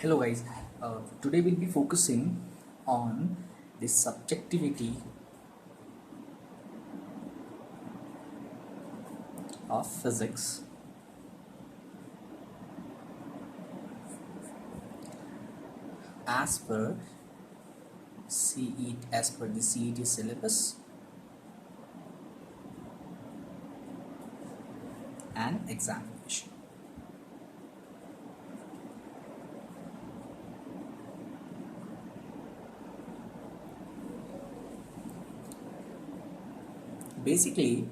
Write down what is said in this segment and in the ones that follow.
Hello guys, today we'll be focusing on the subjectivity of physics as per as per the CET syllabus and examination. Basically,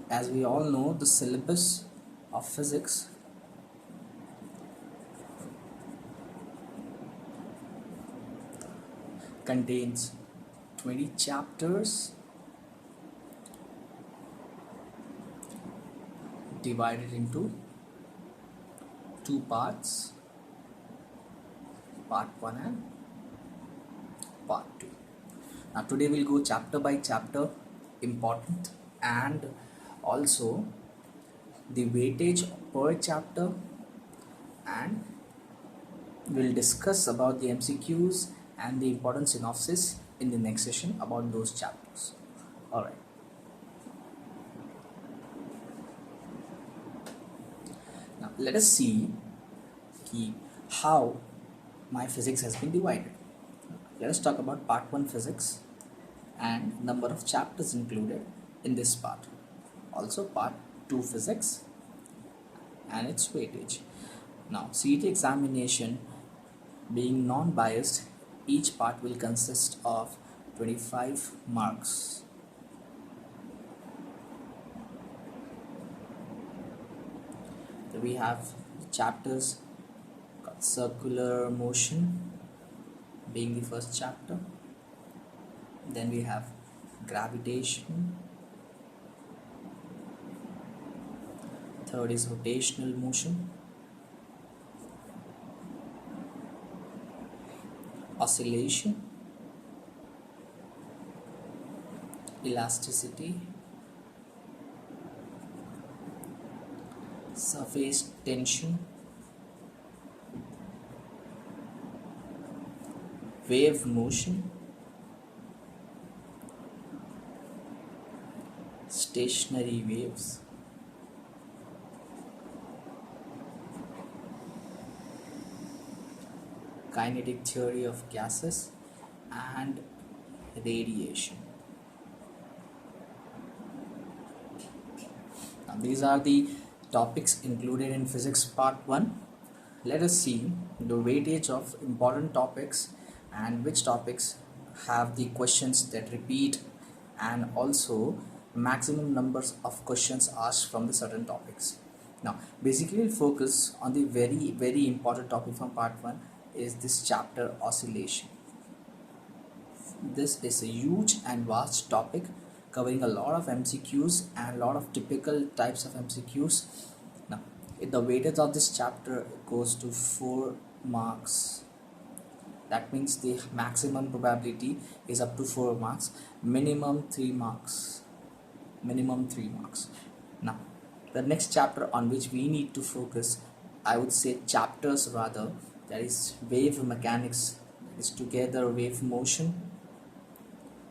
as we all know, the syllabus of physics contains 20 chapters divided into two parts, part 1 and part 2. Now today we'll go chapter by chapter, important, and also the weightage per chapter, and we'll discuss about the MCQs and the important synopsis in the next session about those chapters. Alright. Now let us see how my physics has been divided. Let us talk about part 1 physics and number of chapters included in this part. Also part 2 physics and its weightage. Now CET examination being non-biased, each part will consist of 25 marks. So we have chapters called circular motion being the first chapter. Then we have gravitation. Third is rotational motion. Oscillation. Elasticity. Surface tension. Wave motion. Stationary waves. Kinetic theory of gases and radiation. Now these are the topics included in physics part 1. Let us see the weightage of important topics and which topics have the questions that repeat, and also maximum numbers of questions asked from the certain topics. Now basically we'll focus on the very important topic from part 1 is this chapter, oscillation. This is a huge and vast topic covering a lot of MCQs and a lot of typical types of MCQs. Now the weightage of this chapter goes to 4 marks. That means the maximum probability is up to 4 marks, minimum 3 marks. Now the next chapter on which we need to focus, I would say chapters rather, that is wave mechanics, that is together wave motion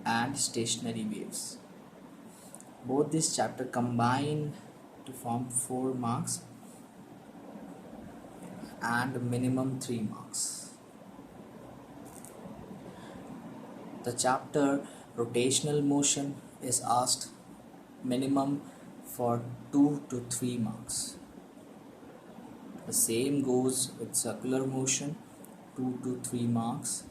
and stationary waves. Both this chapter combine to form 4 marks and minimum 3 marks. The chapter rotational motion is asked minimum for 2 to 3 marks. The same goes with circular motion, 2 to 3 marks.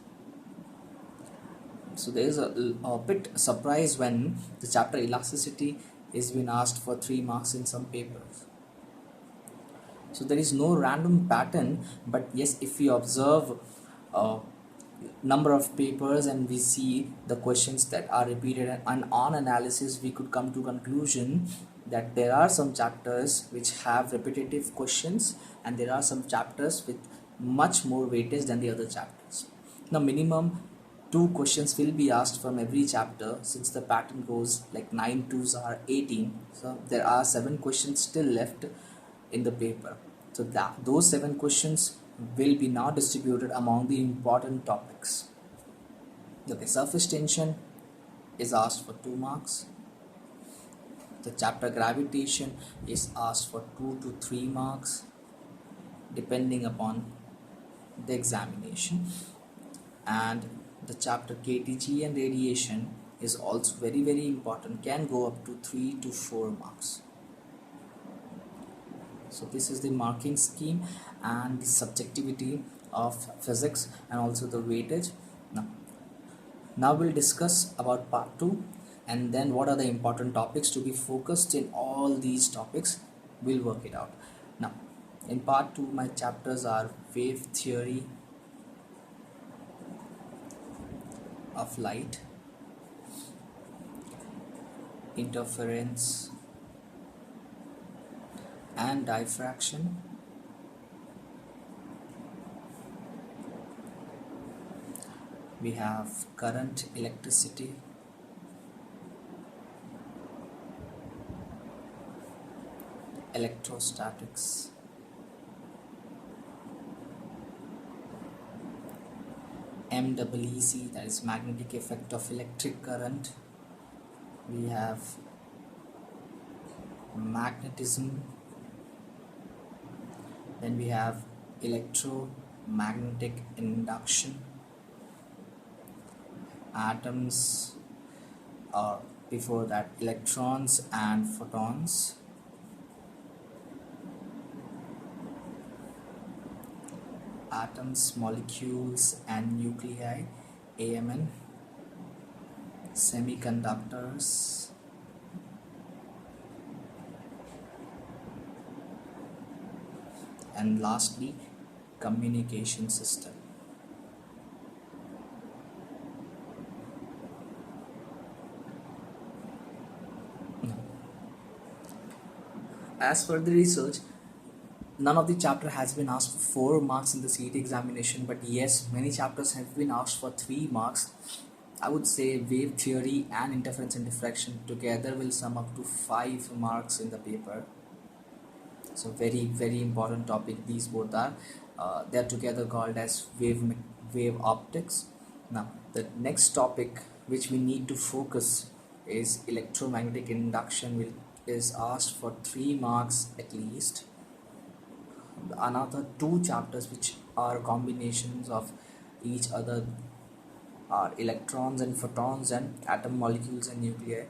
So there is a bit surprise when the chapter elasticity is being asked for 3 marks in some papers. So there is no random pattern, but yes, if we observe number of papers and we see the questions that are repeated, and on analysis we could come to conclusion that there are some chapters which have repetitive questions and there are some chapters with much more weightage than the other chapters. Now minimum 2 questions will be asked from every chapter, since the pattern goes like 9 2s are 18, so there are 7 questions still left in the paper. So that those 7 questions will be now distributed among the important topics. Okay, surface tension is asked for 2 marks. The chapter gravitation is asked for 2 to 3 marks depending upon the examination. And the chapter KTG and radiation is also very important, can go up to 3 to 4 marks. So this is the marking scheme and the subjectivity of physics and also the weightage. Now we'll discuss about part 2, and then what are the important topics to be focused in all these topics. We'll work it out. Now in part 2 my chapters are wave theory of light, interference and diffraction, we have current, electricity, electrostatics, MWEC, that is magnetic effect of electric current, we have magnetism, then we have electromagnetic induction, atoms, or before that electrons and photons, atoms, molecules and nuclei, AMN, semiconductors, and lastly communication system. As per the research, none of the chapter has been asked for 4 marks in the CET examination, but yes, many chapters have been asked for 3 marks. I would say wave theory and interference and diffraction together will sum up to 5 marks in the paper. So very important topic these both are. They are together called as wave optics. Now the next topic which we need to focus is electromagnetic induction, which is asked for 3 marks at least. Another 2 chapters which are combinations of each other are electrons and photons and atom, molecules and nuclei.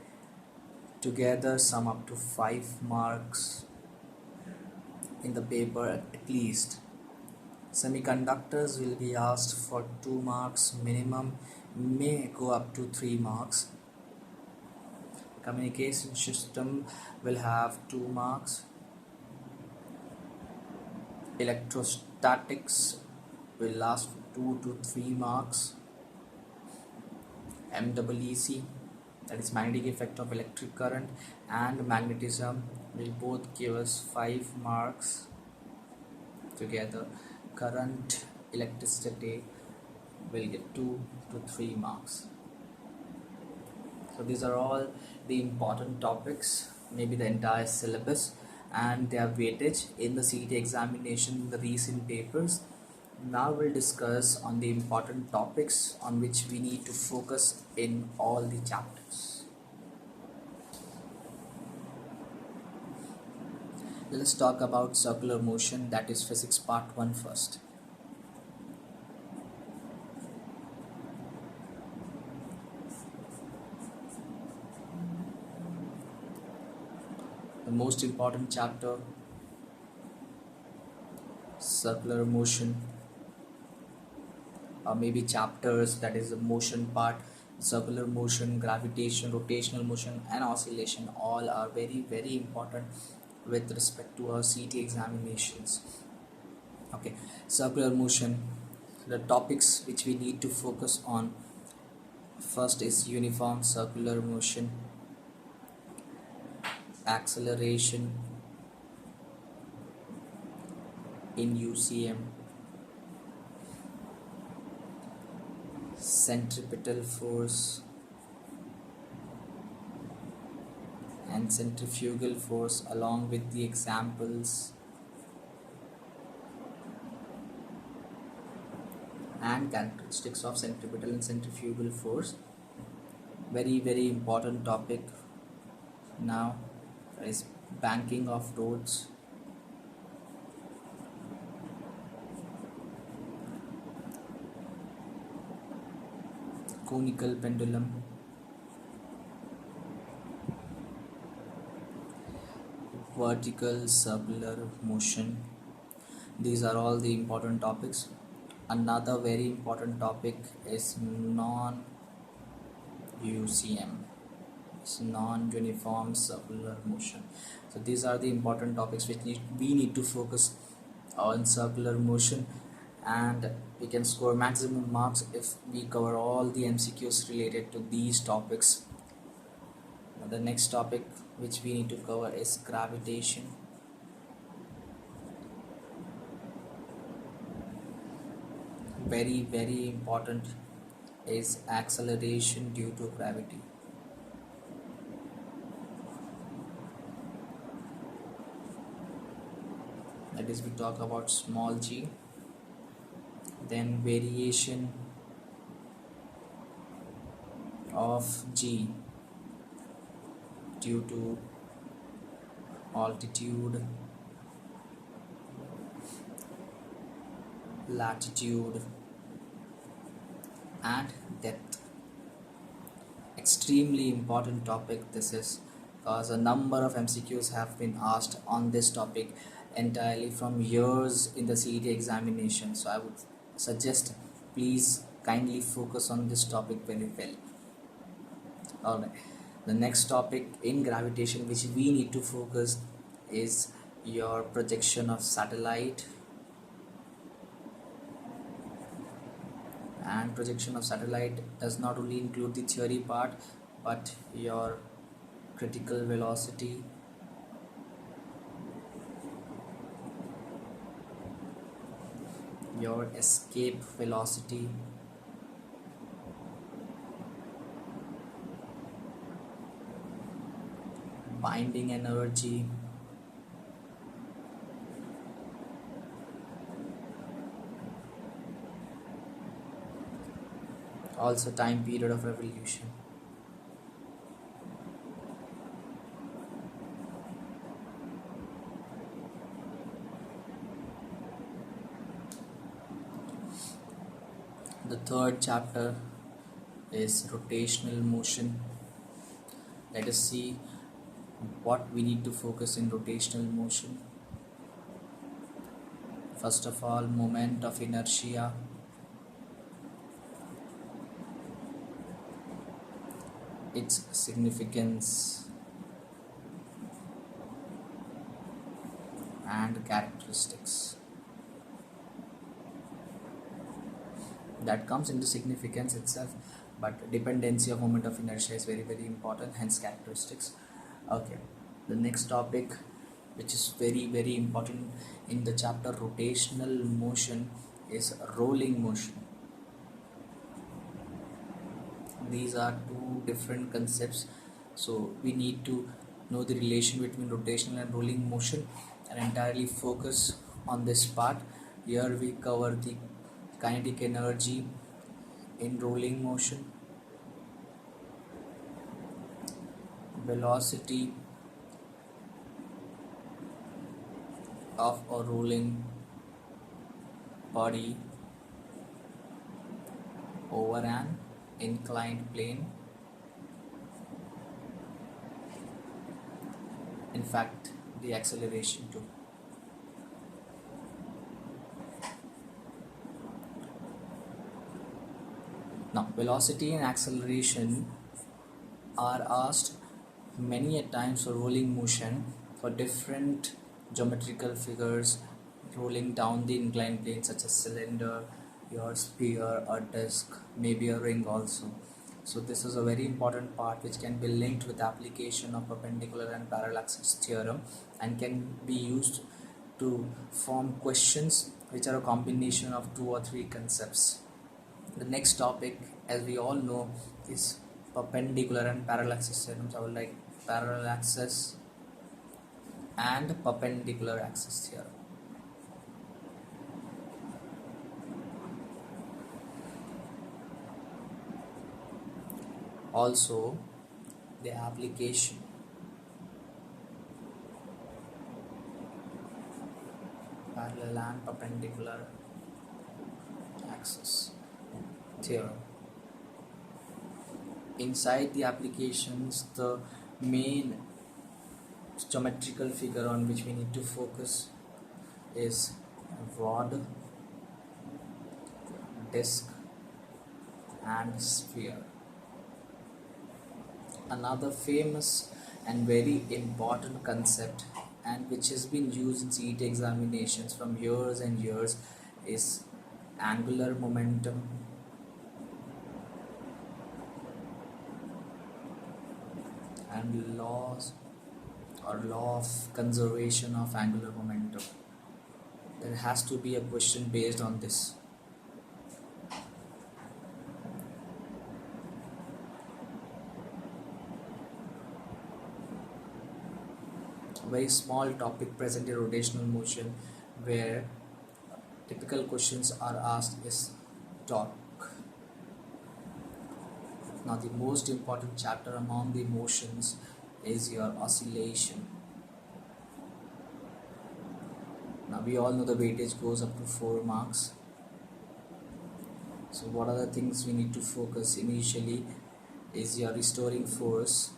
Together sum up to 5 marks in the paper at least. Semiconductors will be asked for 2 marks minimum, may go up to 3 marks. Communication system will have 2 marks. Electrostatics will last 2 to 3 marks. MWEC, that is magnetic effect of electric current, and magnetism will both give us 5 marks together. Current, electricity will get 2 to 3 marks. So these are all the important topics, maybe the entire syllabus and their weightage in the CET examination in the recent papers. Now we'll discuss on the important topics on which we need to focus in all the chapters. Let's talk about circular motion, that is physics part 1 first. The most important chapter, circular motion, or maybe chapters, that is the motion part. Circular motion, gravitation, rotational motion and oscillation all are very important with respect to our CET examinations. Okay, circular motion, the topics which we need to focus on first is uniform circular motion, acceleration in UCM, centripetal force and centrifugal force along with the examples, and characteristics of centripetal and centrifugal force. Very important topic now is banking of roads. Conical pendulum, vertical circular motion. These are all the important topics. Another very important topic is non-UCM, it's non-uniform circular motion. So these are the important topics which we need to focus on circular motion, and we can score maximum marks if we cover all the MCQs related to these topics. Now, the next topic which we need to cover is gravitation. Very important is acceleration due to gravity. That is, we talk about small g. Then variation of g due to altitude, latitude and depth. Extremely important topic this is, because a number of MCQs have been asked on this topic entirely from years in the CET examination. So I would suggest please kindly focus on this topic very well. Alright, the next topic in gravitation which we need to focus is your projection of satellite. And projection of satellite does not only include the theory part, but your critical velocity, your escape velocity, binding energy, also time period of revolution. The third chapter is rotational motion. Let us see what we need to focus in rotational motion. First of all, moment of inertia, its significance and characteristics. That comes into significance itself, but dependency of moment of inertia is very important, hence characteristics. Okay, the next topic which is very important in the chapter rotational motion is rolling motion. These are two different concepts, so we need to know the relation between rotational and rolling motion and entirely focus on this part. Here we cover the kinetic energy in rolling motion, velocity of a rolling body over an inclined plane. In fact, the acceleration too. Now, velocity and acceleration are asked many a times for rolling motion for different geometrical figures rolling down the inclined plane, such as cylinder, your sphere, a disc, maybe a ring also. So this is a very important part which can be linked with application of perpendicular and parallel axis theorem and can be used to form questions which are a combination of 2 or 3 concepts. The next topic, as we all know, is perpendicular and parallel axis theorems. I would like parallel axis and perpendicular axis theorem. Also the application, parallel and perpendicular axis theorem. Inside the applications, the main geometrical figure on which we need to focus is rod, disc and sphere. Another famous and very important concept, and which has been used in CET examinations from years and years, is angular momentum and law of conservation of angular momentum. There has to be a question based on this. A very small topic present in rotational motion, where typical questions are asked is torque. Now the most important chapter among the motions is your oscillation. Now we all know the weightage goes up to 4 marks. So what are the things we need to focus initially is your restoring force.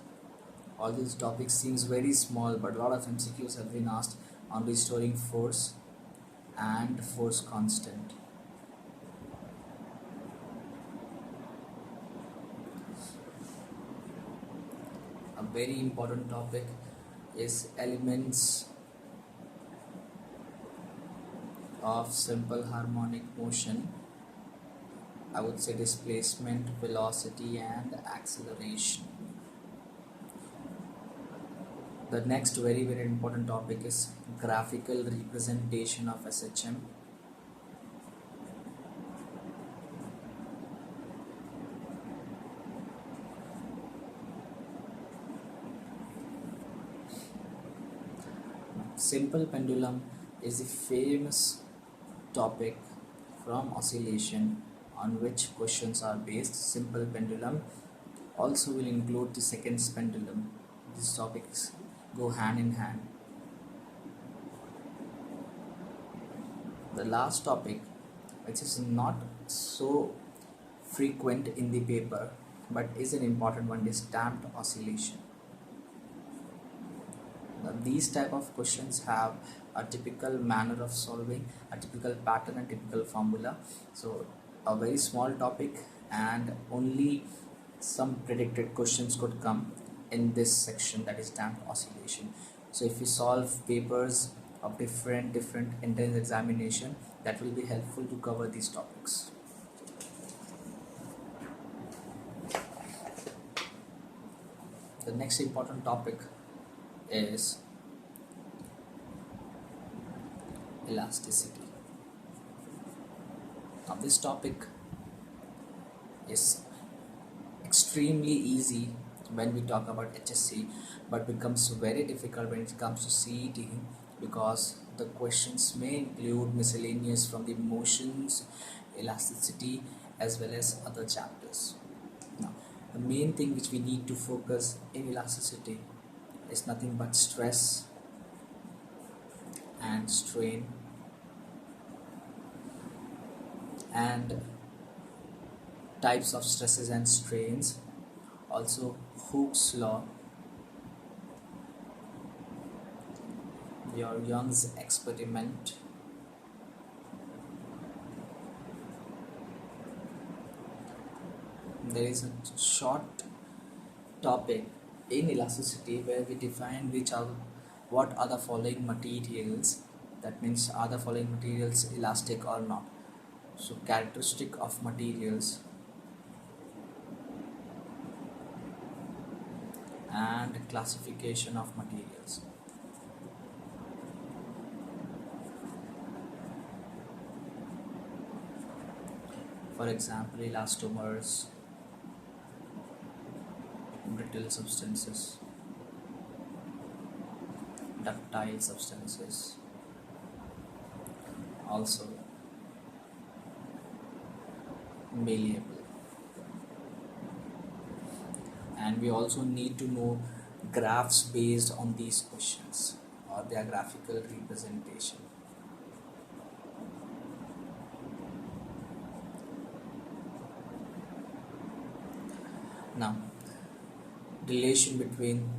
All these topics seems very small, but a lot of MCQs have been asked on restoring force and force constant. A very important topic is elements of simple harmonic motion. I would say displacement, velocity and acceleration. The next very important topic is graphical representation of SHM. Simple pendulum is the famous topic from oscillation on which questions are based. Simple pendulum also will include the seconds pendulum. These topics go hand in hand. The last topic, which is not so frequent in the paper but is an important one, is damped oscillation. Now, these type of questions have a typical manner of solving, a typical pattern and typical formula. So a very small topic and only some predicted questions could come in this section, that is damped oscillation. So if we solve papers of different entrance examination, that will be helpful to cover these topics. The next important topic is elasticity. Now this topic is extremely easy when we talk about HSC, but becomes very difficult when it comes to CET, because the questions may include miscellaneous from the motions, elasticity as well as other chapters. Now the main thing which we need to focus in elasticity is nothing but stress and strain and types of stresses and strains, also Hooke's law, your Young's experiment, there is a short topic in elasticity where we define what are the following materials, that means are the following materials elastic or not. So characteristic of materials and classification of materials. For example, elastomers, brittle substances, ductile substances, also malleable. and we also need to know graphs based on these questions or their graphical representation. Now, relation between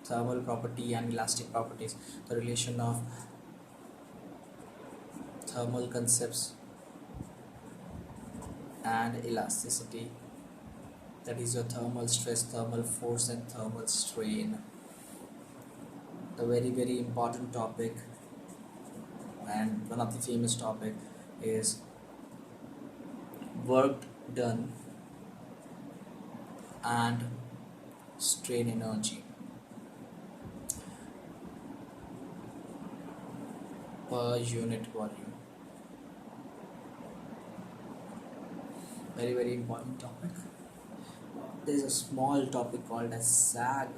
thermal property and elastic properties, the relation of thermal concepts and elasticity, that is your thermal stress, thermal force and thermal strain. The very important topic and one of the famous topic is work done and strain energy per unit volume. Very important topic. There is a small topic called as sag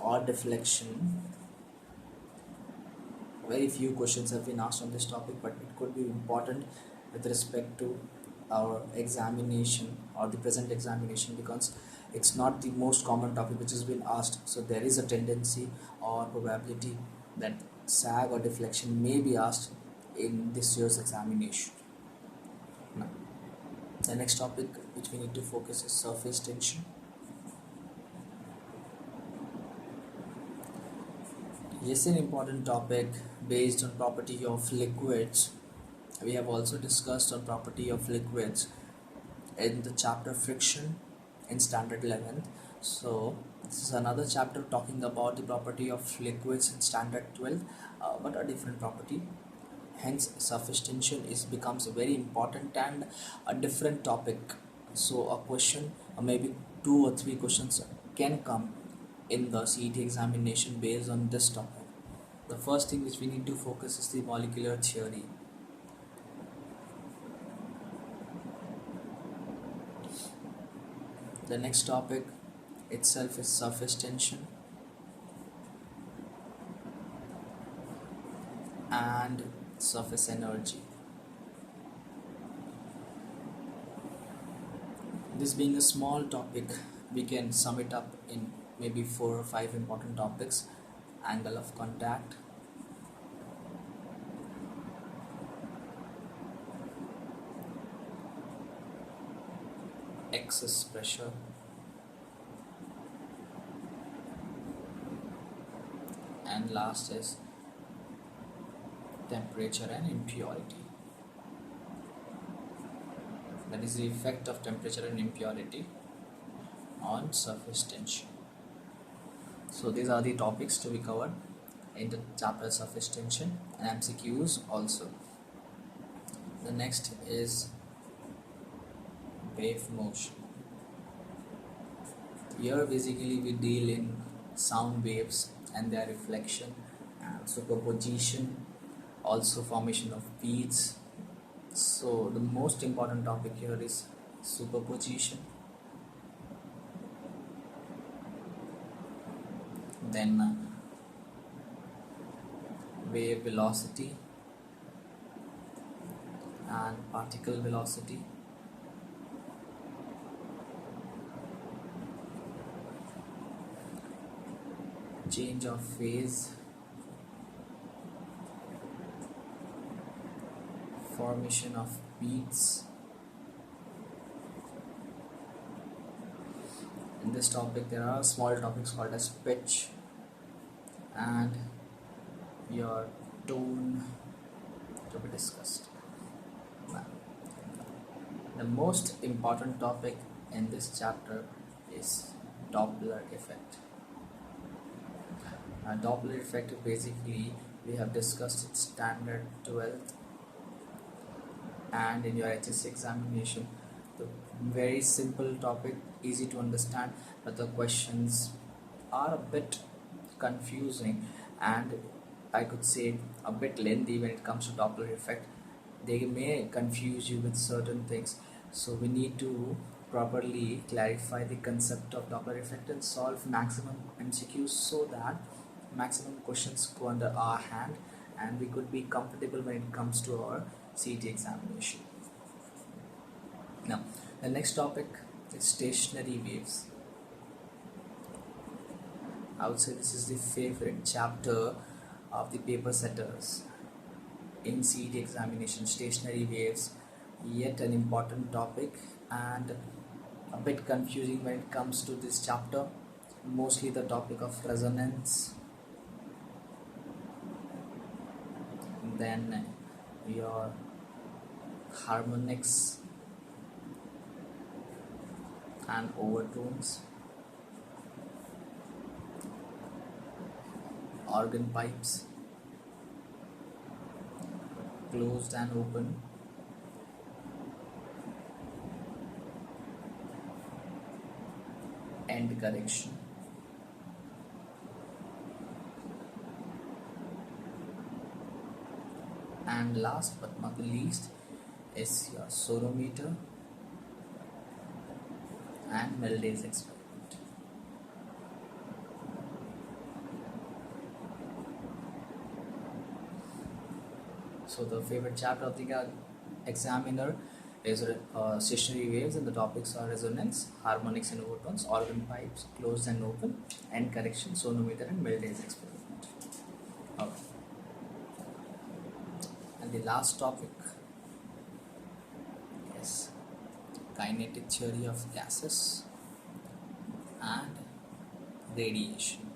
or deflection. Very few questions have been asked on this topic, but it could be important with respect to our examination or the present examination, because it's not the most common topic which has been asked. So there is a tendency or probability that sag or deflection may be asked in this year's examination. Now, the next topic which we need to focus is surface tension. Yes, an important topic based on property of liquids. We have also discussed on property of liquids in the chapter friction in standard 11th. So this is another chapter talking about the property of liquids in standard 12, but a different property. Hence surface tension becomes very important and a different topic. So a question or maybe 2 or 3 questions can come in the CET examination based on this topic. The first thing which we need to focus is the molecular theory. The next topic itself is surface tension and surface energy. This being a small topic, we can sum it up in maybe 4 or 5 important topics. Angle of contact, excess pressure, and last is temperature and impurity. That is the effect of temperature and impurity on surface tension. So these are the topics to be covered in the chapter surface tension and MCQs also. The next is wave motion. Here basically we deal in sound waves and their reflection and superposition, also formation of beads. So the most important topic here is superposition, then wave velocity and particle velocity, change of phase, formation of beats. In this topic there are small topics called as pitch and your tone to be discussed. Now, the most important topic in this chapter is Doppler effect. Doppler effect basically we have discussed in standard 12th and in your HSC examination. The very simple topic, easy to understand, but the questions are a bit confusing and I could say a bit lengthy when it comes to Doppler effect. They may confuse you with certain things, so we need to properly clarify the concept of Doppler effect and solve maximum MCQs so that maximum questions go under our hand and we could be comfortable when it comes to our CET examination. Now, the next topic is stationary waves. I would say this is the favorite chapter of the paper setters in CET examination. Stationary waves, yet an important topic and a bit confusing when it comes to this chapter. Mostly the topic of resonance, then your harmonics and overtones, organ pipes, closed and open, end correction, and last but not the least is your sonometer and Melday's experiment. So the favorite chapter of the examiner is stationary waves, and the topics are resonance, harmonics and overtones, organ pipes, closed and open, end correction, sonometer and Melday's experiment. Okay. And the last topic is kinetic theory of gases and radiation.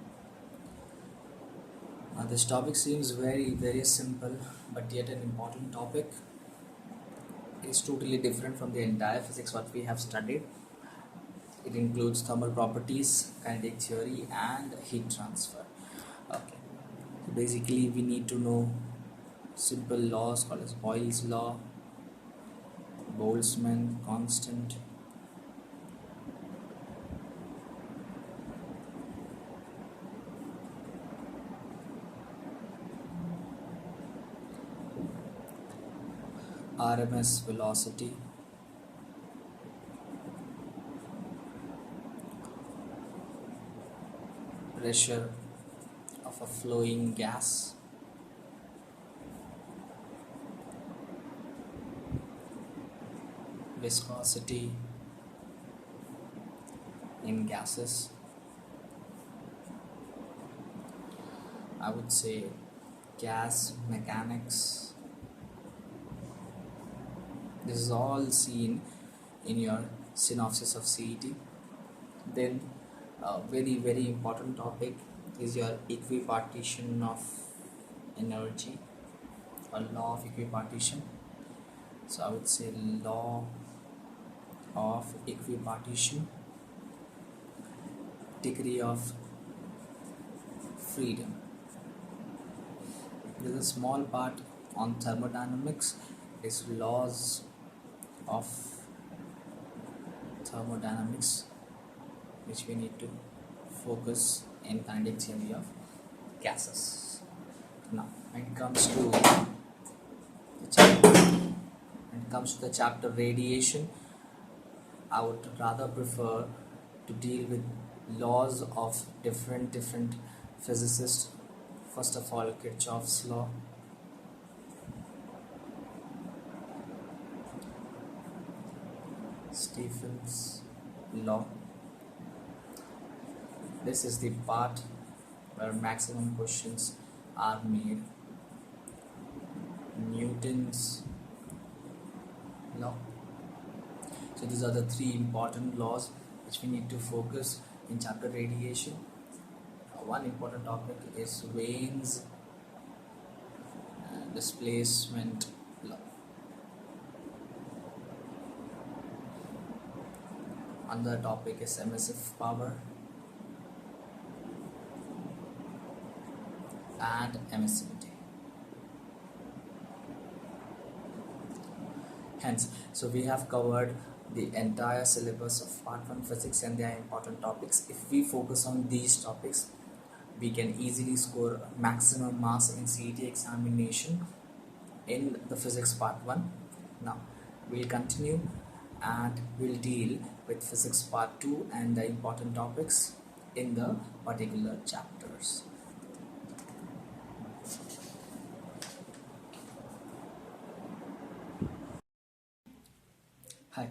Now this topic seems very simple, but yet an important topic. It is totally different from the entire physics what we have studied. It includes thermal properties, kinetic theory and heat transfer. Okay, so basically we need to know simple laws called as Boyle's law, Boltzmann constant, RMS velocity, pressure of a flowing gas, viscosity in gases. I would say gas mechanics. This is all seen in your synopsis of CET. Then a very important topic is your equipartition of energy, or law of equipartition. So I would say law of equipartition, degree of freedom. There's a small part on thermodynamics, is laws of thermodynamics, which we need to focus in kinetic theory of gases. Now when it comes to the chapter radiation, I would rather prefer to deal with laws of different physicists. First of all, Kirchhoff's law, Stephen's law. This is the part where maximum questions are made. Newton's law. So these are the three important laws which we need to focus in chapter radiation. One important topic is Wein's displacement law. Another topic is emissive power and emissivity. Hence, so we have covered the entire syllabus of part 1 physics and their important topics. If we focus on these topics, we can easily score maximum marks in CET examination in the physics part 1. Now we'll continue and we'll deal with physics part 2 and the important topics in the particular chapters. Hi,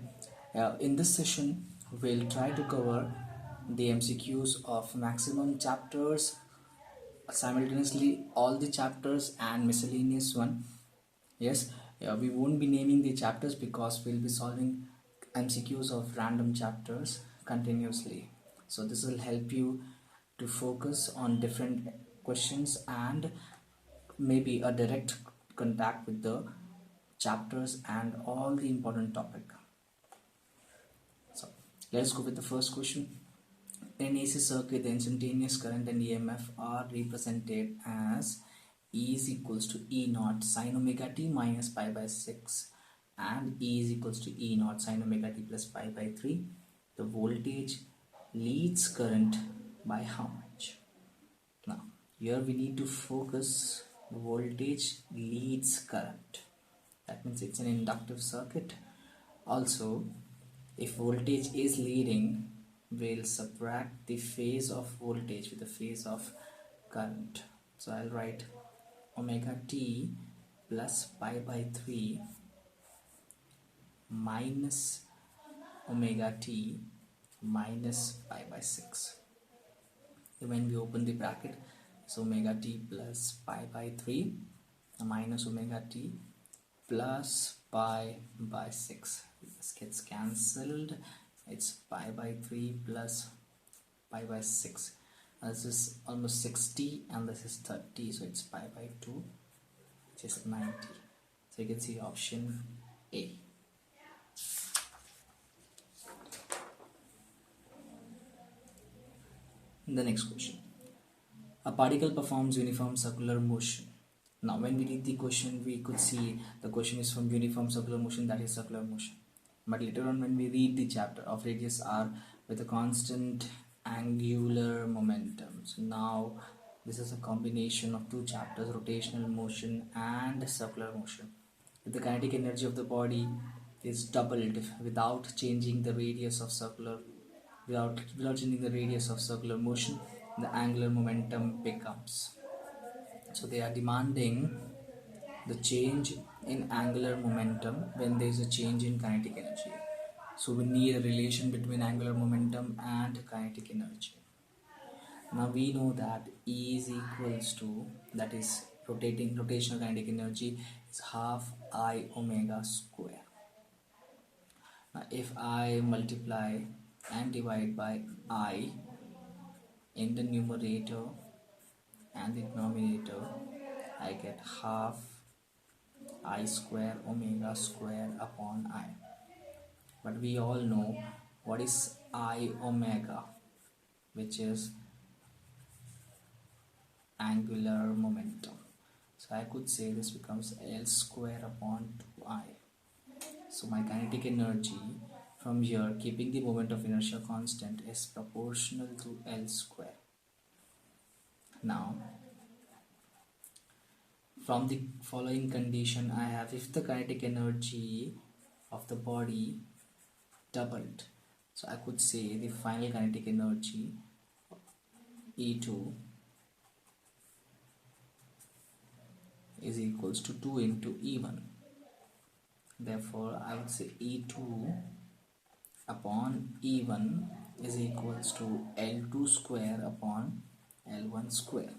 in this session we'll try to cover the MCQs of maximum chapters simultaneously, all the chapters and miscellaneous one. Yes, we won't be naming the chapters because we'll be solving MCQs of random chapters continuously. So this will help you to focus on different questions and maybe a direct contact with the chapters and all the important topic. So let's go with the first question. In AC circuit, the instantaneous current and EMF are represented as E is equals to E naught sine omega t minus pi by 6 and E is equals to E naught sine omega t plus pi by 3. The voltage leads current by how much? Now, here we need to focus voltage leads current. That means it's an inductive circuit. Also, if voltage is leading, we'll subtract the phase of voltage with the phase of current. So I'll write omega t plus pi by 3 minus omega t minus pi by 6. When we open the bracket, so omega t plus pi by 3 minus omega t plus pi by 6. This gets cancelled. It's pi by 3 plus pi by 6. This is almost 60 and this is 30, so it's pi by 2, which is 90. So you can see option A. The next question. A particle performs uniform circular motion. Now when we read the question, we could see the question is from uniform circular motion, that is circular motion. But later on when we read the chapter of radius r with a constant angular momentum. So now this is a combination of two chapters, rotational motion and circular motion. If the kinetic energy of the body is doubled without changing the radius of circular without changing the radius of circular motion, the angular momentum becomes. So they are demanding the change in angular momentum when there is a change in kinetic energy. So we need a relation between angular momentum and kinetic energy. Now we know that E is equals to, that is rotational kinetic energy is half I omega square. Now if I multiply and divide by I in the numerator and the denominator, I get half I square omega square upon I. But we all know what is I omega, which is angular momentum. So I could say this becomes L square upon 2I. So my kinetic energy from here, keeping the moment of inertia constant, is proportional to L square. Now from the following condition I have, if the kinetic energy of the body doubled, so I could say the final kinetic energy E2 is equals to 2 into E1. Therefore I would say E2 upon E1 is equals to L2 square upon L1 square.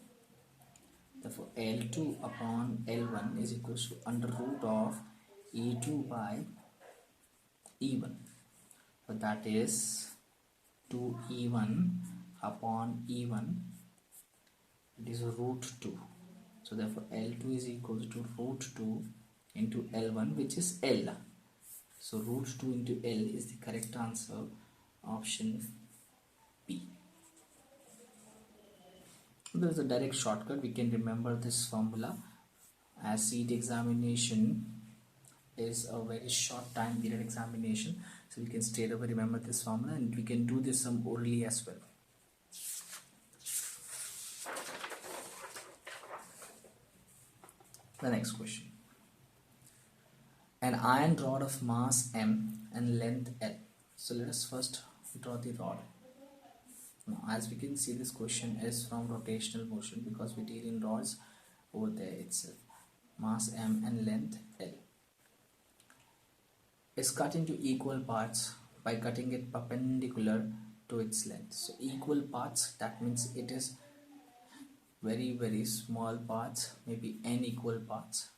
Therefore L2 upon L1 is equals to under root of E2 by E1. So that is 2E1 upon E1, it is root 2. So therefore L2 is equals to root 2 into L1, which is L. So root 2 into L is the correct answer, option B. There is a direct shortcut. We can remember this formula, as CET examination is a very short time period examination, so we can straight away remember this formula, and we can do this some orally as well. The next question. An iron rod of mass m and length L. So let us first draw the rod. Now, as we can see, this question is from rotational motion because we deal in rods over there itself. Mass m and length L is cut into equal parts by cutting it perpendicular to its length. So equal parts, that means it is very small parts, maybe n equal parts,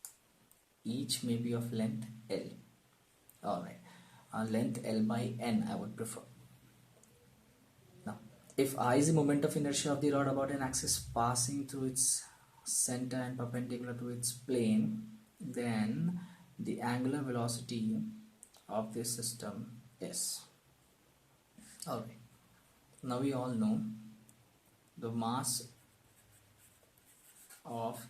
each may be of length L. Alright, length L by n I would prefer. Now, if I is the moment of inertia of the rod about an axis passing through its center and perpendicular to its plane, then the angular velocity of this system is. Alright, now we all know the mass of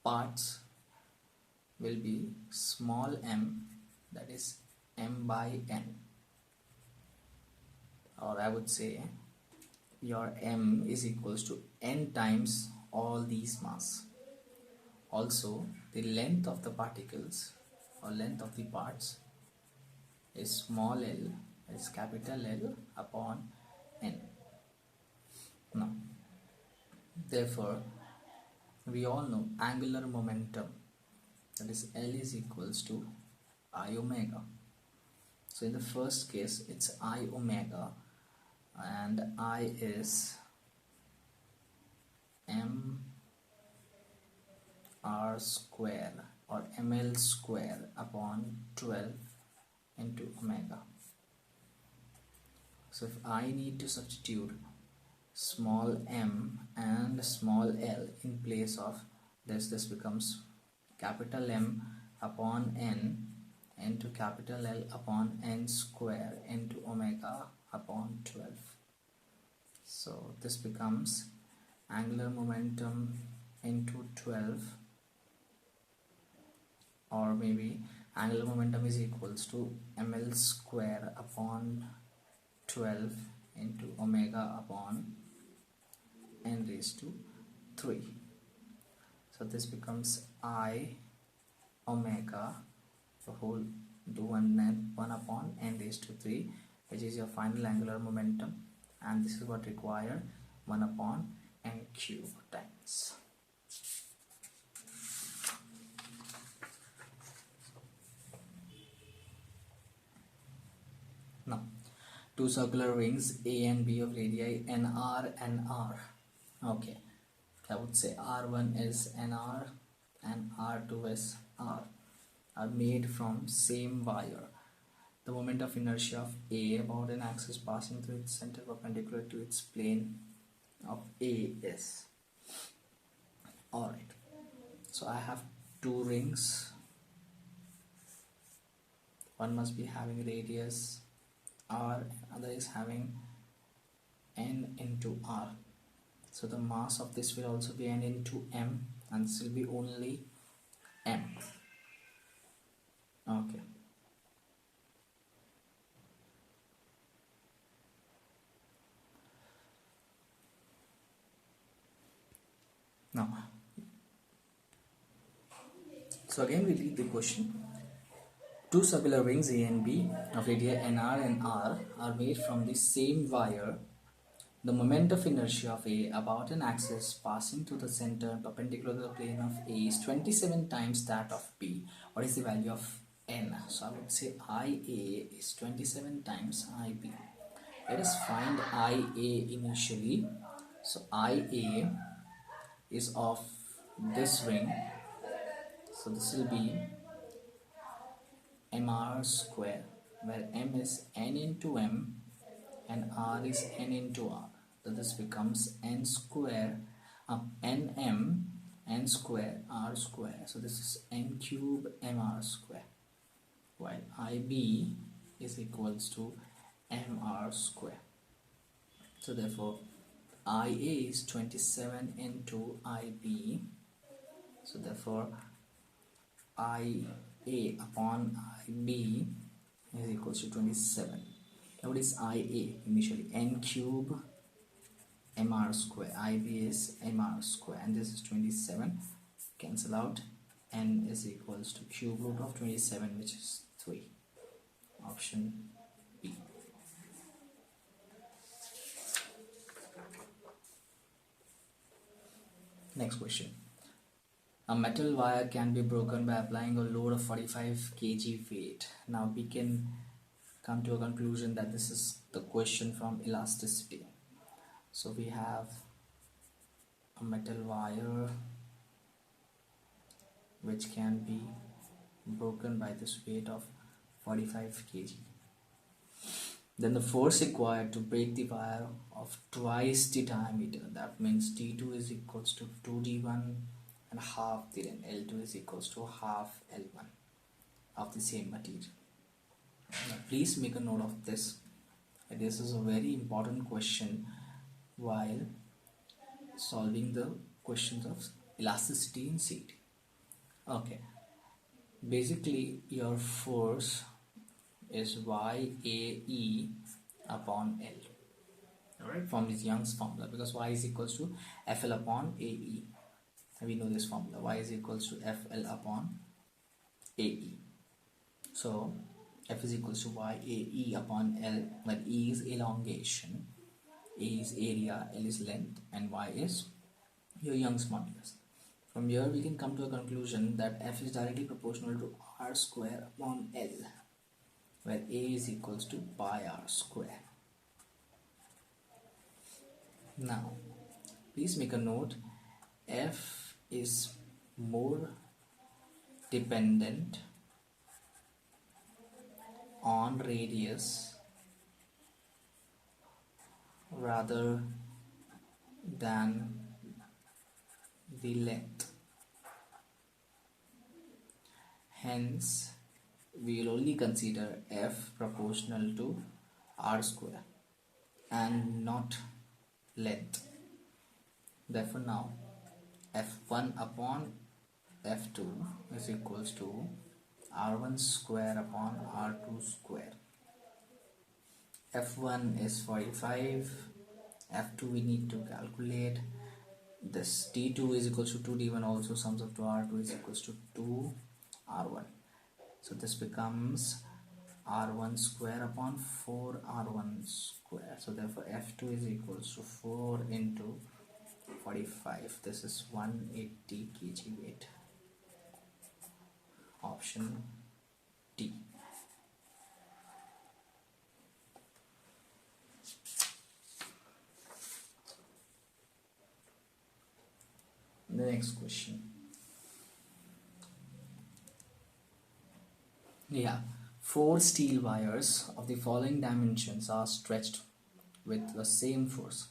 parts will be small m, that is m by n, or I would say your m is equals to n times all these mass. Also, the length of the particles or length of the parts is small l, is capital L upon n. Now, therefore, we all know angular momentum, that is L is equals to I omega. So in the first case it's I omega, and I is m r square or ml square upon 12 into omega. So if I need to substitute small m and small l in place of this becomes capital M upon n into capital L upon n square into omega upon 12. So this becomes angular momentum into 12, or maybe angular momentum is equals to ml square upon 12 into omega upon n raised to 3. So this becomes I omega the whole to 1 upon n raised to 3, which is your final angular momentum, and this is what required 1 upon n cube times. Now, two circular rings A and B of radii NR and R. Okay, I would say R1 is NR and R2 is R, are made from same wire. The moment of inertia of A about an axis passing through its center perpendicular to its plane of A is. Alright, so I have two rings. One must be having radius R, other is having n into R. So the mass of this will also be n into m, and this will be only m. Okay. Now, so again we read the question. Two circular rings A and B of radii NR and R are made from the same wire. The moment of inertia of A about an axis passing through the center perpendicular to the plane of A is 27 times that of B. What is the value of N? So I would say IA is 27 times IB. Let us find IA initially. So IA is of this ring. So this will be mr square, where m is n into m and r is n into r. So this becomes n square nm n square r square. So this is n cube mr square, while ib is equals to mr square. So therefore ia is 27 into ib. So therefore IA upon IB is equals to 27. Now what is IA initially? N cube mr square. IB is mr square, and this is 27. Cancel out. N is equals to cube root of 27, which is 3. Option B. Next question. A metal wire can be broken by applying a load of 45 kg weight. Now we can come to a conclusion that this is the question from elasticity. So we have a metal wire which can be broken by this weight of 45 kg. Then the force required to break the wire of twice the diameter, that means d2 is equals to 2d1 and half the length, L2 is equals to half L1 of the same material. Now please make a note of this. This is a very important question while solving the questions of elasticity in CET. Okay, basically your force is YAE upon L, alright, from this Young's formula, because Y is equals to FL upon AE. We know this formula, Y is equals to FL upon AE. So F is equals to YAE upon L, where E is elongation, A is area, L is length, and Y is your Young's modulus. From here we can come to a conclusion that F is directly proportional to R square upon L, where A is equals to pi R square. Now please make a note, F is more dependent on radius rather than the length. Hence we will only consider F proportional to R square and not length. Therefore now F1 upon F2 is equals to R1 square upon R2 square. F1 is 45, F2 we need to calculate. This D2 is equals to 2D1 also sums up to R2 is equals to 2 R1. So this becomes R1 square upon 4 R1 square. So therefore F2 is equals to 4 into 45. This is 180 kg weight. Option D. The next question. Yeah, 4 steel wires of the following dimensions are stretched with the same force.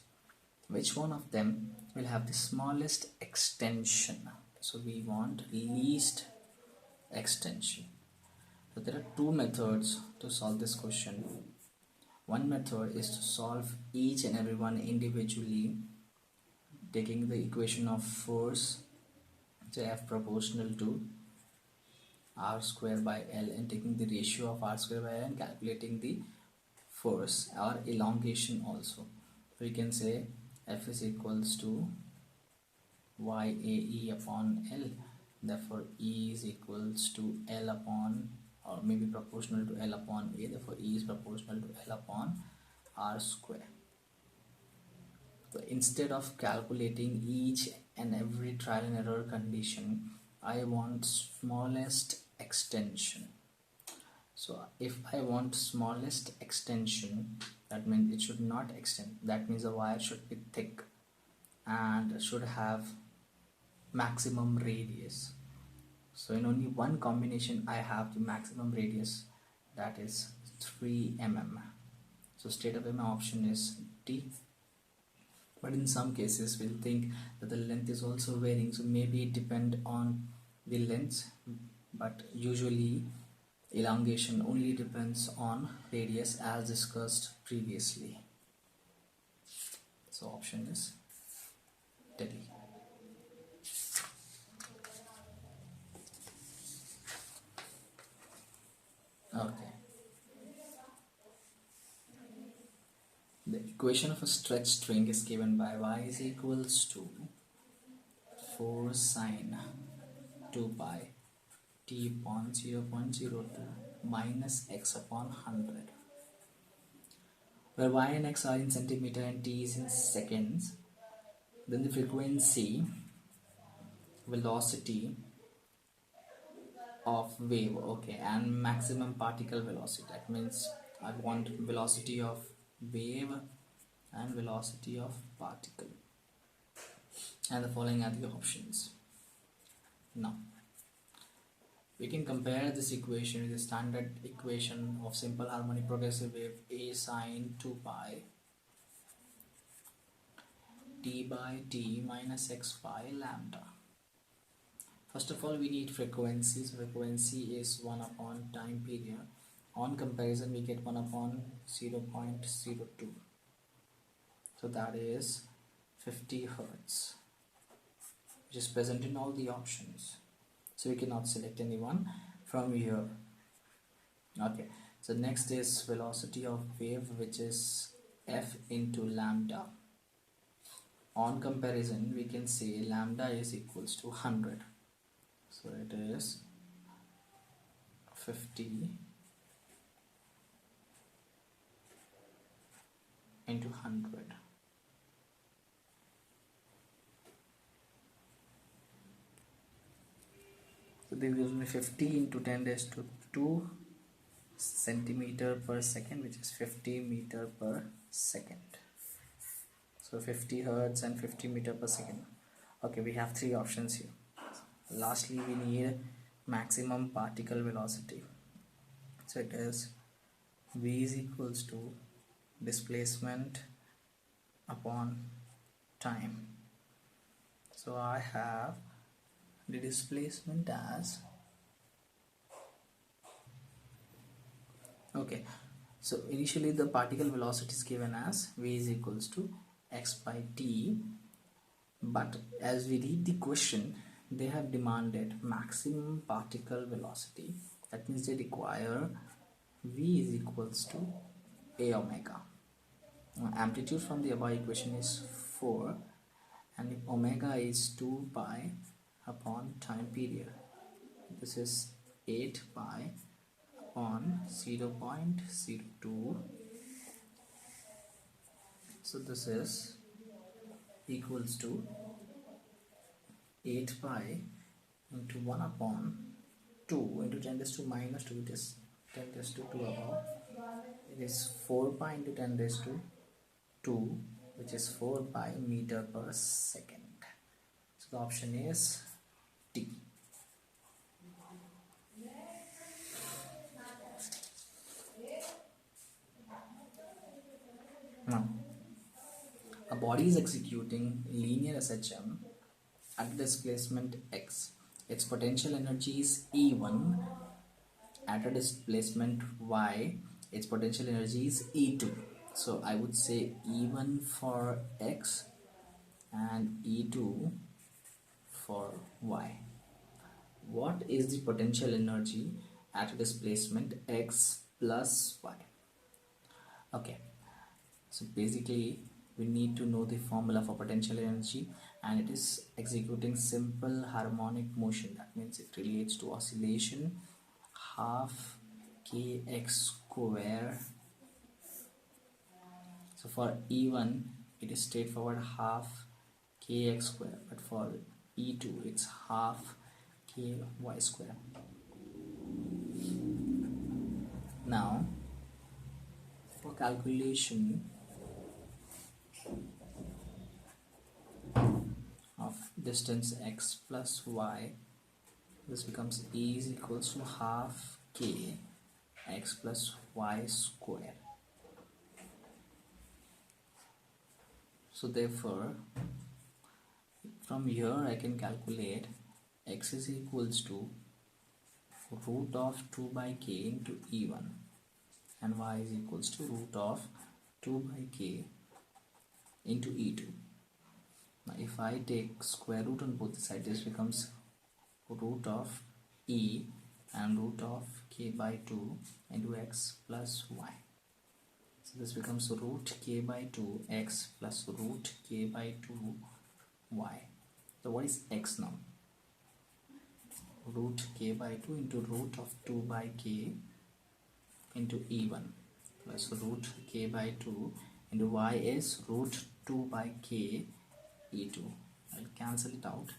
Which one of them will have the smallest extension? So we want least extension. So there are two methods to solve this question. One method is to solve each and every one individually, taking the equation of force, so F proportional to R square by L, and taking the ratio of R square by L and calculating the force or elongation also. We can say F is equals to YAE upon L, therefore E is equals to L upon, or maybe proportional to L upon A, therefore E is proportional to L upon R square. So instead of calculating each and every trial and error condition, I want smallest extension. So if I want smallest extension, that means it should not extend. That means the wire should be thick and should have maximum radius. So in only one combination I have the maximum radius, that is 3 mm. So straight away my option is D. But in some cases we'll think that the length is also varying, so maybe it depend on the length, but usually elongation only depends on radius as discussed previously. So option is Delhi. Okay. The equation of a stretched string is given by y is equals to 4 sine 2 pi t upon 0.02 minus x upon 100, where y and x are in centimeter and t is in seconds. Then the frequency, velocity of wave, okay, and maximum particle velocity, that means I want velocity of wave and velocity of particle, and the following are the options. Now we can compare this equation with the standard equation of simple harmonic progressive wave A sine 2 pi t by t minus x by lambda. First of all, we need frequency. So frequency is 1 upon time period. On comparison, we get 1 upon 0.02. So that is 50 hertz, which is present in all the options. So we cannot select any one from here. Okay. So next is velocity of wave, which is f into lambda. On comparison, we can say lambda is equals to 100. So it is 50 into 100. So this gives me 50 into 10 raised to 2 centimeter per second, which is 50 meter per second. So 50 hertz and 50 meter per second. Okay, we have three options here. Lastly, we need maximum particle velocity. So it is v is equals to displacement upon time. So I have the displacement as, okay, so initially the particle velocity is given as v is equals to x by t, but as we read the question, they have demanded maximum particle velocity. That means they require v is equals to a omega. Now, amplitude from the above equation is 4, and if omega is 2 pi upon time period, this is 8 pi upon 0.02. So this is equals to 8 pi into 1 upon 2 into 10 raised to minus 2, it is 10 raised to 2 above. It is 4 pi into 10 raised to 2, which is 4 pi meter per second. So the option is D. Now, a body is executing linear SHM at displacement x. Its potential energy is E1. At a displacement y, its potential energy is E2. So I would say E1 for x and E2 for y. What is the potential energy at a displacement x plus y? Okay, so basically we need to know the formula for potential energy, and it is executing simple harmonic motion. That means it relates to oscillation half kx square. So for E1 it is straightforward half kx square, but for E2 it's half ky square. Now for calculation of distance x plus y, this becomes E is equals to half k x plus y square. So therefore from here I can calculate x is equals to root of 2 by k into E1, and y is equals to root of 2 by k into E2. Now if I take square root on both sides, this becomes root of E and root of k by 2 into x plus y. So this becomes root k by 2 x plus root k by 2 y. So what is x now? Root k by 2 into root of 2 by k into E1 plus root k by 2 into y is root 2 by k E2. I'll cancel it out,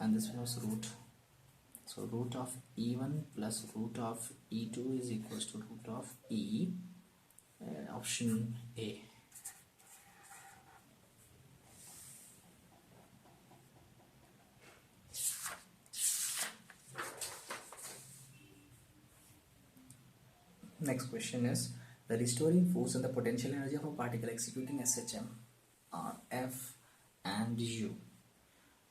and this becomes root. So root of E1 plus root of E2 is equals to root of E, option A. Next question is, the restoring force and the potential energy of a particle executing SHM are F and U.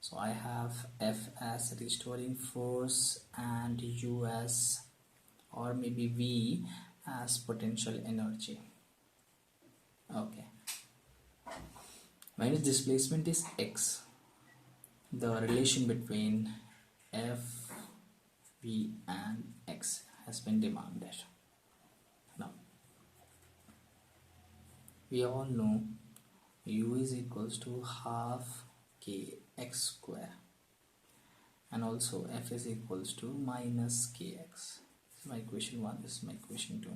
So I have F as restoring force and U as, or maybe V as potential energy. Okay. When its displacement is X, the relation between F, V and X has been demanded. Now, we all know U is equals to half kx square, and also F is equals to minus kx. This is my equation 1, this is my equation 2.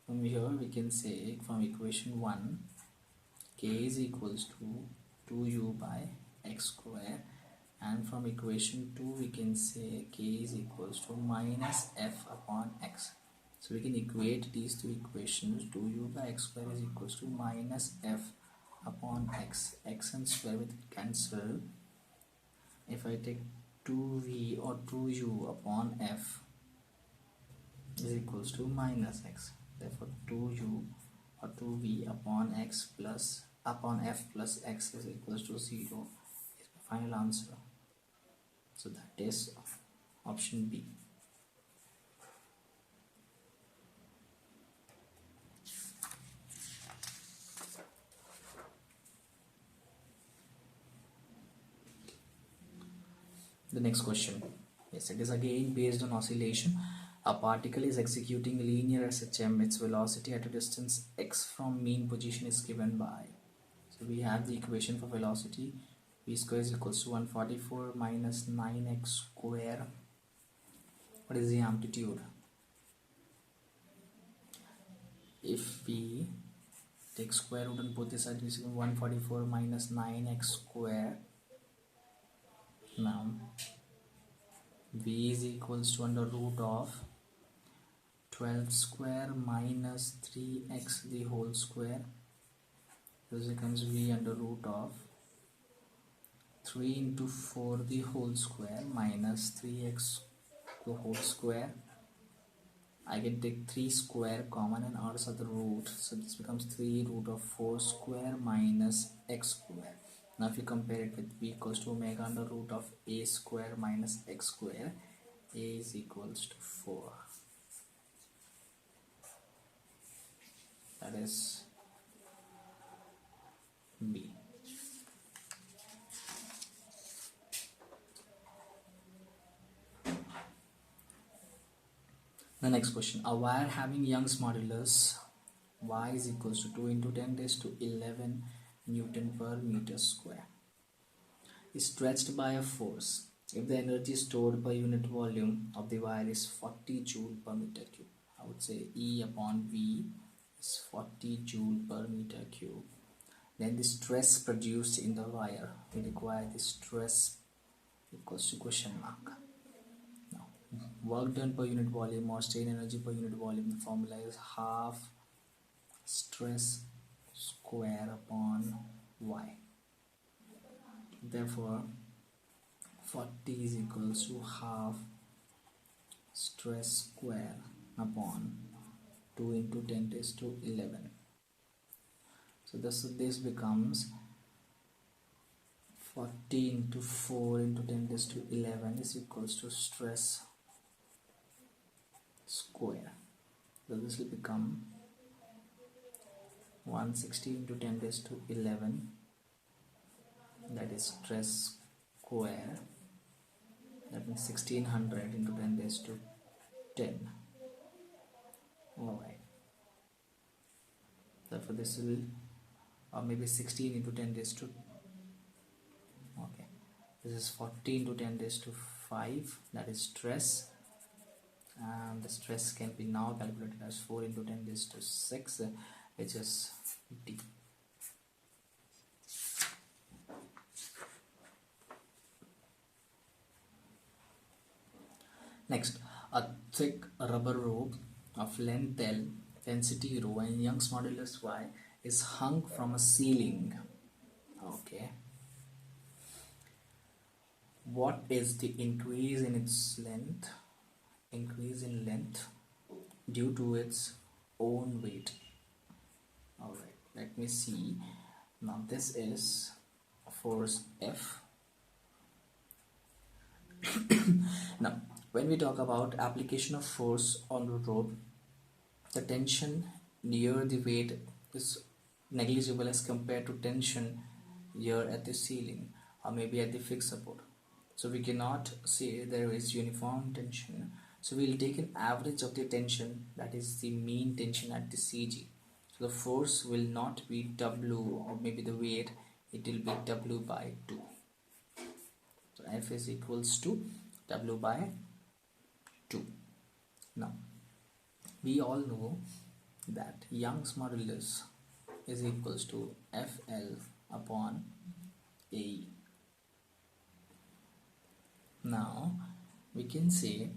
From here we can say, from equation 1, k is equals to 2u by x square, and from equation 2 we can say k is equals to minus f upon x. So we can equate these two equations. 2u by x square is equals to minus f upon x. X and square will cancel. If I take 2v or 2u upon f is equals to minus x. Therefore 2u or 2v upon x plus upon f plus x is equals to 0 is my final answer. So that is option B. The next question, yes, it is again based on oscillation. A particle is executing linear SHM. Its velocity at a distance x from mean position is given by. So we have the equation for velocity. V square is equals to 144 minus 9x square. What is the amplitude? If we take square root on both the sides, we see 144 minus 9x square. Now V is equals to under root of 12 square minus 3x the whole square. This becomes V under root of 3 into 4 the whole square minus 3x the whole square. I can take 3 square common and also the root, so this becomes 3 root of 4 square minus x square. Now if you compare it with V equals to omega under root of a square minus x square, a is equals to 4. That is B. The next question, a wire having Young's modulus y is equals to 2 into 10 raised to 11 Newton per meter square is stretched by a force if the energy stored per unit volume of the wire is 40 joule per meter cube. I would say E upon V is 40 joule per meter cube. Then the stress produced in the wire, we require the stress equals to question mark. Now, work done per unit volume or strain energy per unit volume, the formula is half stress square upon y. Therefore 40 is equals to half stress square upon 2 into 10 raised to 11. So this becomes 40 into 4 into 10 raised to 11 is equals to stress square. So this will become 160 into 10 raised to 11, that is stress square, that means 1600 into 10 raised to 10. Alright, therefore this will, or maybe 16 into 10 raised to, okay, this is 40 into 10 raised to 5, that is stress, and the stress can be now calculated as 4 into 10 raised to 6, which is D. Next, a thick rubber rope of length L, density rho, and Young's modulus Y is hung from a ceiling. Okay. What is the increase in its length? Increase in length due to its own weight. Alright, let me see. Now this is force F. Now, when we talk about application of force on the rope, the tension near the weight is negligible as compared to tension here at the ceiling or maybe at the fixed support. So we cannot say there is uniform tension. So we'll take an average of the tension, that is the mean tension at the CG. So the force will not be W or maybe the weight, it will be W by 2. So F is equals to W by 2. Now we all know that Young's modulus is equals to FL upon AE. Now we can say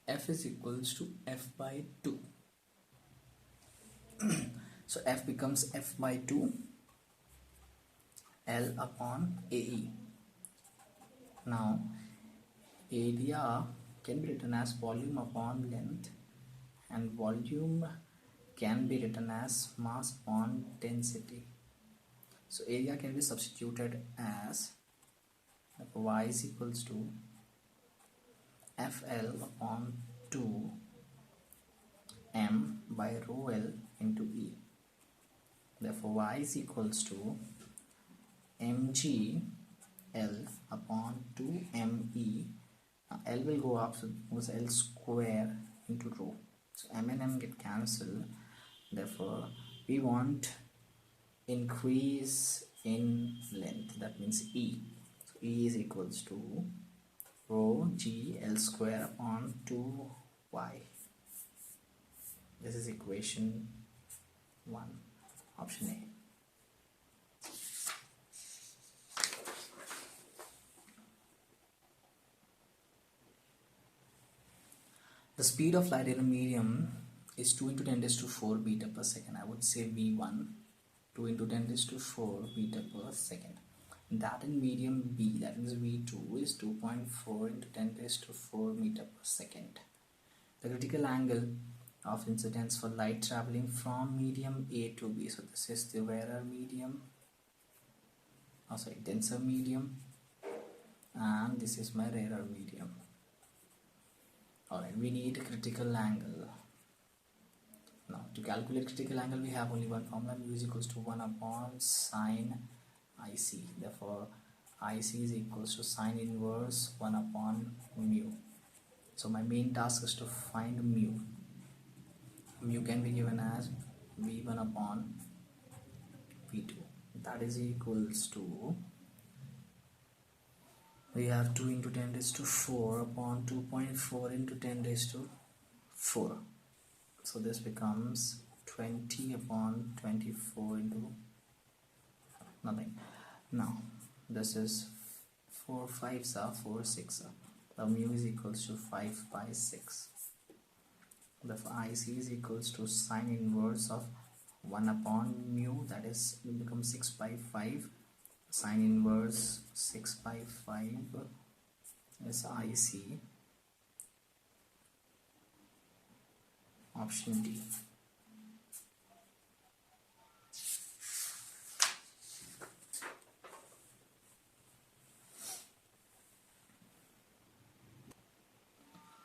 F is equals to F by 2. So F becomes F by 2 L upon AE. Now area can be written as volume upon length, and volume can be written as mass upon density. So area can be substituted as Y is equals to FL upon 2 M by rho L into E. Therefore Y is equals to mg L upon 2 ME. Now L will go up, so it goes L square into rho. So M and M get cancelled. Therefore we want increase in length, that means E. So E is equals to rho G L square upon 2Y. This is equation 1, option A. The speed of light in a medium is 2 into 10 raised to 4 meter per second. I would say V1, 2 into 10 raised to 4 meter per second. That in medium B, that is V2, is 2.4 into 10 raised to 4 meter per second. The critical angle of incidence for light traveling from medium A to B. So this is the rarer medium, denser medium, and this is my rarer medium. Alright, we need a critical angle. Now to calculate critical angle we have only one formula, mu is equals to 1 upon sine IC. Therefore IC is equals to sine inverse 1 upon mu. So my main task is to find mu. Mu can be given as V1 upon V2. That is equals to, we have 2 into 10 raised to 4 upon 2.4 into 10 raised to 4. So this becomes 20 upon 24 into nothing. Now this is 4 5s are 4 6. The mu is equals to 5 by 6. Therefore IC is equals to sine inverse of 1 upon mu, that is will become 6 by 5. Sine inverse 6 by 5 is IC, option D.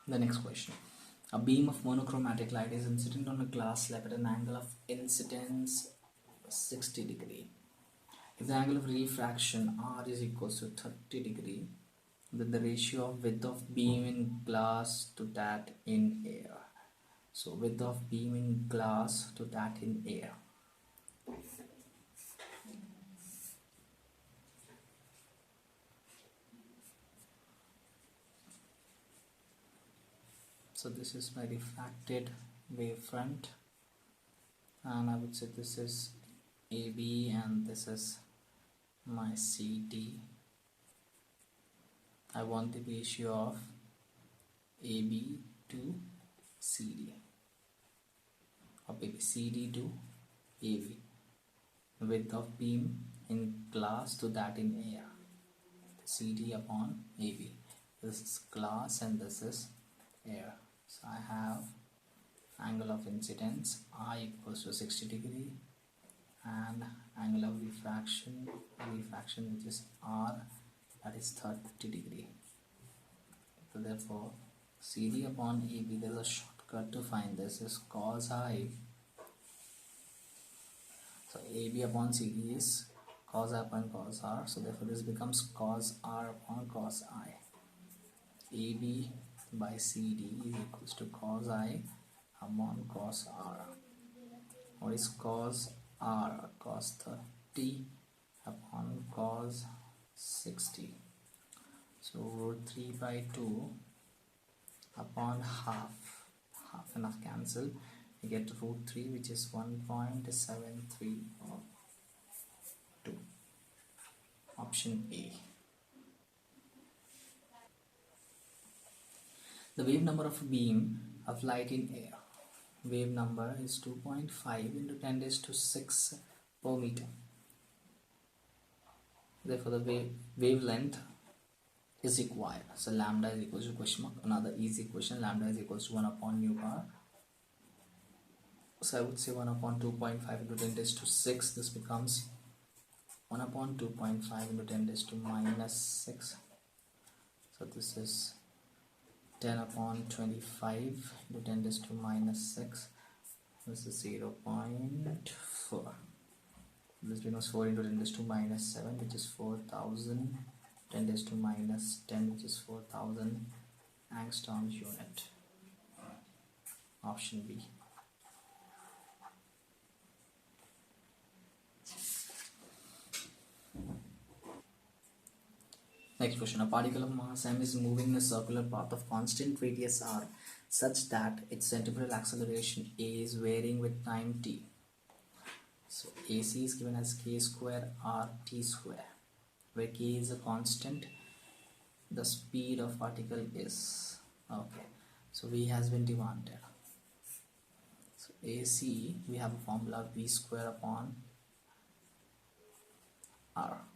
The next question. A beam of monochromatic light is incident on a glass slab at an angle of incidence 60 degree. If the angle of refraction R is equals to 30 degree, then the ratio of width of beam in glass to that in air. So width of beam in glass to that in air. So this is my refracted wavefront, and I would say this is AB and this is my CD. I want the ratio of AB to CD, or maybe CD to AB. Width of beam in glass to that in air. CD upon AB. This is glass and this is air. So I have angle of incidence I equals to 60 degree and angle of refraction which is R, that is 30 degree. So therefore CD upon AB, there is a shortcut to find this, is cos I. So AB upon CD is cos I upon cos R, so therefore this becomes cos R upon cos I. AB by CD is equals to cos I upon cos R. What is cos R? Cos 30 upon cos 60. So root 3 by 2 upon half enough cancel, you get root 3, which is 1.732. Option A. The wave number of a beam of light in air. Wave number is 2.5 into 10 raised to 6 per meter. Therefore the wavelength is required. So lambda is equals to question mark. Another easy question. Lambda is equals to 1 upon mu bar. So I would say 1 upon 2.5 into 10 raised to 6. This becomes 1 upon 2.5 into 10 raised to minus 6. So this is 10 upon 25 into 10 raised to minus 6. This is 0.4. This becomes 4 into 10 raised to minus 7, which is 4000. 10 raised to minus 10, which is 4000 angstrom unit. Option B. Next question. A particle of mass m is moving in a circular path of constant radius r such that its centripetal acceleration a is varying with time t. So AC is given as k square rt square, where k is a constant, the speed of particle is. Okay, so V has been demanded. So AC, we have a formula V square upon R.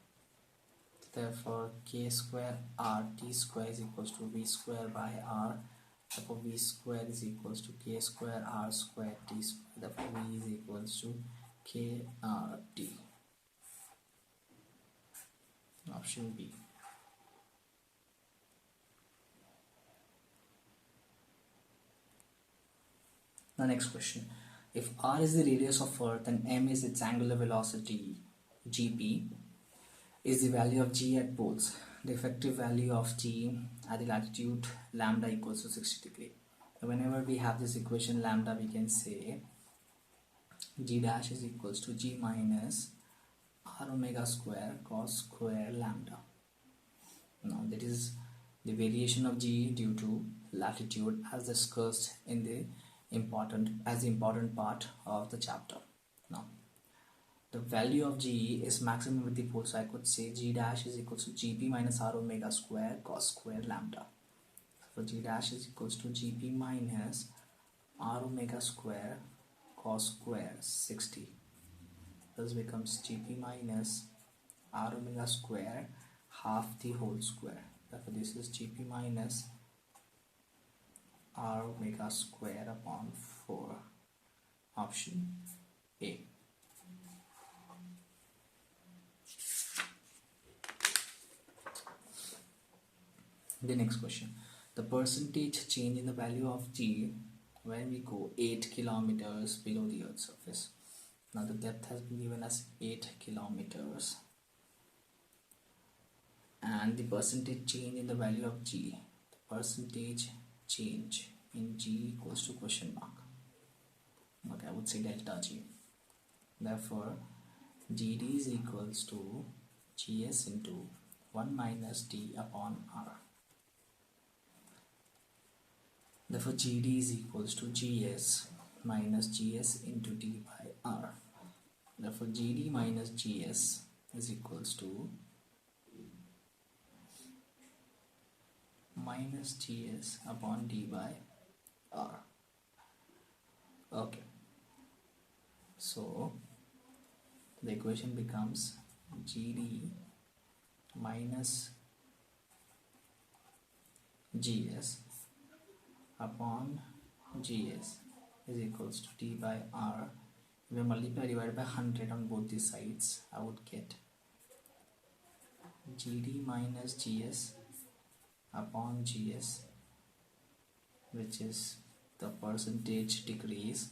Therefore k square rt square is equals to V square by R. Therefore V square is equals to k square r square t square. Therefore V is equals to kRT. Option B. The next question. If r is the radius of Earth and m is its angular velocity, gp is the value of g at poles, the effective value of g at the latitude lambda equals to 60 degree. So whenever we have this equation lambda, we can say g dash is equals to g minus r omega square cos square lambda. Now that is the variation of g due to latitude as discussed in the important part of the chapter. Now the value of g is maximum with the pole, so I could say g dash is equals to gp minus r omega square cos square lambda. So g dash is equals to gp minus r omega square cos square 60. This becomes gp minus r omega square half the whole square. Therefore this is gp minus r omega square upon 4. Option A. The next question. The percentage change in the value of g when we go 8 kilometers below the Earth's surface. Now the depth has been given as 8 kilometers and the percentage change in the value of g, the percentage change in g equals to question mark. Okay, I would say delta g. Therefore gd is equals to gs into 1 minus d upon r. Therefore gd is equals to gs minus gs into d by r. Therefore gd minus gs is equals to minus gs upon d by r. Okay, so the equation becomes gd minus gs upon gs is equals to d by r. If I multiply divided by 100 on both the sides, I would get gd minus gs upon gs, which is the percentage decrease,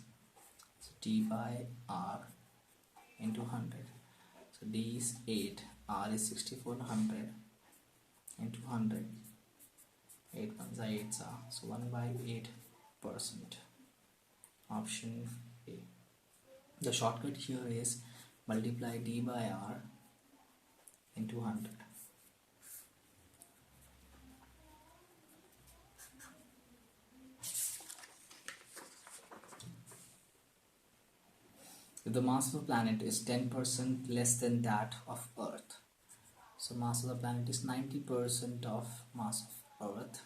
so d by r into 100. So d is 8, r is 6400 into 100. 8 ones are 8s are, so 1 by 8%. Option A. The shortcut here is multiply d by r into 100. If the mass of the planet is 10% less than that of Earth, so mass of the planet is 90% of mass of Earth,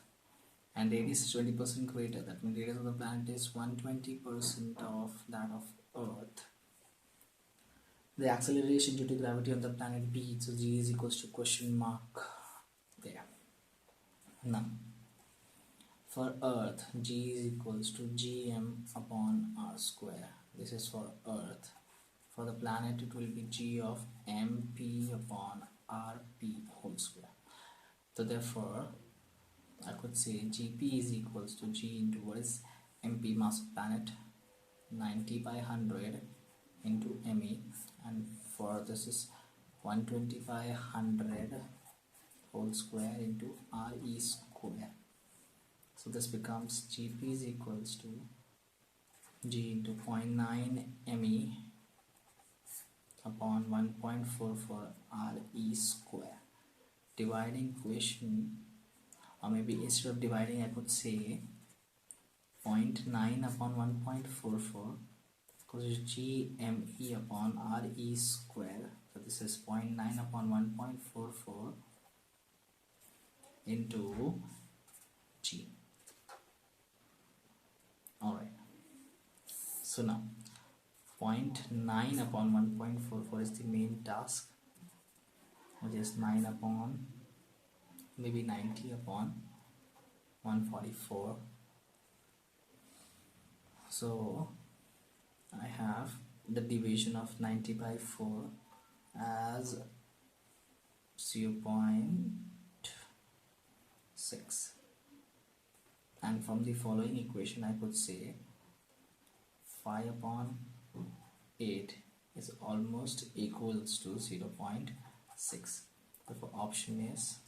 and radius is 20% greater, that means radius of the planet is 120% of that of Earth. The acceleration due to gravity on the planet B, so g is equals to question mark there. Now, for Earth, g is equals to gm upon r square. This is for Earth. For the planet, it will be g of mp upon rp whole square. So therefore, I could say gp is equals to g into what is mp, mass of planet, 90 by 100 into me, and for this is 120 by 100 whole square into re square. So this becomes gp is equals to g into 0.9 me upon 1.44 re square. Dividing equation, or maybe instead of dividing I could say 0.9 upon 1.44, because it's gme upon re square. So this is 0.9 upon 1.44 into g. Alright, so now 0.9 upon 1.44 is the main task, which is 9 upon maybe 90 upon 144. So I have the division of 90 by 4 as 0.6, and from the following equation I could say 5 upon 8 is almost equals to 0.6. Therefore option is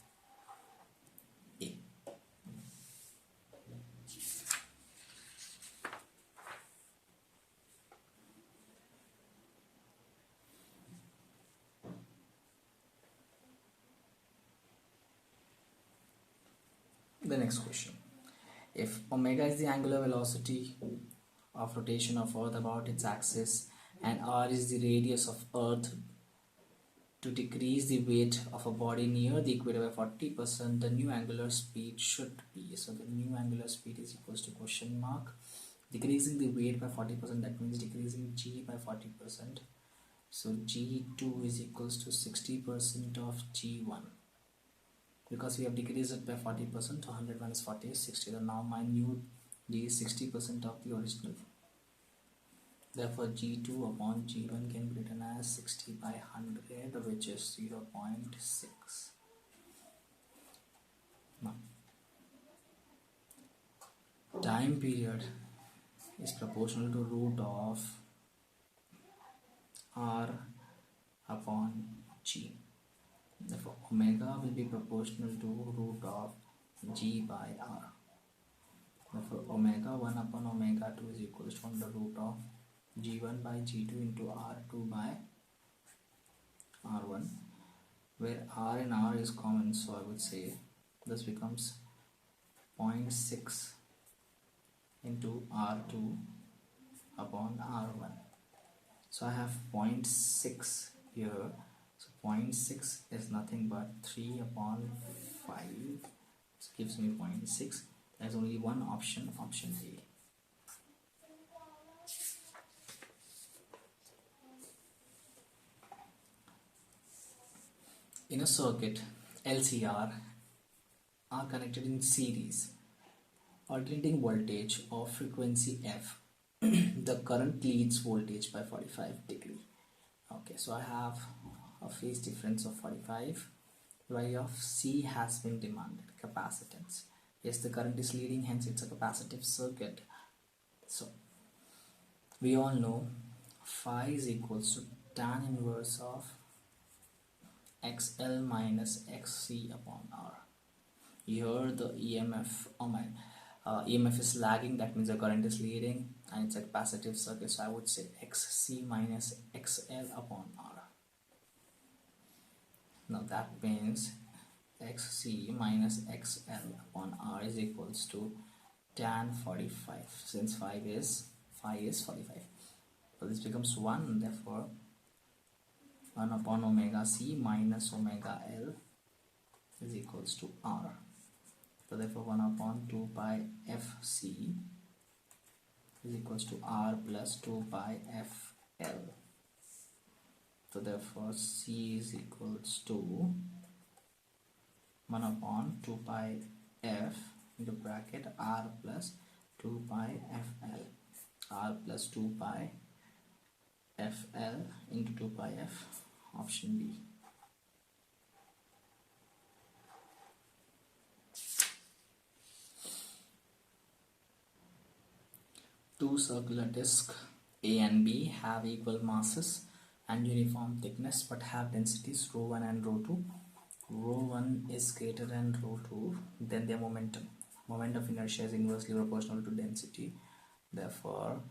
A. The next question. If omega is the angular velocity of rotation of Earth about its axis and r is the radius of Earth to decrease the weight of a body near the equator by 40%, the new angular speed should be. So the new angular speed is equals to question mark. Decreasing the weight by 40%, that means decreasing g by 40%. So g2 is equals to 60% of g1. Because we have decreased it by 40%, so 100 minus 40 is 60. So now my new g is 60% of the original. Therefore, g2 upon g1 can be written as 60 by 100, which is 0.6. Now, time period is proportional to root of r upon g. Therefore, omega will be proportional to root of g by r. Therefore, omega 1 upon omega 2 is equals to the root of g1 by g2 into r2 by r1, where r and r is common, so I would say this becomes 0.6 into r2 upon r1. So I have 0.6 here, so 0.6 is nothing but 3 upon 5 So gives me 0.6. There's only one option, option A. In a circuit, LCR are connected in series, alternating voltage of frequency F. The current leads voltage by 45 degree. Okay, so I have a phase difference of 45. Value of C has been demanded, capacitance. Yes, the current is leading, hence it's a capacitive circuit. So we all know phi is equals to tan inverse of XL minus XC upon R. Here the EMF is lagging, that means the current is leading, and it's a capacitive circuit, so I would say XC minus XL upon R. Now that means XC minus XL upon R is equals to tan 45, since phi is 45. So this becomes 1, therefore 1 upon omega C minus omega L is equals to R. So therefore 1 upon 2 pi FC is equals to R plus 2 pi FL. So therefore C is equals to 1 upon 2 pi F into bracket R plus 2 pi FL. R plus 2 pi FL into 2 pi F, option B. Two circular discs A and B have equal masses and uniform thickness but have densities ρ1 and ρ2. ρ1 is greater than ρ2, then their moment of inertia is inversely proportional to density. Therefore,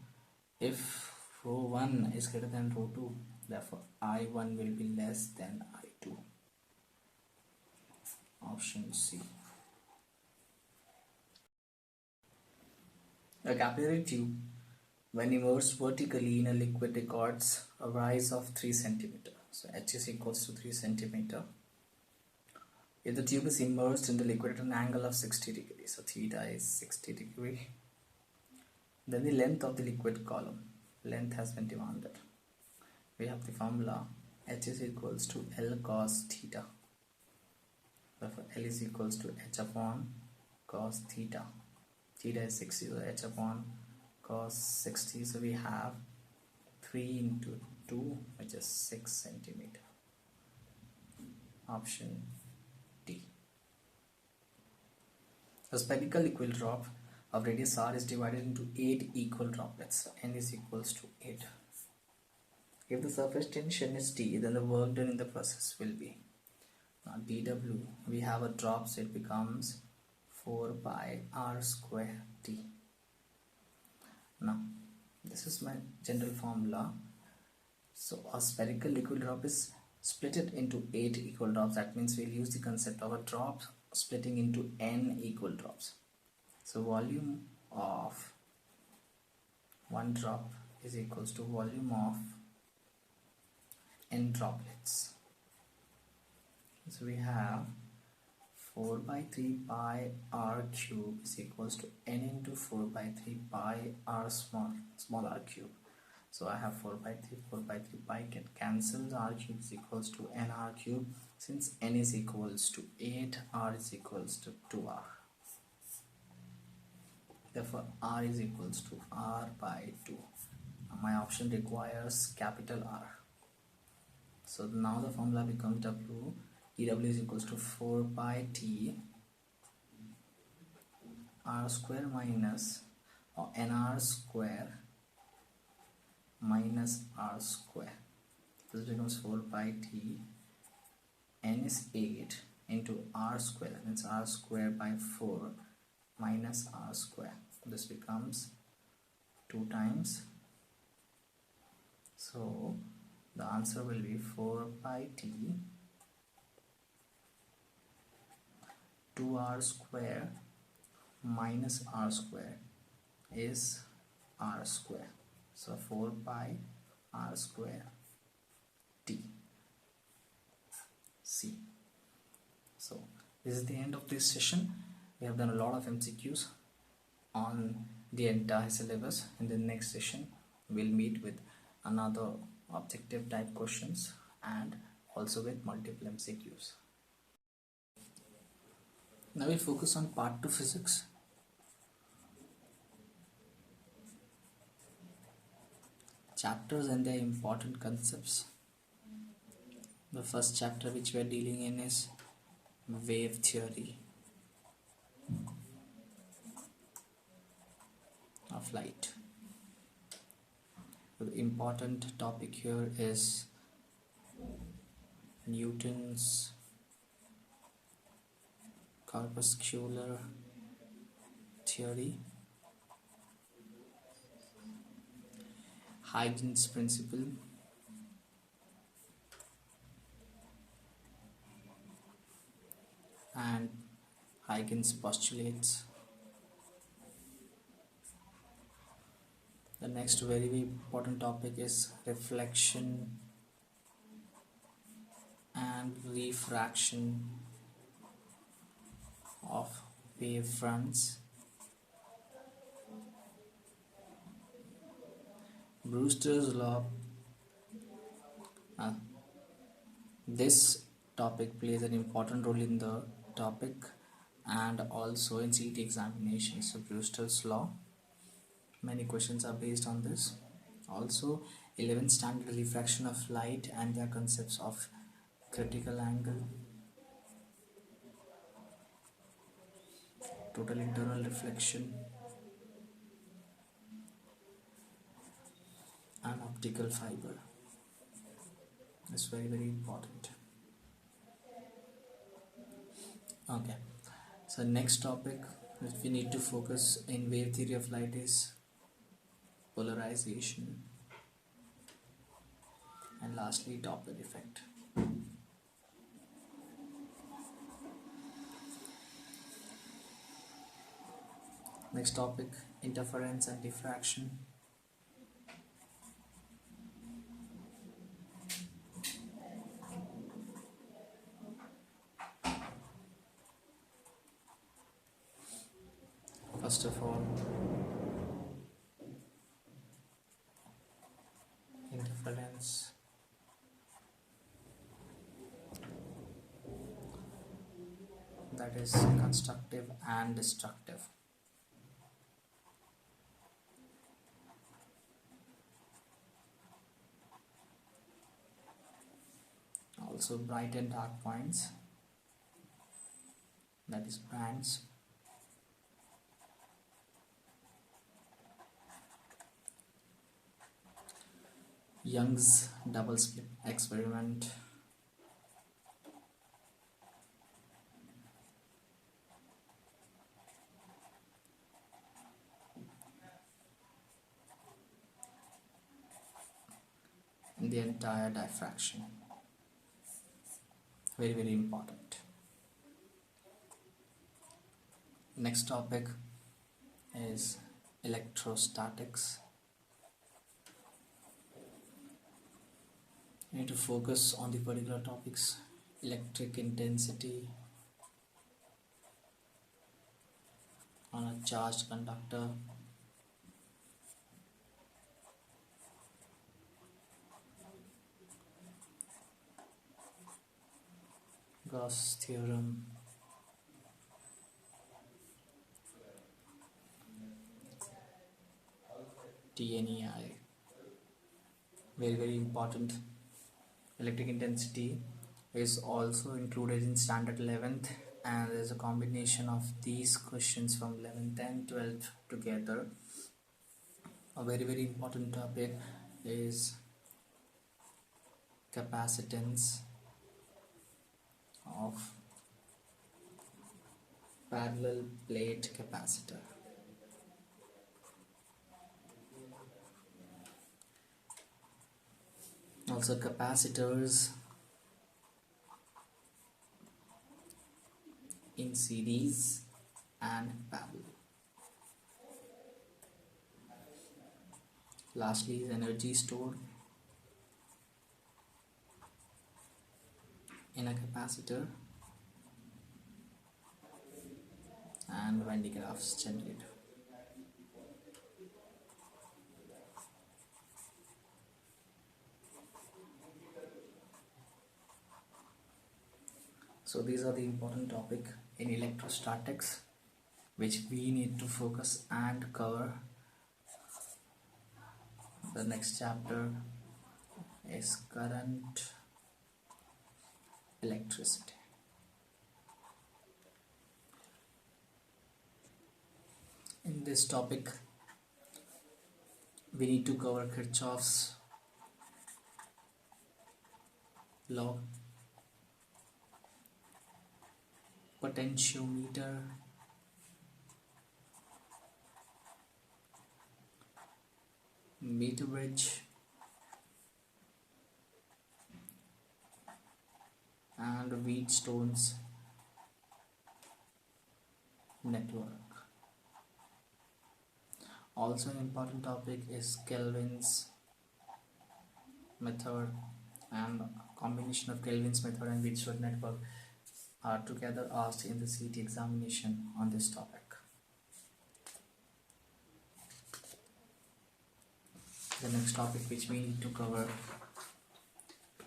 if ρ1 is greater than ρ2, therefore I1 will be less than I2. Option C. A capillary tube, when immersed vertically in a liquid, records a rise of 3 cm. So H is equals to 3 cm. If the tube is immersed in the liquid at an angle of 60 degrees, so theta is 60 degrees, then the length of the liquid column, length has been demanded. We have the formula H is equals to L cos theta. Therefore L is equals to H upon cos theta. Theta is 60, so H upon cos 60, so we have 3 into 2, which is 6 centimeter. Option D. A spherical liquid drop of radius r is divided into 8 equal droplets. N is equals to 8. If the surface tension is T, then the work done in the process will be, now dW, we have a drop, so it becomes 4 pi r square T. Now this is my general formula. So a spherical liquid drop is split it into 8 equal drops. That means we'll use the concept of a drop splitting into n equal drops. So volume of one drop is equals to volume of n droplets. So we have 4 by 3 pi r cube is equals to n into 4 by 3 pi r small r cube. So I have 4 by 3 pi get cancelled, r cube is equals to n r cube. Since n is equals to 8, r is equals to 2r. Therefore r is equals to r by 2. My option requires capital R. So now the formula becomes W. dW is equals to 4 pi T r square minus, or nr square minus r square. This becomes 4 pi T, n is 8 into r square, that means r square by 4 minus r square. This becomes 2 times. So the answer will be 4 pi T 2r square minus r square is r square. So 4 pi r square T C. So this is the end of this session. We have done a lot of MCQs on the entire syllabus. In the next session, we'll meet with another objective type questions and also with multiple MCQs. Now we'll focus on part 2 physics. Chapters and their important concepts. The first chapter which we are dealing in is wave theory of light. The important topic here is Newton's corpuscular theory, Huygens principle, and Huygens postulates. The next very important topic is reflection and refraction of wave fronts. Brewster's law. This topic plays an important role in the topic and also in CET examinations. So Brewster's law, many questions are based on this. Also 11th standard refraction of light and their concepts of critical angle, total internal reflection, and optical fiber. It's very important. Okay, so next topic which we need to focus in wave theory of light is polarization, and lastly Doppler effect. Next topic, interference and diffraction. First of all, interference. That is constructive and destructive. Also bright and dark points, that is bands. Young's double slit experiment. And the entire diffraction. Very important. Next topic is electrostatics. You need to focus on the particular topics: electric intensity on a charged conductor, Gauss theorem, TNEI. Very important. Electric intensity is also included in standard 11th, and there's a combination of these questions from 11th and 12th together. A very important topic is capacitance of parallel plate capacitor. Also capacitors in series and parallel. Lastly is energy stored in a capacitor and Venn diagrams generated. So these are the important topic in electrostatics which we need to focus and cover. The next chapter is current, electricity. In this topic we need to cover Kirchhoff's law, potentiometer, meter bridge, and Wheatstone's network. Also an important topic is Kelvin's method, and combination of Kelvin's method and Wheatstone network are together asked in the CET examination on this topic. The next topic which we need to cover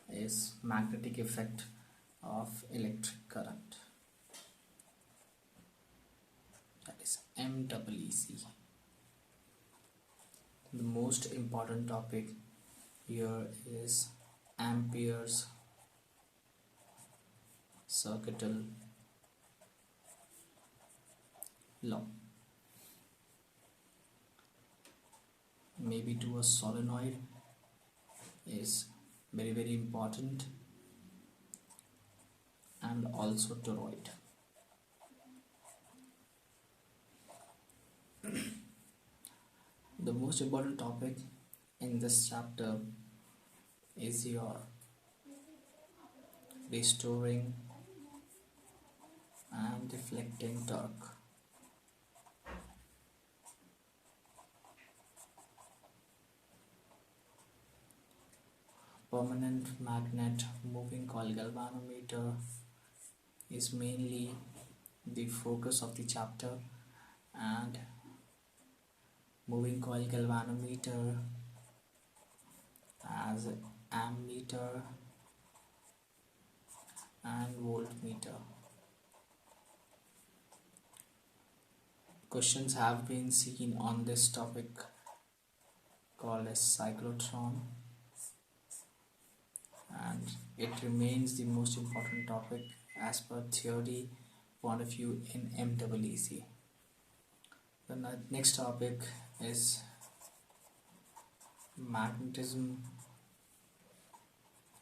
is magnetic effect of electric current, that is MCQ. The most important topic here is Ampere's circuital law. Maybe to a solenoid is very important, and also toroid. The most important topic in this chapter is your restoring and deflecting torque. Permanent magnet moving coil galvanometer is mainly the focus of the chapter, and moving coil galvanometer as ammeter and voltmeter. Questions have been seen on this topic called as cyclotron, and it remains the most important topic as per theory point of view in MCQ. The next topic is magnetism,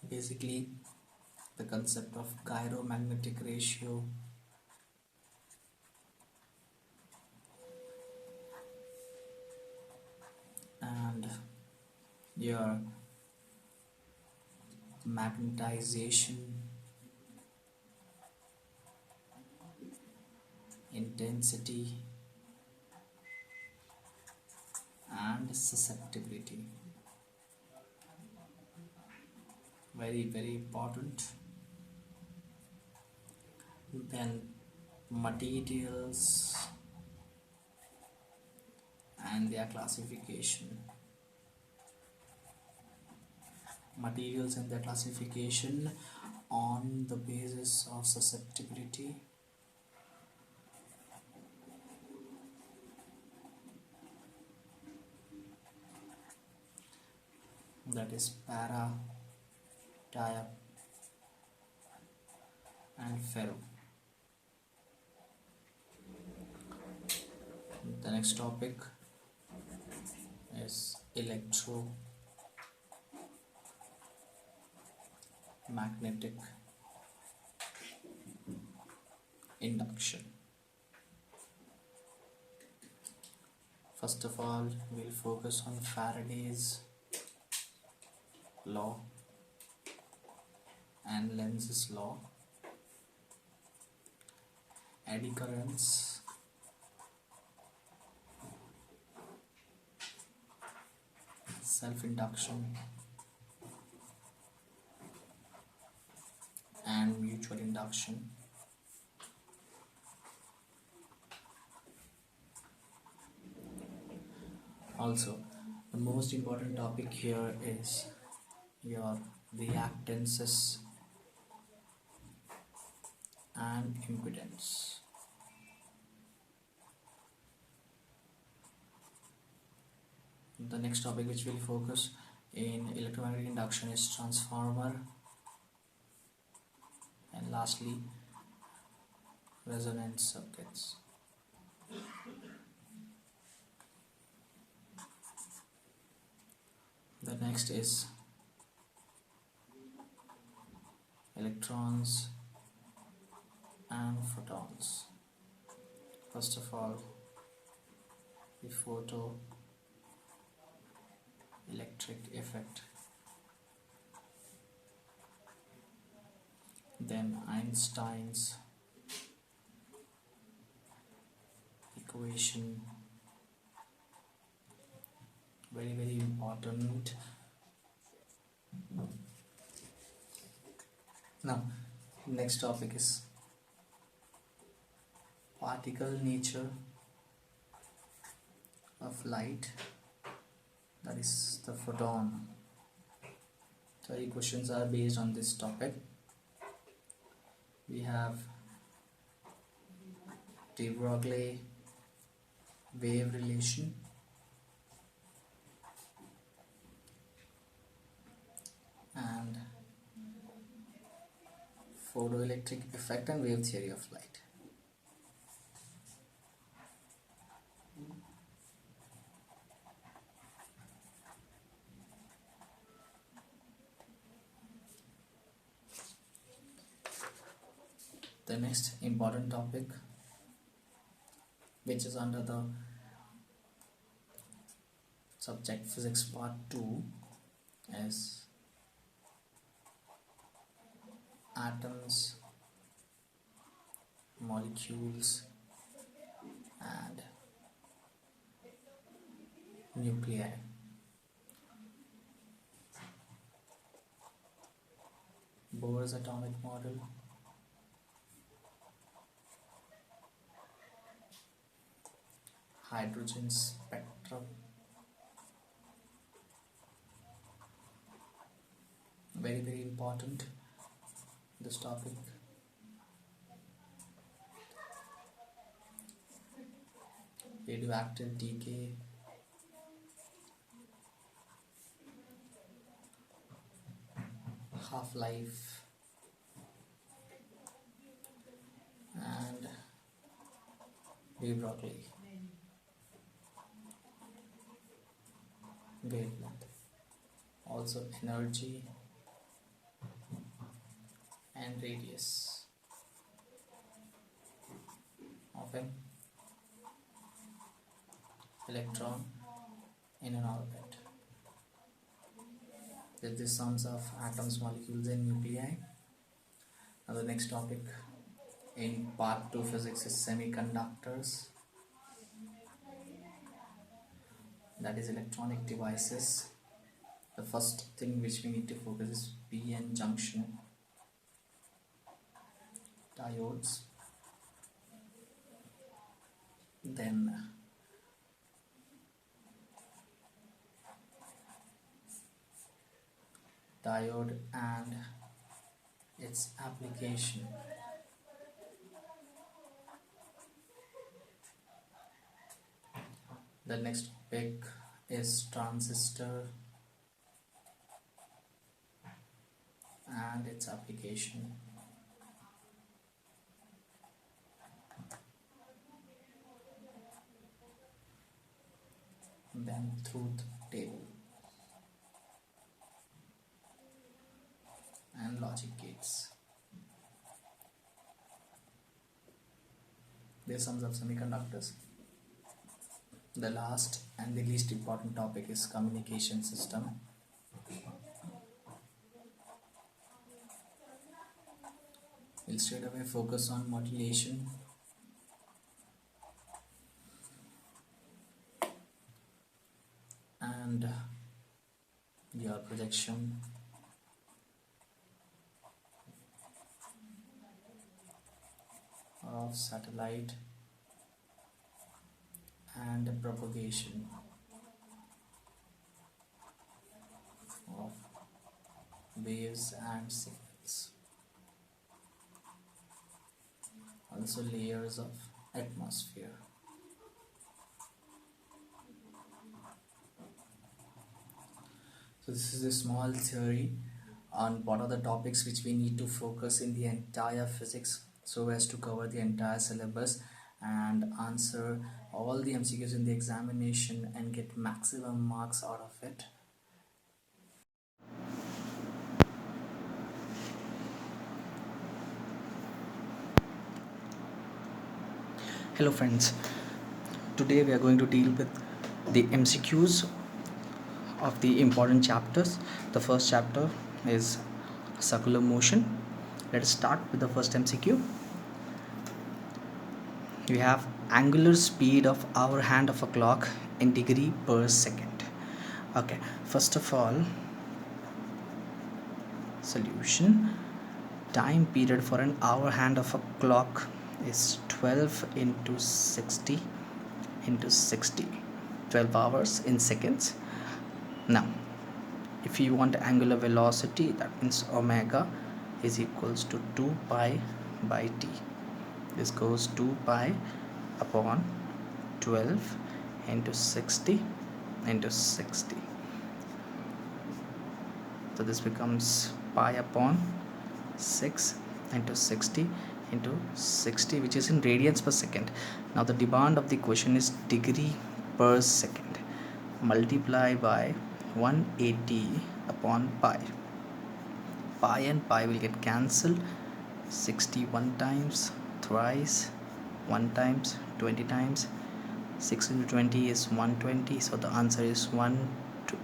basically the concept of gyromagnetic ratio, and your magnetization, intensity, and susceptibility. Very important. Then materials and their classification. Materials and their classification on the basis of susceptibility. That is para, dia, and ferro. The next topic is electromagnetic induction. First of all, we'll focus on Faraday's law and Lenz's law, eddy currents, self-induction, and mutual induction. Also, the most important topic here is your reactances and impedance. The next topic which will focus in electromagnetic induction is transformer, and lastly resonance circuits. The next is electrons and photons. First of all, the photoelectric effect, then Einstein's equation, very important. Now, next topic is particle nature of light, that is the photon. 30 questions are based on this topic. We have de Broglie wave relation, and photoelectric effect and wave theory of light. The next important topic, which is under the subject physics part 2, is atoms, molecules and nuclei. Bohr's atomic model, hydrogen spectrum, very important this topic. Radioactive decay, half-life and de Broglie wavelength, also energy and radius of an electron in an orbit. With the sums of atoms, molecules and nuclei. Now the next topic in part 2 physics is semiconductors, that is electronic devices. The first thing which we need to focus is p-n junction diodes, then diode and its application. The next topic is transistor and its application. Then truth table and logic gates. This sums up semiconductors. The last and the least important topic is communication system. We'll straight away focus on modulation, and your projection, of satellite and propagation. waves and signals. Also layers of atmosphere. So this is a small theory on what are the topics which we need to focus in the entire physics so as to cover the entire syllabus and answer all the MCQs in the examination and get maximum marks out of it. Hello friends, today we are going to deal with the MCQs of the important chapters. The first chapter is circular motion. Let us start with the first MCQ. We have angular speed of hour hand of a clock in degree per second. Okay, first of all, solution. Time period for an hour hand of a clock is 12 into 60 into 60, 12 hours in seconds. Now if you want angular velocity, that means omega is equals to 2 pi by t. This goes 2 pi upon 12 into 60 into 60. So this becomes pi upon 6 into 60 into 60, which is in radians per second. Now the demand of the question is degree per second. Multiply by 180 upon pi. Pi and pi will get cancelled. 61 times, thrice, 1 times, 20 times. 6 into 20 is 120. So the answer is 1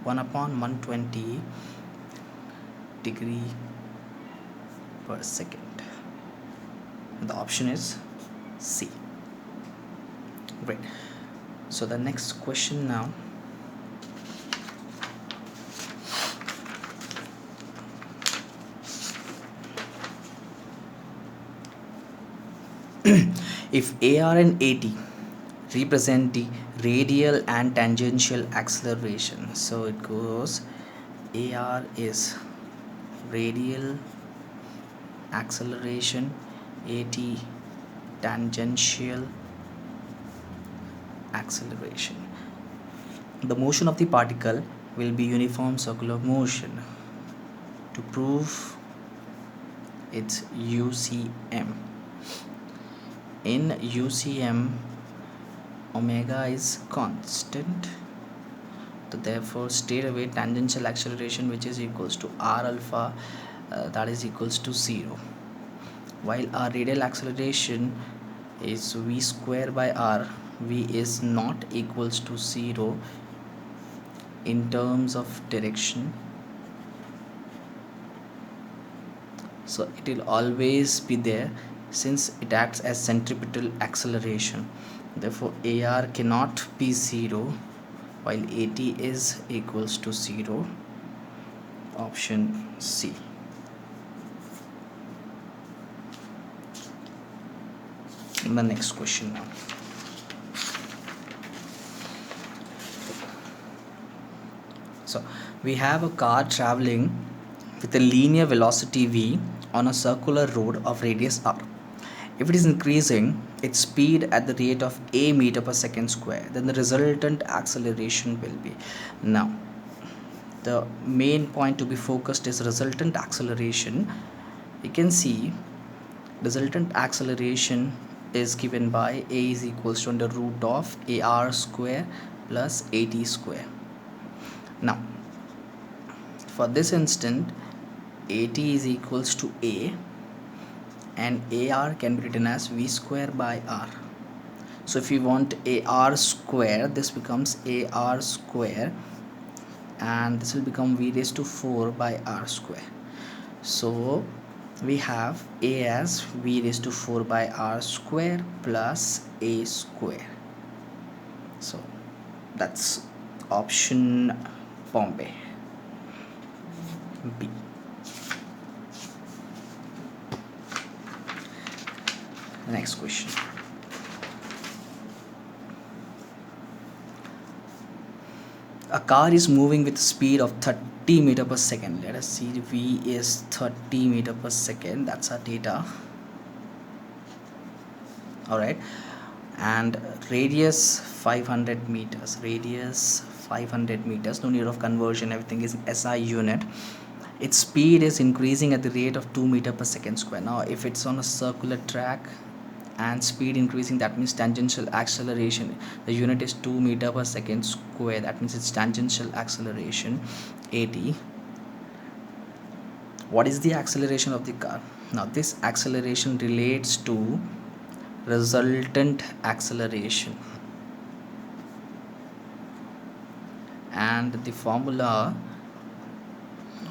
upon 120 degree per second. The option is C. Great. So the next question now. If AR and AT represent the radial and tangential acceleration, so it goes AR is radial acceleration, AT tangential acceleration. The motion of the particle will be uniform circular motion. To prove its UCM, in UCM omega is constant, so therefore straight away tangential acceleration, which is equals to r alpha, that is equals to 0, while our radial acceleration is v square by r. V is not equals to 0 in terms of direction, so it will always be there since it acts as centripetal acceleration. Therefore AR cannot be 0 while AT is equals to 0. Option C. The next question now. So we have a car traveling with a linear velocity v on a circular road of radius r. If it is increasing its speed at the rate of a meter per second square, then the resultant acceleration will be. Now the main point to be focused is resultant acceleration. You can see resultant acceleration is given by a is equals to under root of ar square plus at square. Now for this instant at is equals to a and ar can be written as v square by r. So if you want ar square, this becomes ar square and this will become v raised to 4 by r square. So we have a as v raised to 4 by r square plus a square. So that's option Bombay, B. Next question. A car is moving with a speed of 30 meter per second. Let us see, v is 30 meter per second. That's our data. All right, and radius 500 meters. Radius 500 meters. No need of conversion. Everything is SI unit. Its speed is increasing at the rate of 2 meter per second square. Now, if it's on a circular track and speed increasing, that means tangential acceleration. The unit is 2 meter per second square. That means it's tangential acceleration 80. What is the acceleration of the car? Now, this acceleration relates to resultant acceleration, and the formula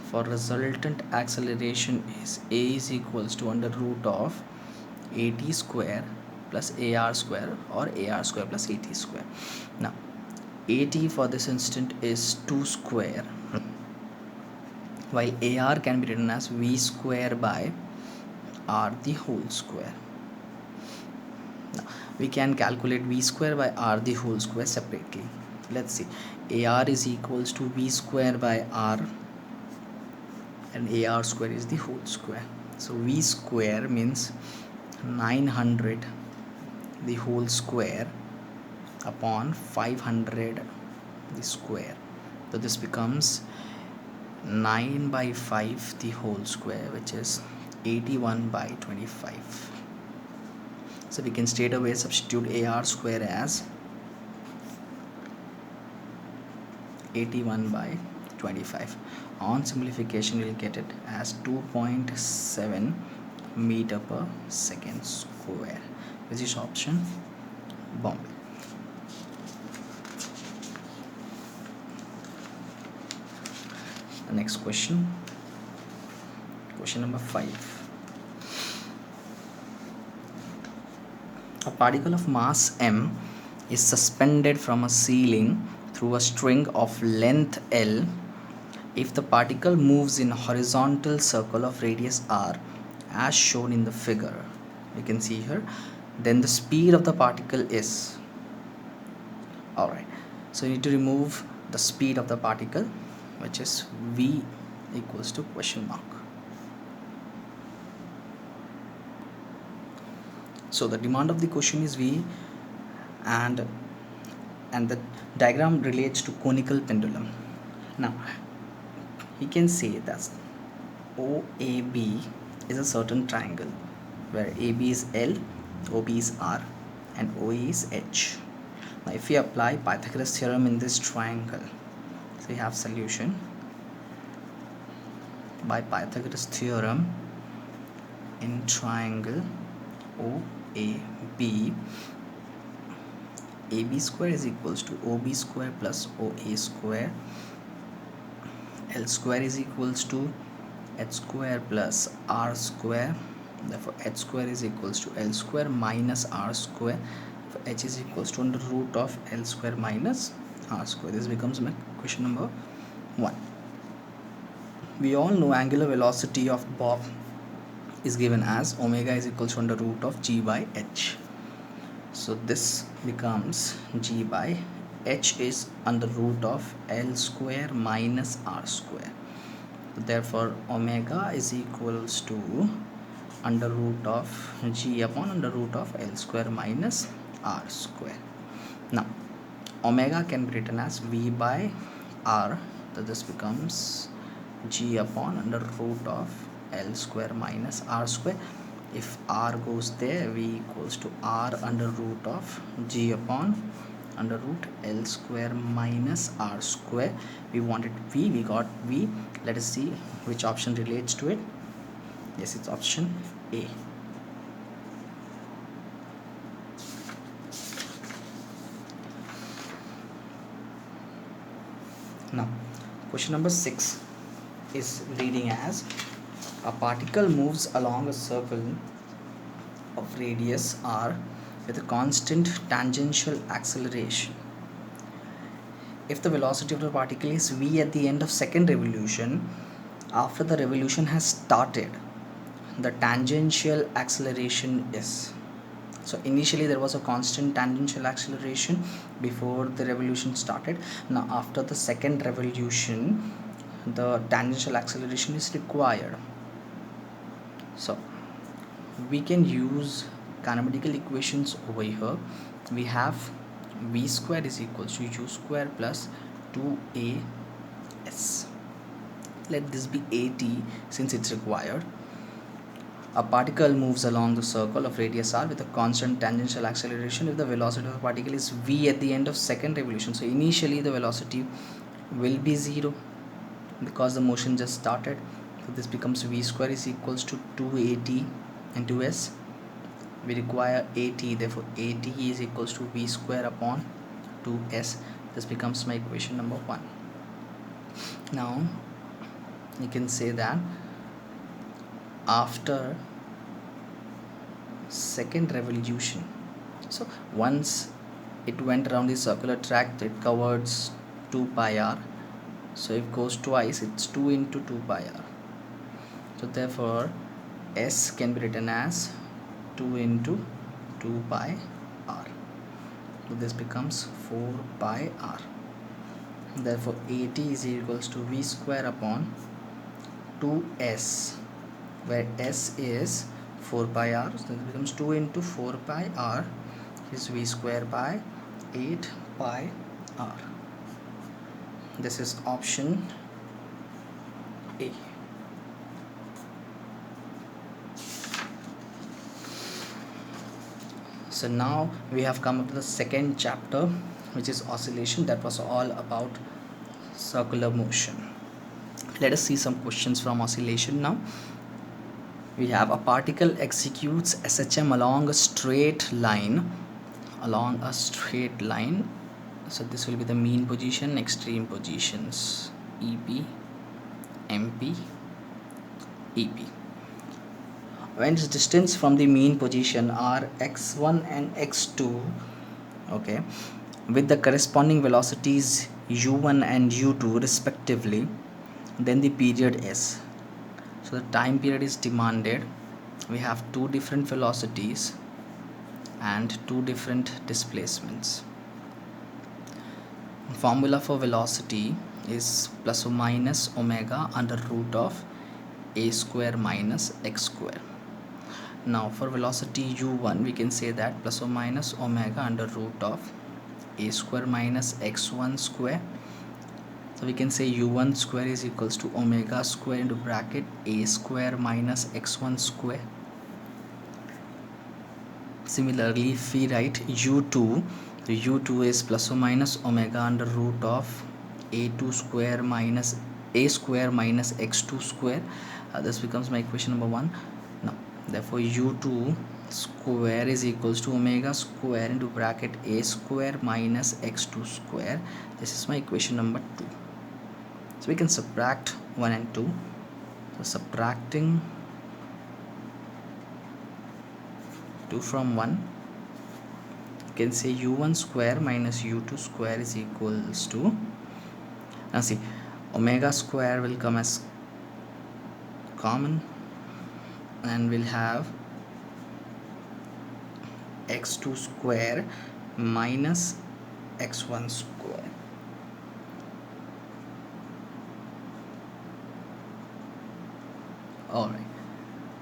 for resultant acceleration is a is equals to under root of at square plus ar square, or ar square plus at square. Now, at for this instant is 2 square, while ar can be written as v square by r the whole square. Now, we can calculate v square by r the whole square separately. Let's see, ar is equals to v square by r, and ar square is the whole square. So v square means 900 the whole square upon 500 the square. So this becomes 9 by 5 the whole square, which is 81 by 25. So we can straight away substitute ar square as 81 by 25. On simplification, we'll get it as 2.7 meter per second square, which is option Bombay. The next question, question number 5. A particle of mass m is suspended from a ceiling through a string of length L. If the particle moves in a horizontal circle of radius r as shown in the figure, you can see here, then the speed of the particle is. Alright, so you need to remove the speed of the particle, which is v equals to question mark. So the demand of the question is v, and the diagram relates to conical pendulum. Now, you can say that OAB is a certain triangle where AB is L, OB is R, and OA is H. Now, if we apply Pythagoras theorem in this triangle, so we have solution by Pythagoras theorem in triangle OAB. AB square is equals to OB square plus OA square. L square is equals to H square plus R square. Therefore, H square is equals to L square minus R square. Therefore, H is equals to under root of L square minus R square. This becomes my question number 1. We all know angular velocity of Bob is given as omega is equals to under root of G by H. So this becomes G by H is under root of L square minus R square. Therefore, omega is equals to under root of G upon under root of L square minus R square. Now, omega can be written as V by R. So this becomes G upon under root of L square minus R square. If R goes there, V equals to R under root of G upon under root L square minus R square. We wanted V, we got V. Let us see which option relates to it. Yes, it's option A. Now, question number 6 is reading as: a particle moves along a circle of radius r with a constant tangential acceleration. If the velocity of the particle is v at the end of second revolution, after the revolution has started, the tangential acceleration is. So initially there was a constant tangential acceleration before the revolution started. Now after the second revolution, the tangential acceleration is required. So we can use kinematical equations over here. We have v square is equals to u square plus 2as. Let this be at since it's required. A particle moves along the circle of radius r with a constant tangential acceleration if the velocity of the particle is v at the end of second revolution. So initially the velocity will be 0 because the motion just started. So this becomes v square is equals to 2at into s. We require at, therefore at is equals to v square upon 2s. This becomes my equation number 1. Now you can say that after second revolution, so once it went around the circular track, it covers 2 pi r. So if it goes twice, it's 2 into 2 pi r. So therefore s can be written as 2 into 2 pi r. So this becomes 4 pi r. Therefore at is equals to v square upon 2s, where s is 4 pi r. So it becomes 2 into 4 pi r is v square by 8 pi r. This is option A. So now we have come up to the second chapter, which is oscillation. That was all about circular motion. Let us see some questions from oscillation now. We have a particle executes SHM along a straight line. So this will be the mean position, extreme positions, EP, MP, EP. When its distance from the mean position are x1 and x2, okay, with the corresponding velocities u1 and u2 respectively, then the period is. So the time period is demanded. We have two different velocities and two different displacements. Formula for velocity is plus or minus omega under root of a square minus x square. Now for velocity u1, we can say that plus or minus omega under root of a square minus x1 square. So we can say u1 square is equals to omega square into bracket a square minus x1 square. Similarly, if we write u2, the u2 is plus or minus omega under root of a2 square minus a square minus x2 square. This becomes my equation number 1. Now therefore u2 square is equals to omega square into bracket a square minus x2 square. This is my equation number 2. So we can subtract 1 and 2. So subtracting 2 from 1, you can say u1 square minus u2 square is equals to, now see, omega square will come as common and we'll have x2 square minus x1 square. Alright,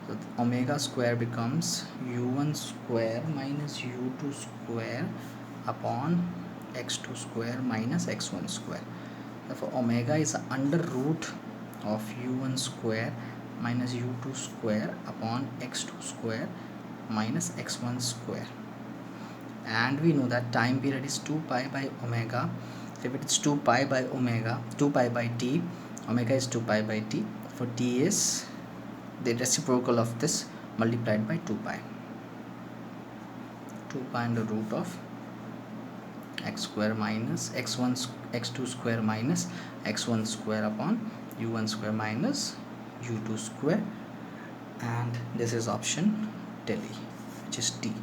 so omega square becomes u1 square minus u2 square upon x2 square minus x1 square. Therefore omega is under root of u1 square minus u2 square upon x2 square minus x1 square. And we know that time period is 2 pi by omega. If it is 2 pi by omega, 2 pi by t, omega is 2 pi by t. For t is the reciprocal of this multiplied by 2 pi. 2 pi under root of x square minus x2 square minus x1 square upon u1 square minus u2 square, and this is option Delhi, which is D.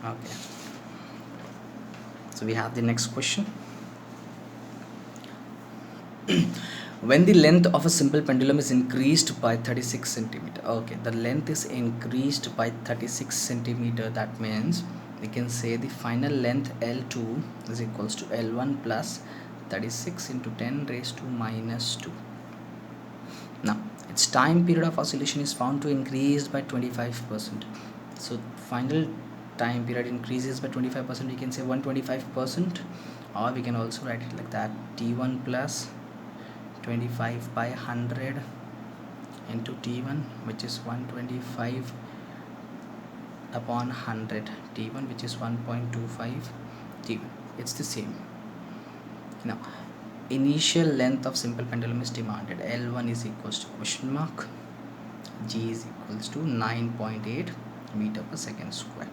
Okay, so we have the next question. When the length of a simple pendulum is increased by 36 centimeter, okay, the length is increased by 36 centimeter, that means we can say the final length L2 is equals to L1 plus 36 into 10 raised to minus 2. Now its time period of oscillation is found to increase by 25%. So final time period increases by 25%, we can say 125%, or we can also write it like that, T1 plus 25 by 100 into T1, which is 125 upon 100 T1, which is 1.25 T1. It's the same. Now initial length of simple pendulum is demanded. L1 is equals to question mark, G is equals to 9.8 meter per second square.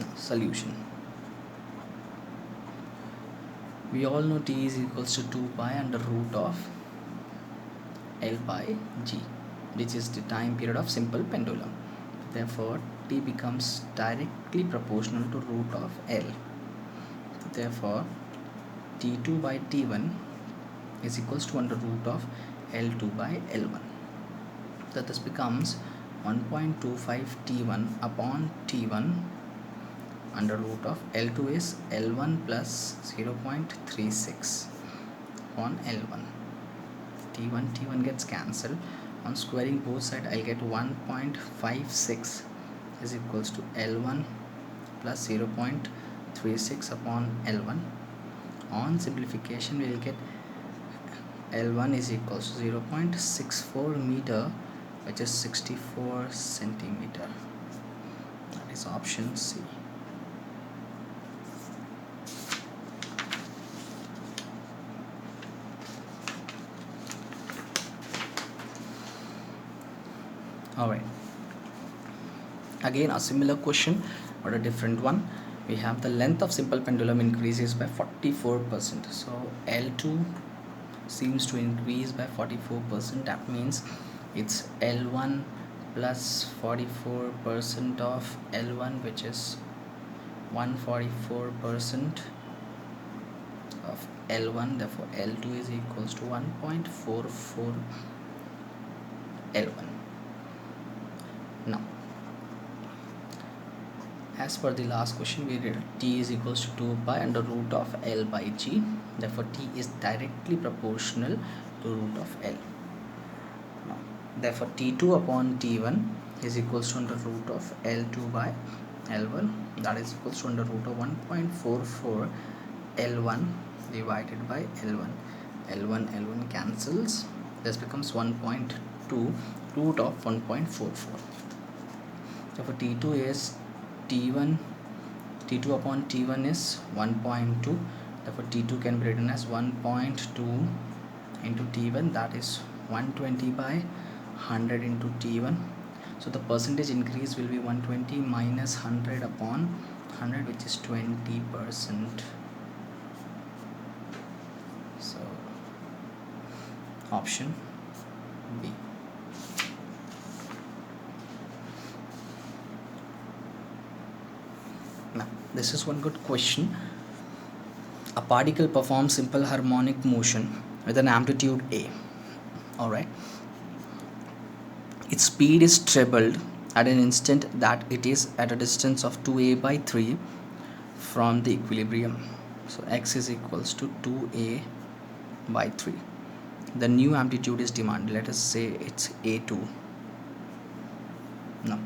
Now solution. We all know T is equals to 2 pi under root of L by G, which is the time period of simple pendulum. Therefore T becomes directly proportional to root of L. Therefore T2 by T1 is equals to under root of L2 by L1. So this becomes 1.25 T1 upon T1 under root of L2 is L1 plus 0.36 on L1. T1 gets cancelled. On squaring both sides, I'll get 1.56 is equals to L1 plus 0.36 upon L1. On simplification, we will get L1 is equals to 0.64 meter, which is 64 centimeter. That is option C. Alright, again a similar question but a different one. We have the length of simple pendulum increases by 44%. So L2 seems to increase by 44%. That means it's L1 plus 44% of L1, which is 144% of L1. Therefore L2 is equals to 1.44 L1. Now as per the last question, we did T is equals to 2 pi under root of L by G. Therefore T is directly proportional to root of L. Now, therefore T2 upon T1 is equals to under root of L2 by L1. That is equals to under root of 1.44 L1 divided by L1. L1 cancels. This becomes 1.2 root of 1.44. Therefore T2 is T2 upon T1 is 1.2. Therefore T2 can be written as 1.2 into T1, that is 120 by 100 into T1. So the percentage increase will be 120 minus 100 upon 100, which is 20%. So option B. Now this is one good question. A particle performs simple harmonic motion with an amplitude A. Alright, its speed is trebled at an instant that it is at a distance of 2a by 3 from the equilibrium. So x is equals to 2a by 3. The new amplitude is demanded. Let us say it's a2. Now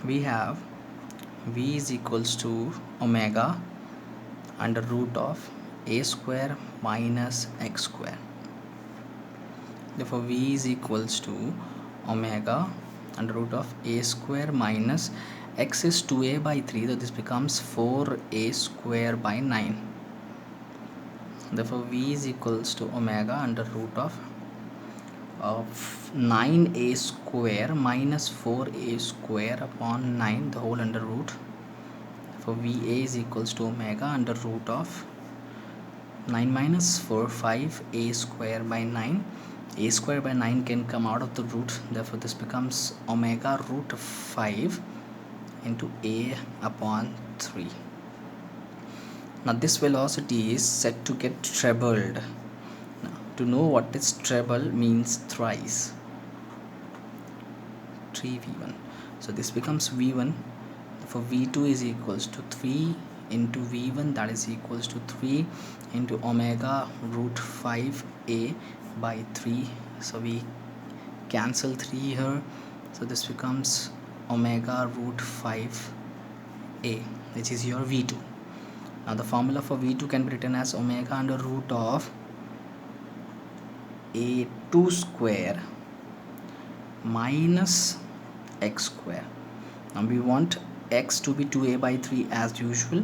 we have v is equals to omega under root of a square minus x square. Therefore v is equals to omega under root of a square minus x is 2a by 3, so this becomes 4a square by 9. Therefore v is equals to omega under root of 9a square minus 4a square upon 9, the whole under root. For va is equals to omega under root of 9 minus 4, 5, a square by 9. A square by 9 can come out of the root, therefore this becomes omega root 5 into a upon 3. Now this velocity is said to get trebled. Now, to know what is treble means thrice, 3v1. So this becomes v1, for v2 is equals to 3 into v1, that is equals to 3 into omega root 5a by 3. So we cancel 3 here, so this becomes omega root 5a, which is your v2. Now the formula for v2 can be written as omega under root of a2 square minus x square. Now we want x to be 2a by 3 as usual.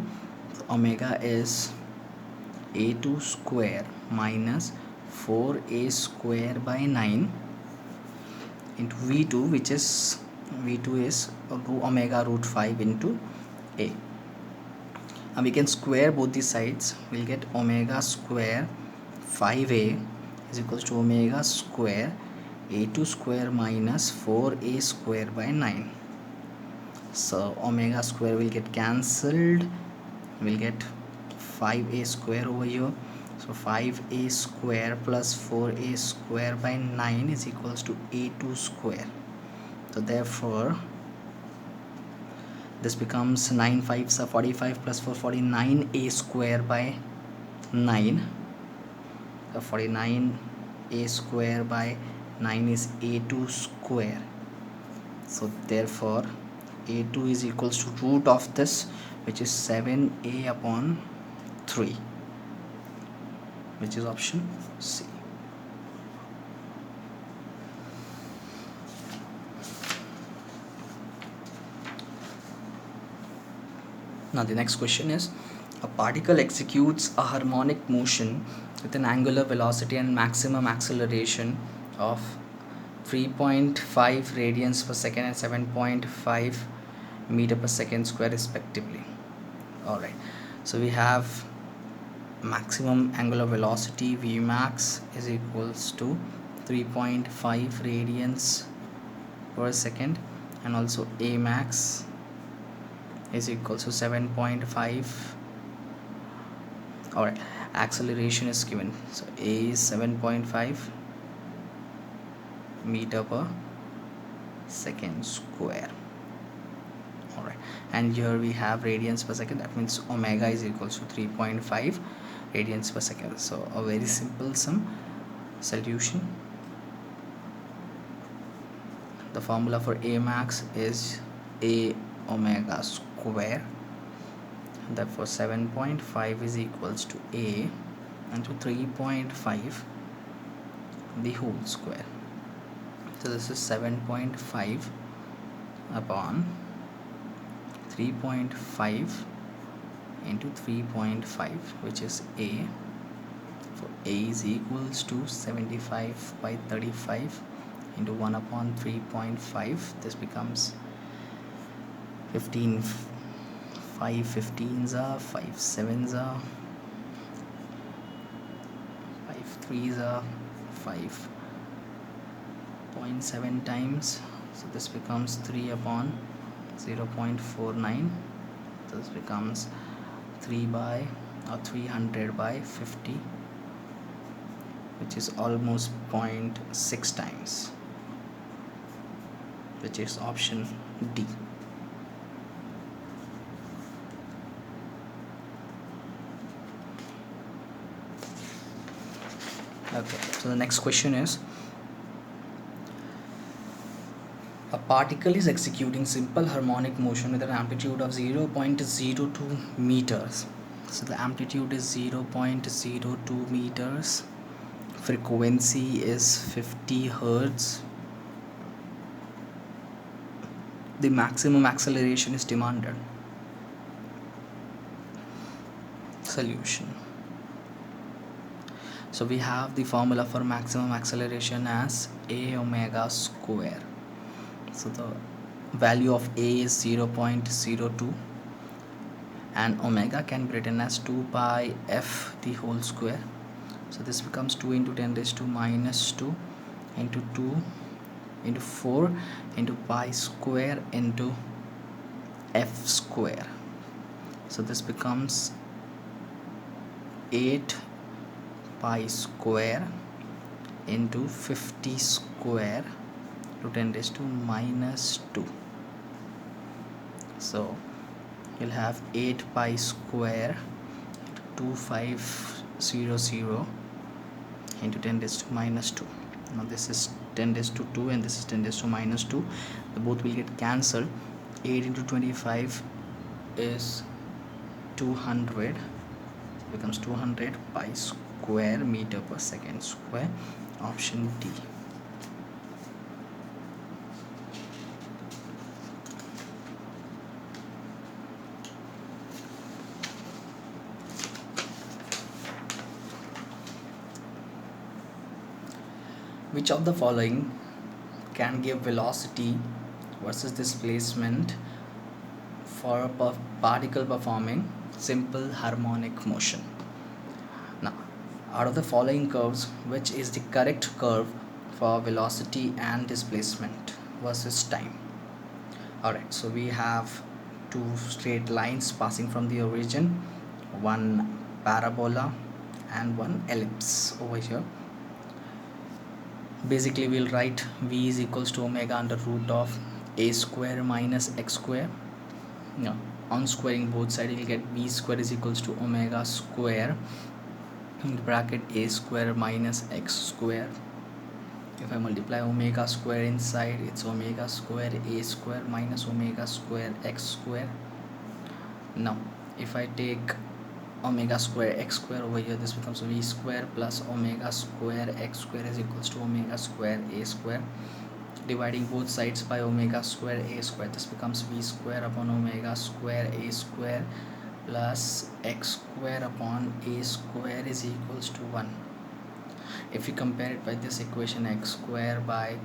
So omega is a2 square minus 4a square by 9 into v2, which is v2 is omega root 5 into a. And we can square both the sides. We'll get omega square 5a is equals to omega square a2 square minus 4a square by 9. So omega square will get cancelled. We'll get 5a square over here. So 5a square plus 4a square by 9 is equals to a2 square. So therefore this becomes 9 5s are 45 plus 4 49a square by 9. So 49a square by 9 is a2 square. So therefore a2 is equals to root of this, which is 7a upon 3, which is option C. Now the next question is, a particle executes a harmonic motion with an angular velocity and maximum acceleration of 3.5 radians per second and 7.5 meter per second square respectively. Alright, so we have maximum angular velocity Vmax is equals to 3.5 radians per second, and also Amax is equals to 7.5. Alright, acceleration is given, so A is 7.5 meter per second square. Alright, and here we have radians per second, that means omega is equals to 3.5 radians per second. So a very simple solution. The formula for Amax is A omega square, therefore 7.5 is equals to A into 3.5 the whole square. So this is 7.5 upon 3.5 into 3.5, which is A. So A is equals to 75 by 35 into 1 upon 3.5. This becomes 15. 5 15s are 5 7s are 5 3s are 5.7 times. So this becomes 3 upon 0.49. This becomes 300 by 50, which is almost 0.6 times, which is option D. Okay, so the next question is, a particle is executing simple harmonic motion with an amplitude of 0.02 meters. So the amplitude is 0.02 meters. Frequency is 50 hertz. The maximum acceleration is demanded. Solution. So we have the formula for maximum acceleration as A omega square. So the value of A is 0.02 and omega can be written as 2 pi f the whole square. So this becomes 2 into 10 raised to minus 2 into 2 into 4 into pi square into f square. So this becomes 8 pi square into 50 square to 10 raised to minus 2. So you'll have 8 pi square 2500 into 10 raised to minus 2. Now this is 10 raised to 2 and this is 10 raised to minus 2. The both will get cancelled. 8 into 25 is 200, becomes 200 pi square meter per second square. Option D. Which of the following can give velocity versus displacement for a particle performing simple harmonic motion? Now, out of the following curves, which is the correct curve for velocity and displacement versus time? Alright, so we have two straight lines passing from the origin, one parabola and one ellipse over here. Basically we'll write v is equals to omega under root of a square minus x square. Now on squaring both sides you'll get v square is equals to omega square in bracket a square minus x square. If I multiply omega square inside, it's omega square a square minus omega square x square. Now if I take omega square x square over here, this becomes v square plus omega square x square is equals to omega square a square. Dividing both sides by omega square a square, this becomes v square upon omega square a square plus x square upon a square is equals to 1. If you compare it by this equation, x square by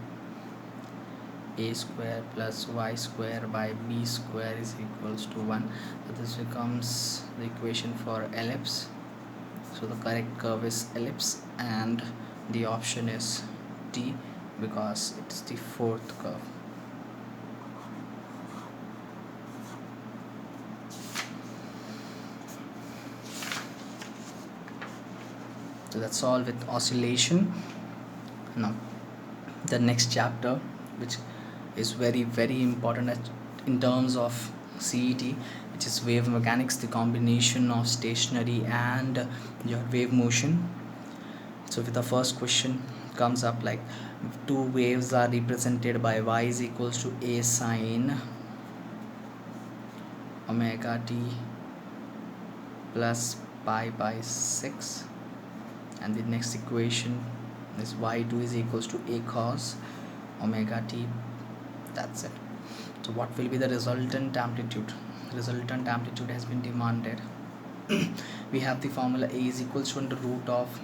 a square plus y square by b square is equals to 1. So this becomes the equation for ellipse. So the correct curve is ellipse and the option is D because it is the fourth curve. So that's all with oscillation. Now the next chapter, which is very important in terms of CET, which is wave mechanics, the combination of stationary and your wave motion. So with the first question comes up like two waves are represented by y is equals to a sine omega t plus pi by 6, and the next equation is y2 is equals to a cos omega t. That's it. So what will be the resultant amplitude? Resultant amplitude has been demanded. We have the formula a is equals to under root of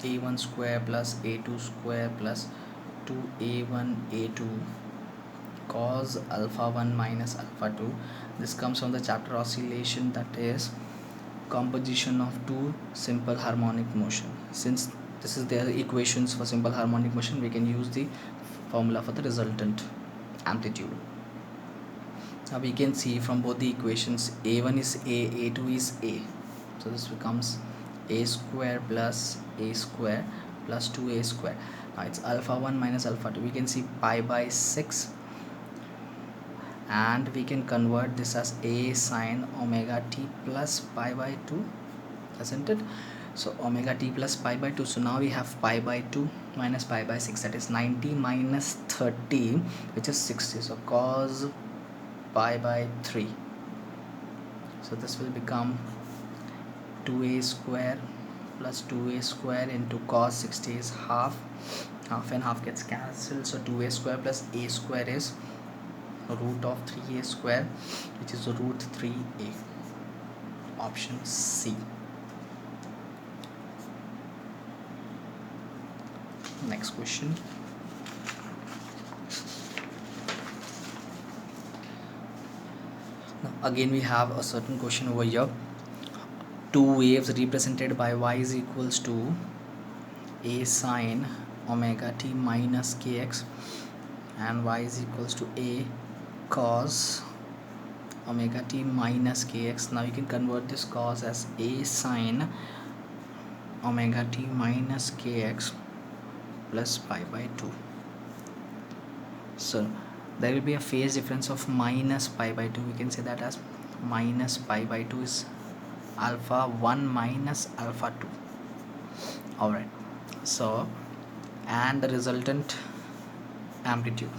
a1 square plus a2 square plus 2a1 a2 cos alpha 1 minus alpha 2. This comes from the chapter oscillation, that is composition of two simple harmonic motion. Since this is their equations for simple harmonic motion, we can use the formula for the resultant amplitude. Now we can see from both the equations, a1 is a, a2 is a. So this becomes a square plus a square plus 2a square. Now it's alpha 1 minus alpha 2. We can see pi by 6 and we can convert this as a sine omega t plus pi by 2, isn't it? So omega t plus pi by 2. So now we have pi by 2 minus pi by 6, that is 90 minus 30, which is 60. So cos pi by 3. So this will become 2a square plus 2a square into cos 60 is half. Half and half gets cancelled. So 2a square plus a square is root of 3a square, which is root 3a. Option C. Next question. Now again we have a certain question over here. Two waves represented by y is equals to a sine omega t minus kx and y is equals to a cos omega t minus kx. Now you can convert this cos as a sine omega t minus kx plus pi by 2. So there will be a phase difference of minus pi by 2. We can say that as minus pi by 2 is alpha 1 minus alpha 2. Alright, so and the resultant amplitude.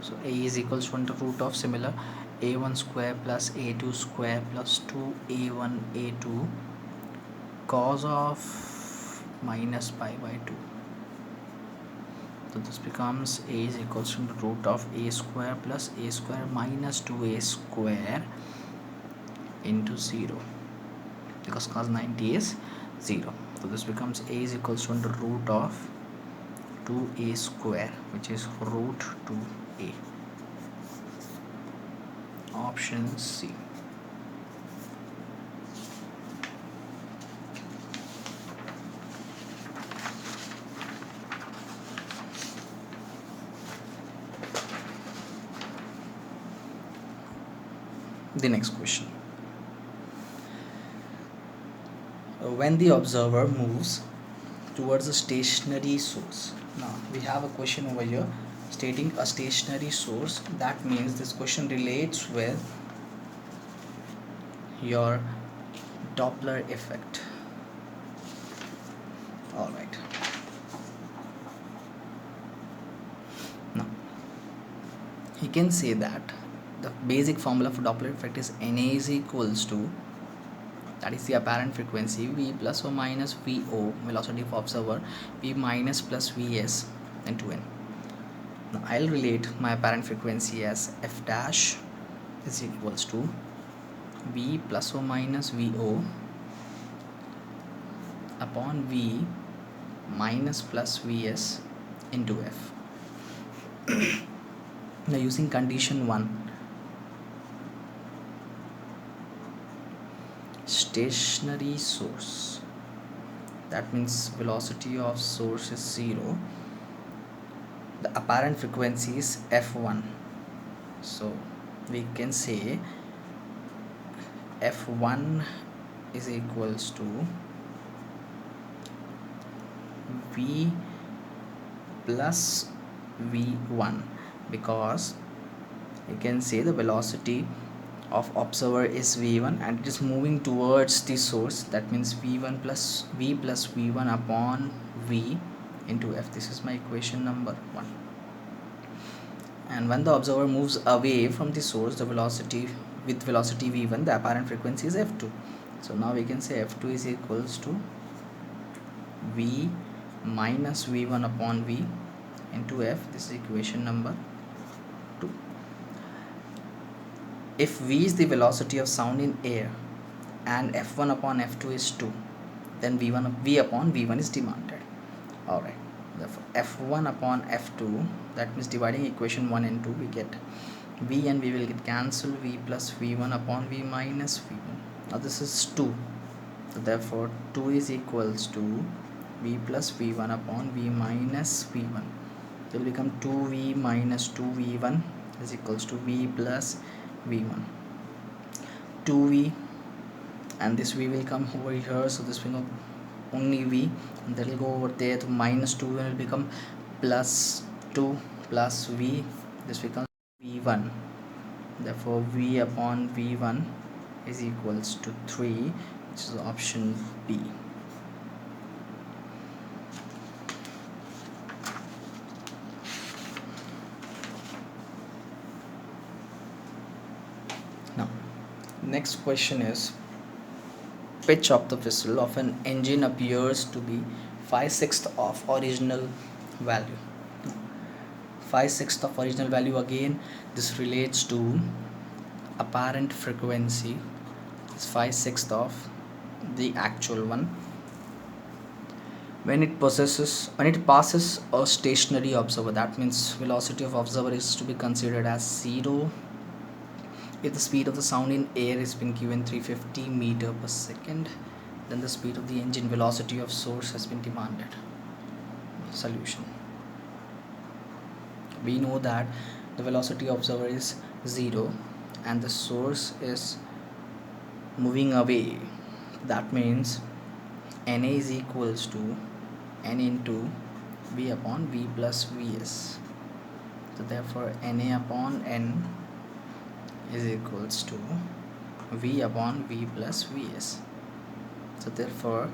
So A is equals to under root of similar a1 square plus a2 square plus 2a1 a2 cos of minus pi by 2. So this becomes A is equals to the root of a square plus a square minus 2a square into 0, because cos 90 is 0. So this becomes A is equals to the root of 2a square, which is root 2a. Option C. The next question. When the observer moves towards a stationary source. Now we have a question over here stating a stationary source. That means this question relates with your Doppler effect. Alright. Now you can say that the basic formula for Doppler effect is Na is equals to, that is the apparent frequency, V plus or minus VO, velocity of observer, V minus plus Vs into N. Now I'll relate my apparent frequency as F dash is equals to V plus or minus VO upon V minus plus Vs into F. Now using condition 1, stationary source, that means velocity of source is 0, the apparent frequency is F1, so we can say F1 is equals to V plus V1, because you can say the velocity of observer is V1 and it is moving towards the source. That means V1 plus V plus V1 upon V into F. This is my equation number 1. And when the observer moves away from the source, the velocity with velocity V1, the apparent frequency is F2. So now we can say F2 is equals to V minus V1 upon V into F. This is equation number 2. If V is the velocity of sound in air and F1 upon F2 is 2, then V upon V1 is demanded. Alright, therefore F1 upon F2, that means dividing equation 1 and 2, we get V and V will get cancelled, V plus V1 upon V minus V1. Now this is 2, so therefore 2 is equals to V plus V1 upon V minus V1. It will become 2V minus 2V1 is equals to V plus V1. 2V, and this V will come over here, so this will go only V, and that will go over there to minus 2 and it will become plus 2 plus V. This becomes V1. Therefore V upon V1 is equals to 3, which is option B. Now next question is, pitch of the whistle of an engine appears to be 5/6 of original value. 5/6 of original value, again this relates to apparent frequency is 5/6 of the actual one. When it passes a stationary observer, that means velocity of observer is to be considered as 0 if the speed of the sound in air has been given 350 meter per second, then the speed of the engine velocity of source has been demanded. Solution. We know that the velocity of observer is 0 and the source is moving away. That means Na is equals to N into V upon V plus Vs. So therefore Na upon N is equals to V upon V plus Vs. So therefore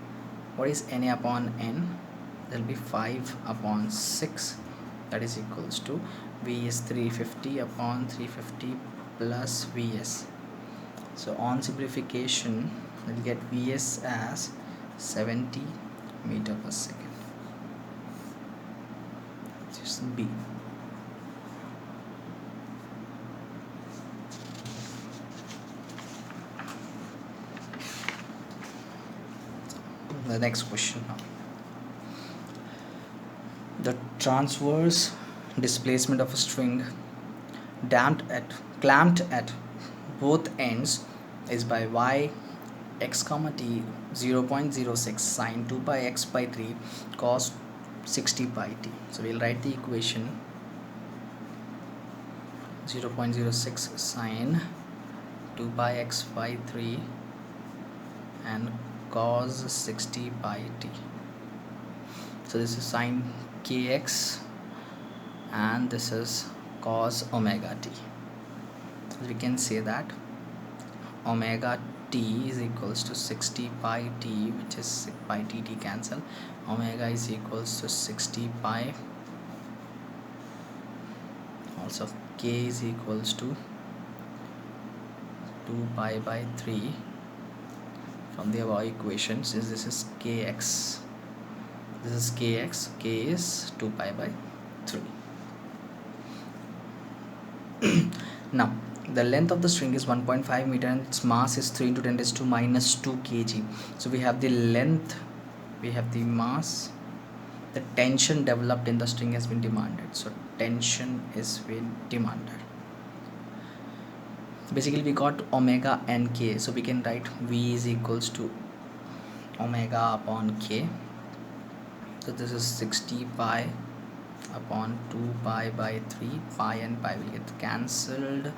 what is Na upon N? There will be 5 upon 6, that is equals to V is 350 upon 350 plus Vs. So on simplification we'll get Vs as 70 meter per second. This is B. The next question now. The transverse displacement of a string clamped at both ends is by y x comma t 0.06 sine 2 pi x by 3 cos 60 pi t. So we'll write the equation 0.06 sine 2 pi x by 3 and cos 60 pi t. So this is sine kx and this is cos omega t. So we can say that omega t is equals to 60 pi t, which is pi t cancel. Omega is equals to 60 pi. Also k is equals to 2 pi by 3 from the above equation. Since this is kx, this is kx, k is 2 pi by 3. Now the length of the string is 1.5 meter and its mass is 3 into 10 raised to minus 2 kg. So we have the length, we have the mass, the tension developed in the string has been demanded. So tension is been demanded. Basically we got omega and k, so we can write V is equals to omega upon k. So this is 60 pi upon 2 pi by 3. Pi and pi will get cancelled.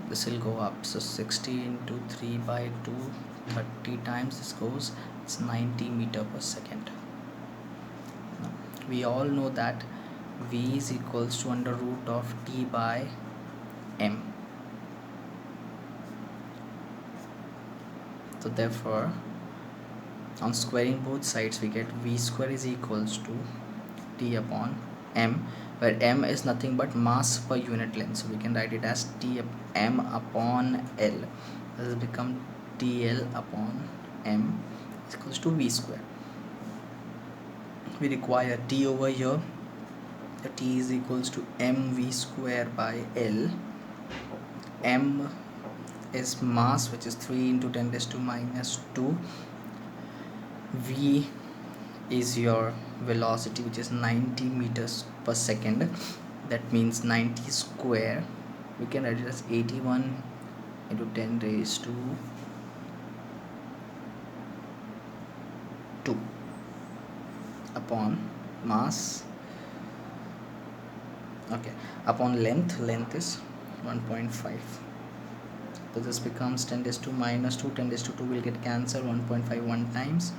This will go up. So 60 into 3 by 2, 30 times this goes. It's 90 meter per second. Now, we all know that V is equals to under root of T by M. So therefore on squaring both sides we get V square is equals to T upon M, where M is nothing but mass per unit length. So we can write it as M upon L. This will become TL upon M is equals to V square. We require T over here. The T is equals to mv square by L. M is mass, which is 3 into 10 raised to minus 2. V is your velocity, which is 90 meters per second. That means 90 square. We can write it as 81 into 10 raised to 2 upon mass. Okay, upon length. Length is 1.5. So this becomes 10 raised to minus 2. 10 raised to 2 will get cancelled. 1.5 one times.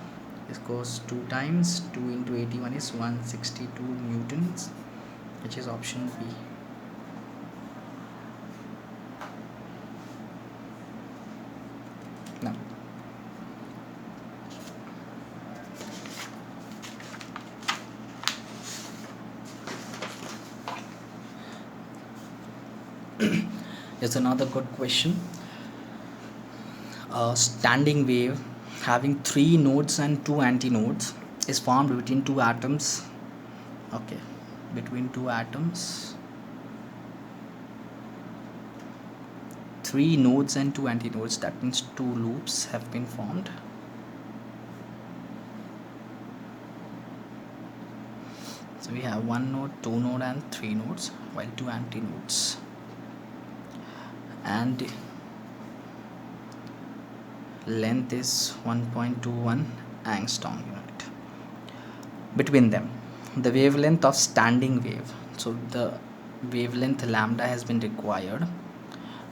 This goes 2 times. 2 into 81 is 162 newtons, which is option B. Now there's another good question. A standing wave having 3 nodes and 2 antinodes is formed between 2 atoms. Okay, between 2 atoms, 3 nodes and 2 antinodes, that means 2 loops have been formed. So we have 1 node, 2 node and 3 nodes, while 2 antinodes, and length is 1.21 angstrom unit between them. The wavelength of standing wave, so the wavelength lambda has been required.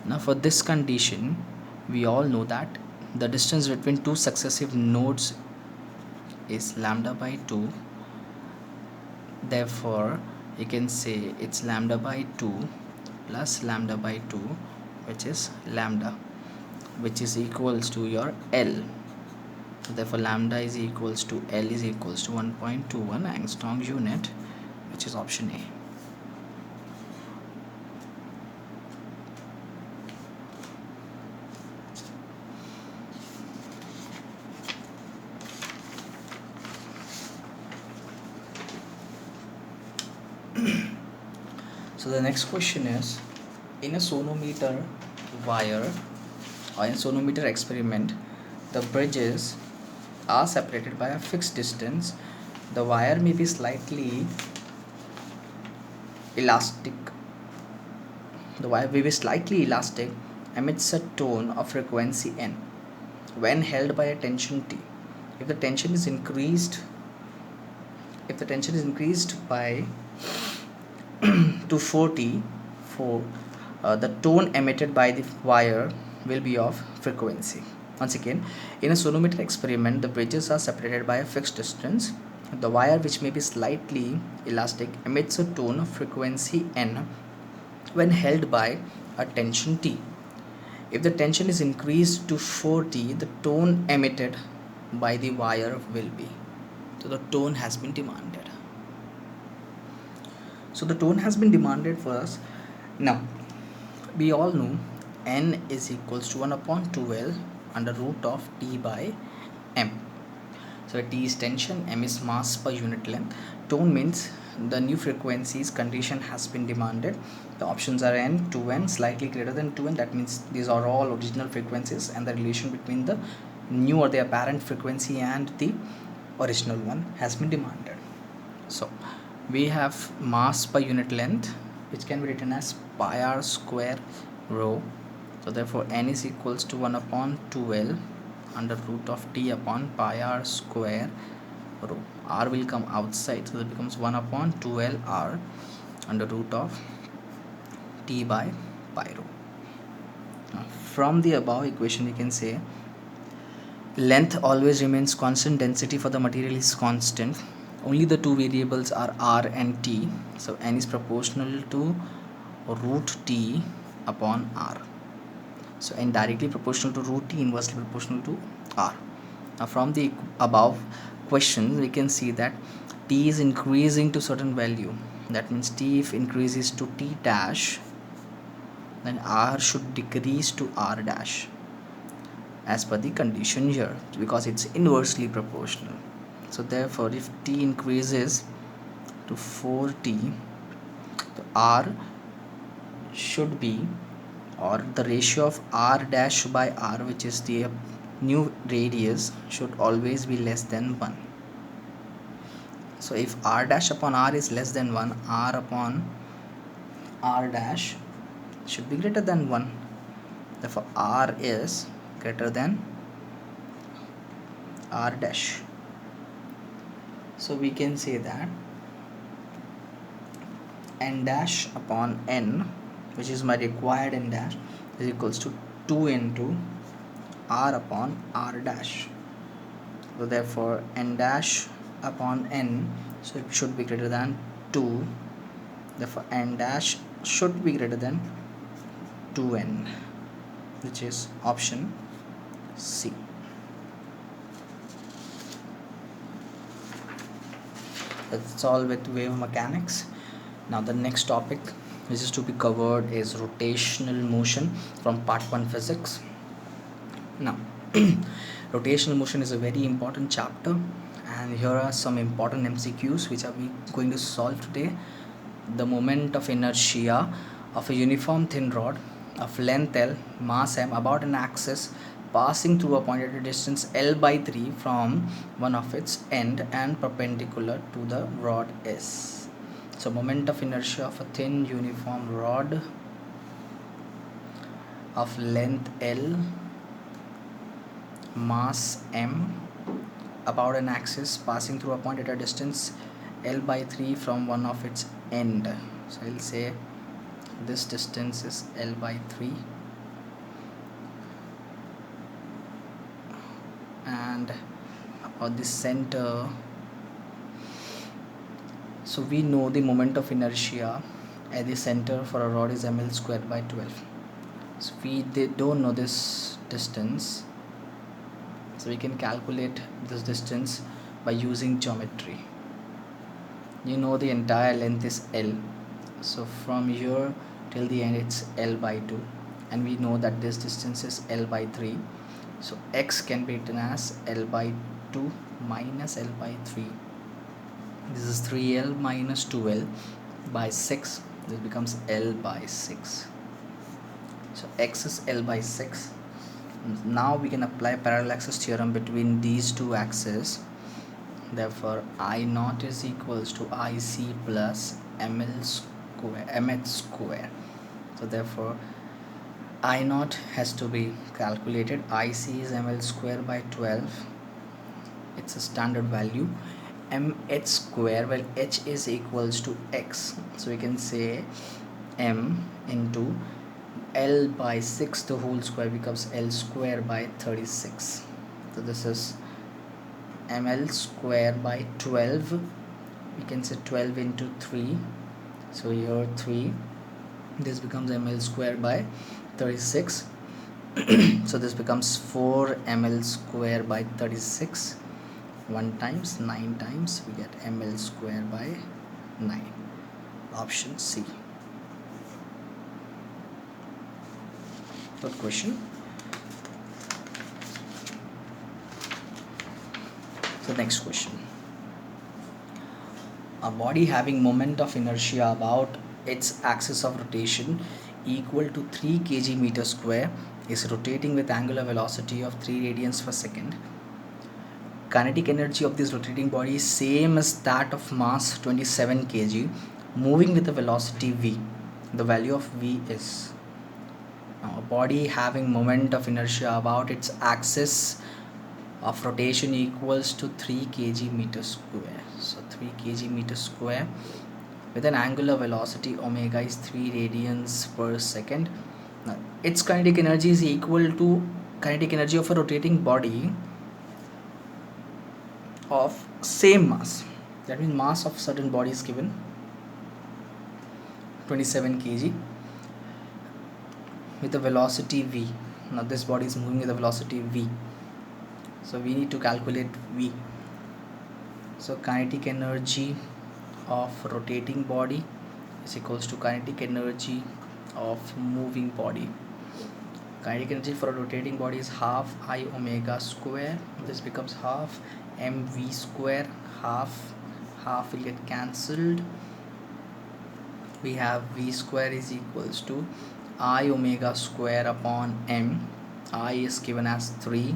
Now for this condition, we all know that the distance between 2 successive nodes is lambda by 2. Therefore you can say it's lambda by 2 plus lambda by 2, which is lambda, which is equals to your L. Therefore lambda is equals to L is equals to 1.21 angstrom unit, which is option A. So the next question is, in a sonometer wire or in sonometer experiment, the bridges are separated by a fixed distance. The wire may be slightly elastic. The wire may be slightly elastic, emits a tone of frequency n when held by a tension T. If the tension is increased by to 40 for the tone emitted by the wire will be of frequency. Once again, in a sonometer experiment, the bridges are separated by a fixed distance. The wire, which may be slightly elastic, emits a tone of frequency n when held by a tension T. If the tension is increased to 40, the tone emitted by the wire will be. So the tone has been demanded. So the tone has been demanded for us. Now, we all know n is equals to 1 upon 2L under root of T by M. So T is tension, M is mass per unit length. Tone means the new frequencies condition has been demanded. The options are n, 2n, slightly greater than 2n. That means these are all original frequencies, and the relation between the new or the apparent frequency and the original one has been demanded. So we have mass per unit length, which can be written as pi r square rho. So therefore n is equals to 1 upon 2L under root of T upon pi r square rho. R will come outside, so it becomes 1 upon 2L r under root of T by pi rho. Now, from the above equation we can say length always remains constant, density for the material is constant. Only the two variables are r and t. So n is proportional to root t upon r. So n directly proportional to root t, inversely proportional to r. Now from the above question we can see that t is increasing to certain value. That means t if increases to t dash, then r should decrease to r dash as per the condition here, because it's inversely proportional. So therefore if t increases to 4t, the r should be, or the ratio of r dash by r, which is the new radius, should always be less than 1. So if r dash upon r is less than 1, r upon r dash should be greater than 1. Therefore r is greater than r dash. So we can say that n dash upon n, which is my required n dash, is equals to 2 into r upon r dash. So therefore n dash upon n, so it should be greater than 2. Therefore n dash should be greater than 2n, which is option C. That's all with wave mechanics. Now the next topic which is to be covered is rotational motion from part 1 physics. Now rotational motion is a very important chapter, and here are some important MCQs which are we going to solve today. The moment of inertia of a uniform thin rod of length L, mass m, about an axis, passing through a point at a distance L by 3 from one of its end and perpendicular to the rod is. So moment of inertia of a thin uniform rod of length L, mass m, about an axis, passing through a point at a distance L by 3 from one of its end. So I'll say this distance is L by 3, and about the center, So we know the moment of inertia at the center for a rod is ml squared by 12. So we don't know this distance, so we can calculate this distance by using geometry. You know the entire length is L, so from here till the end it's L by 2, and we know that this distance is L by 3. So x can be written as L by 2 minus L by 3. This is 3L minus 2L by 6. This becomes L by 6. So x is L by 6. Now we can apply parallel axis theorem between these two axes. Therefore I naught is equals to IC plus MH square. So therefore I naught has to be calculated. IC is ml square by 12. It's a standard value. MH square, well, h is equals to x, so we can say m into L by 6, the whole square becomes L square by 36. So this is ml square by 12. We can say 12 into 3, so here 3, this becomes ml square by 36. So this becomes 4 ml square by 36. 1 times 9 times we get ml square by 9. Option C. Third question. So next question. A body having moment of inertia about its axis of rotation equal to 3 kg meter square is rotating with angular velocity of 3 radians per second. Kinetic energy of this rotating body is same as that of mass 27 kg moving with a velocity v. The value of v is, now a body having moment of inertia about its axis of rotation equals to 3 kg meter square. So 3 kg meter square with an angular velocity omega is 3 radians per second. Now its kinetic energy is equal to kinetic energy of a rotating body of same mass. That means mass of certain body is given 27 kg with a velocity v. Now this body is moving with a velocity v, so we need to calculate v. So kinetic energy of rotating body is equals to kinetic energy of moving body. Kinetic energy for a rotating body is half I omega square. This becomes half mv square. Half will get cancelled. We have v square is equals to I omega square upon m. I is given as 3,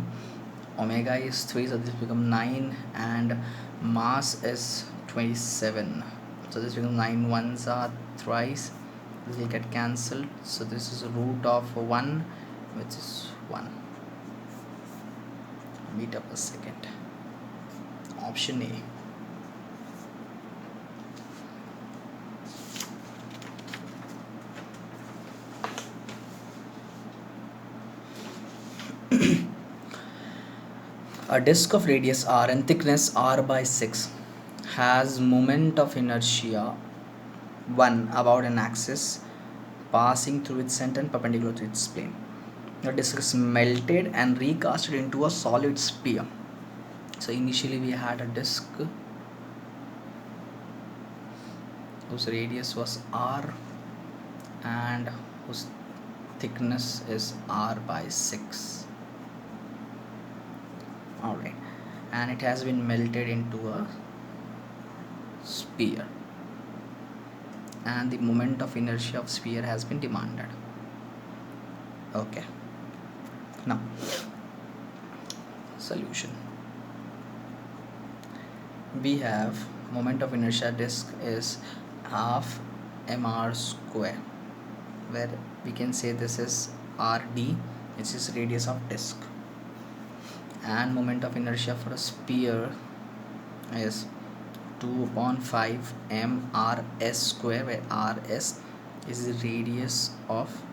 omega is 3, so this becomes 9, and mass is 27. So this becomes 9 ones are thrice. This will get cancelled. So this is root of 1, which is 1 meter per second. Option A. A disk of radius r and thickness r by 6 has moment of inertia 1 about an axis passing through its center and perpendicular to its plane. The disk is melted and recasted into a solid sphere. So initially we had a disk whose radius was r and whose thickness is r by 6. Alright, and it has been melted into a sphere, and the moment of inertia of sphere has been demanded. Okay, now solution. We have moment of inertia disk is half mr square, where we can say this is rd, which is radius of disk, and moment of inertia for a sphere is 2 upon 5 mrs square, where rs is the radius of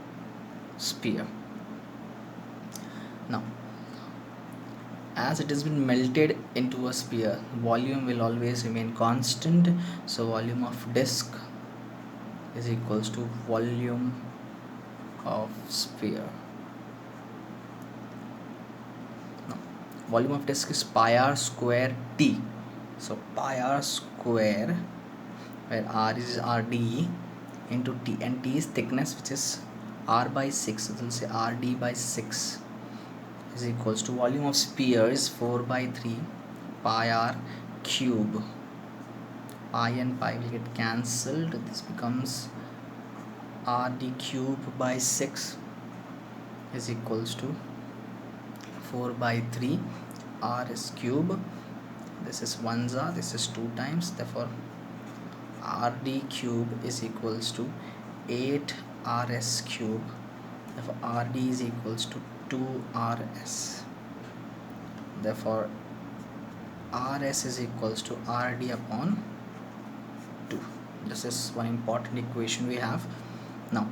sphere. Now as it has been melted into a sphere, volume will always remain constant. So volume of disk is equals to volume of sphere. Now, volume of disk is pi r square t. So pi r square, where r is rd into t, and t is thickness, which is r by 6. So we'll say rd by 6 is equals to volume of sphere is 4 by 3 pi r cube. Pi and pi will get cancelled. This becomes rd cube by 6 is equals to 4 by 3 r is cube. This is 1 this is 2 times, therefore rd cube is equals to 8 rs cube. Therefore rd is equals to 2 rs. Therefore rs is equals to rd upon 2. This is one important equation we have. Now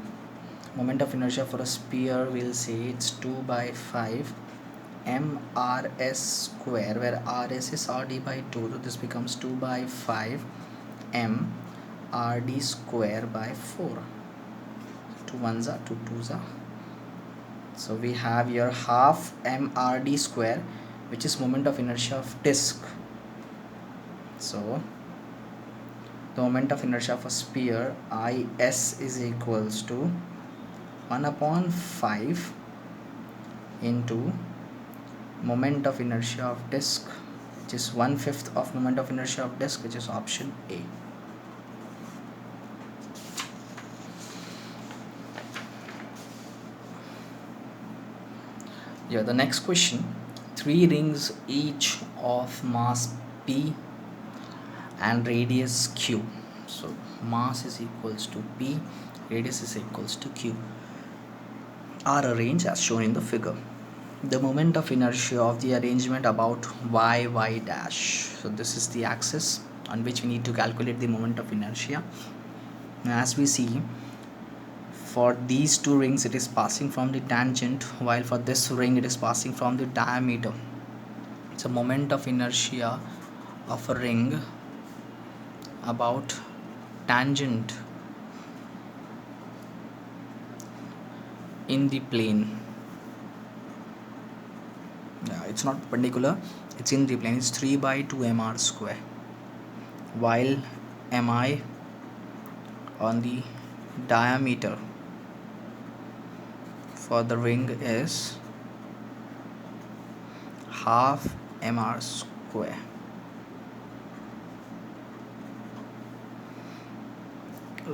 moment of inertia for a sphere, we'll say it's 2 by 5 mrs square, where rs is rd by 2. So this becomes 2 by 5 m rd square by 4. 2 1s are 2 2s are. So we have here half mrd square, which is moment of inertia of disk. So the moment of inertia of a sphere, is is equals to 1 upon 5 into moment of inertia of disk, which is 1/5 of moment of inertia of disk, which is option A. Yeah, the next question, 3 rings each of mass p and radius q. So mass is equals to p, radius is equals to q, are arranged as shown in the figure. The moment of inertia of the arrangement about y dash. So this is the axis on which we need to calculate the moment of inertia. As we see, for these 2 rings it is passing from the tangent, while for this ring it is passing from the diameter. So moment of inertia of a ring about tangent in the plane, it's not perpendicular, it's in the plane, it's 3 by 2 mr square, while mi on the diameter for the ring is half mr square.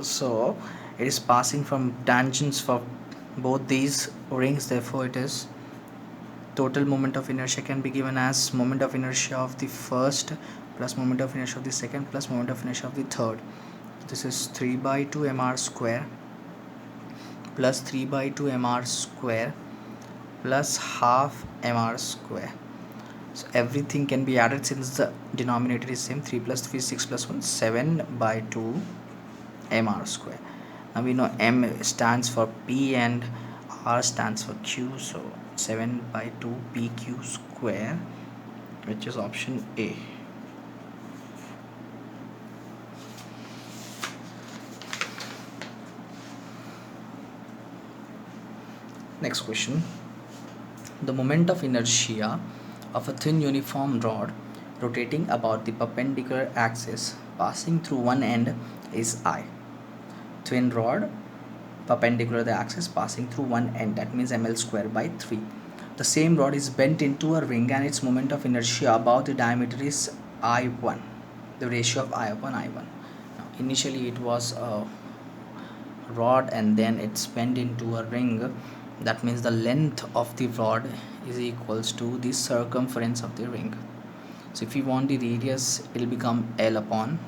So it is passing from tangents for both these rings, therefore it is total moment of inertia can be given as moment of inertia of the first plus moment of inertia of the second plus moment of inertia of the third. This is 3 by 2 mr square plus 3 by 2 mr square plus half mr square. So everything can be added since the denominator is same. 3 plus 3 6 plus 1 7 by 2 mr square. Now we know m stands for p and r stands for q, so 7 by 2 pq square, which is option A. Next question, the moment of inertia of a thin uniform rod rotating about the perpendicular axis passing through one end is I. Thin rod perpendicular to the axis passing through one end, that means ml square by 3. The same rod is bent into a ring and its moment of inertia about the diameter is I1, the ratio of I upon I1. Now, initially it was a rod and then it's bent into a ring. That means the length of the rod is equals to the circumference of the ring. So if we want the radius, it will become L upon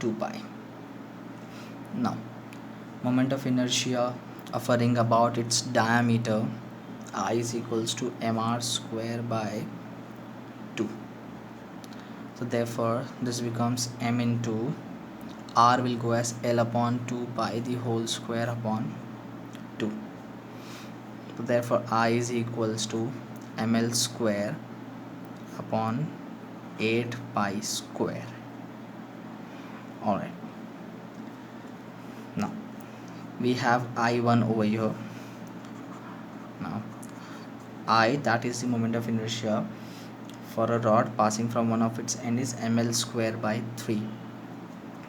2 pi. Now moment of inertia of a ring about its diameter, I is equals to mr square by 2. So therefore this becomes m into r will go as L upon 2 pi the whole square upon 2. So therefore I is equals to ml square upon 8 pi square. Alright, now we have I1 over here. Now I, that is the moment of inertia for a rod passing from one of its end, is ml square by 3.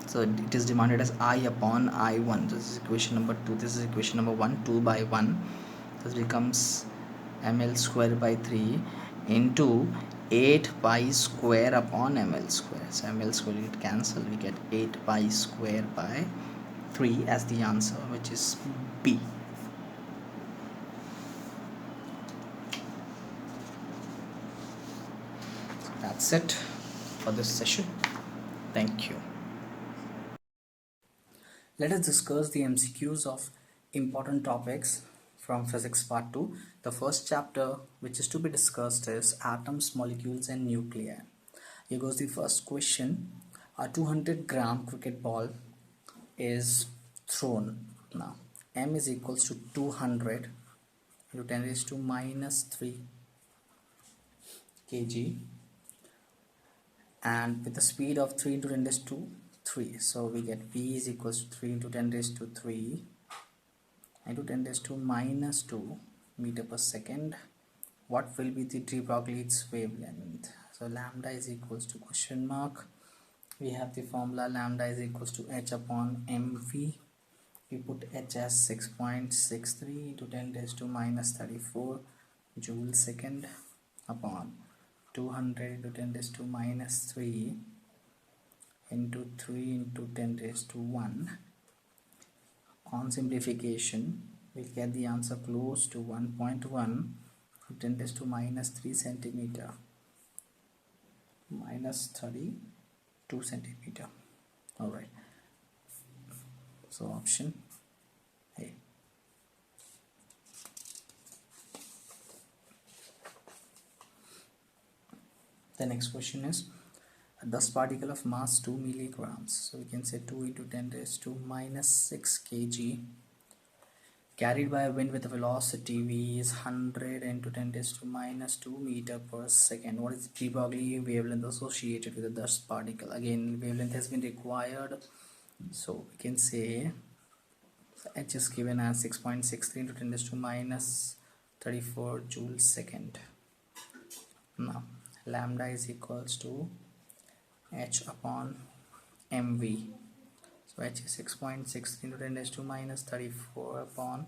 So it is demanded as I upon I1. This is equation number 2. This is equation number 1. 2 by 1. This becomes ml square by 3 into 8 pi square upon ml square. So ml square will get cancelled. We get 8 pi square by 3 as the answer, which is B. So that's it for this session. Thank you. Let us discuss the MCQs of important topics from physics part 2. The first chapter which is to be discussed is atoms, molecules and nuclei. Here goes the first question. A 200-gram cricket ball is thrown. Now m is equals to 200 into 10 raised to minus 3 kg and with the speed of 3 into 10 raised to 3. So we get v is equals to 3 into 10 raised to 3 into 10 raised to minus 2 meter per second. What will be the de Broglie's wavelength? So lambda is equals to question mark. We have the formula lambda is equals to h upon mv. We put h as 6.63 into 10 raised to minus 34 joule second upon 200 into 10 raised to minus 3 into 3 into 10 raised to 1. On simplification, we'll get the answer close to 1.1 10 raised to minus 3 centimeter minus 32 centimeter. Alright, so option A. The next question is a dust particle of mass 2 milligrams. So we can say 2 into 10 raised to minus 6 kg carried by a wind with a velocity v is 100 into 10 raised to minus 2 meter per second. What is the de Broglie wavelength associated with the dust particle? Again, wavelength has been required, so we can say h is given as 6.63 into 10 raised to minus 34 joule second. Now lambda is equals to h upon mv. So h is 6.63 into 10 raised to minus 34 upon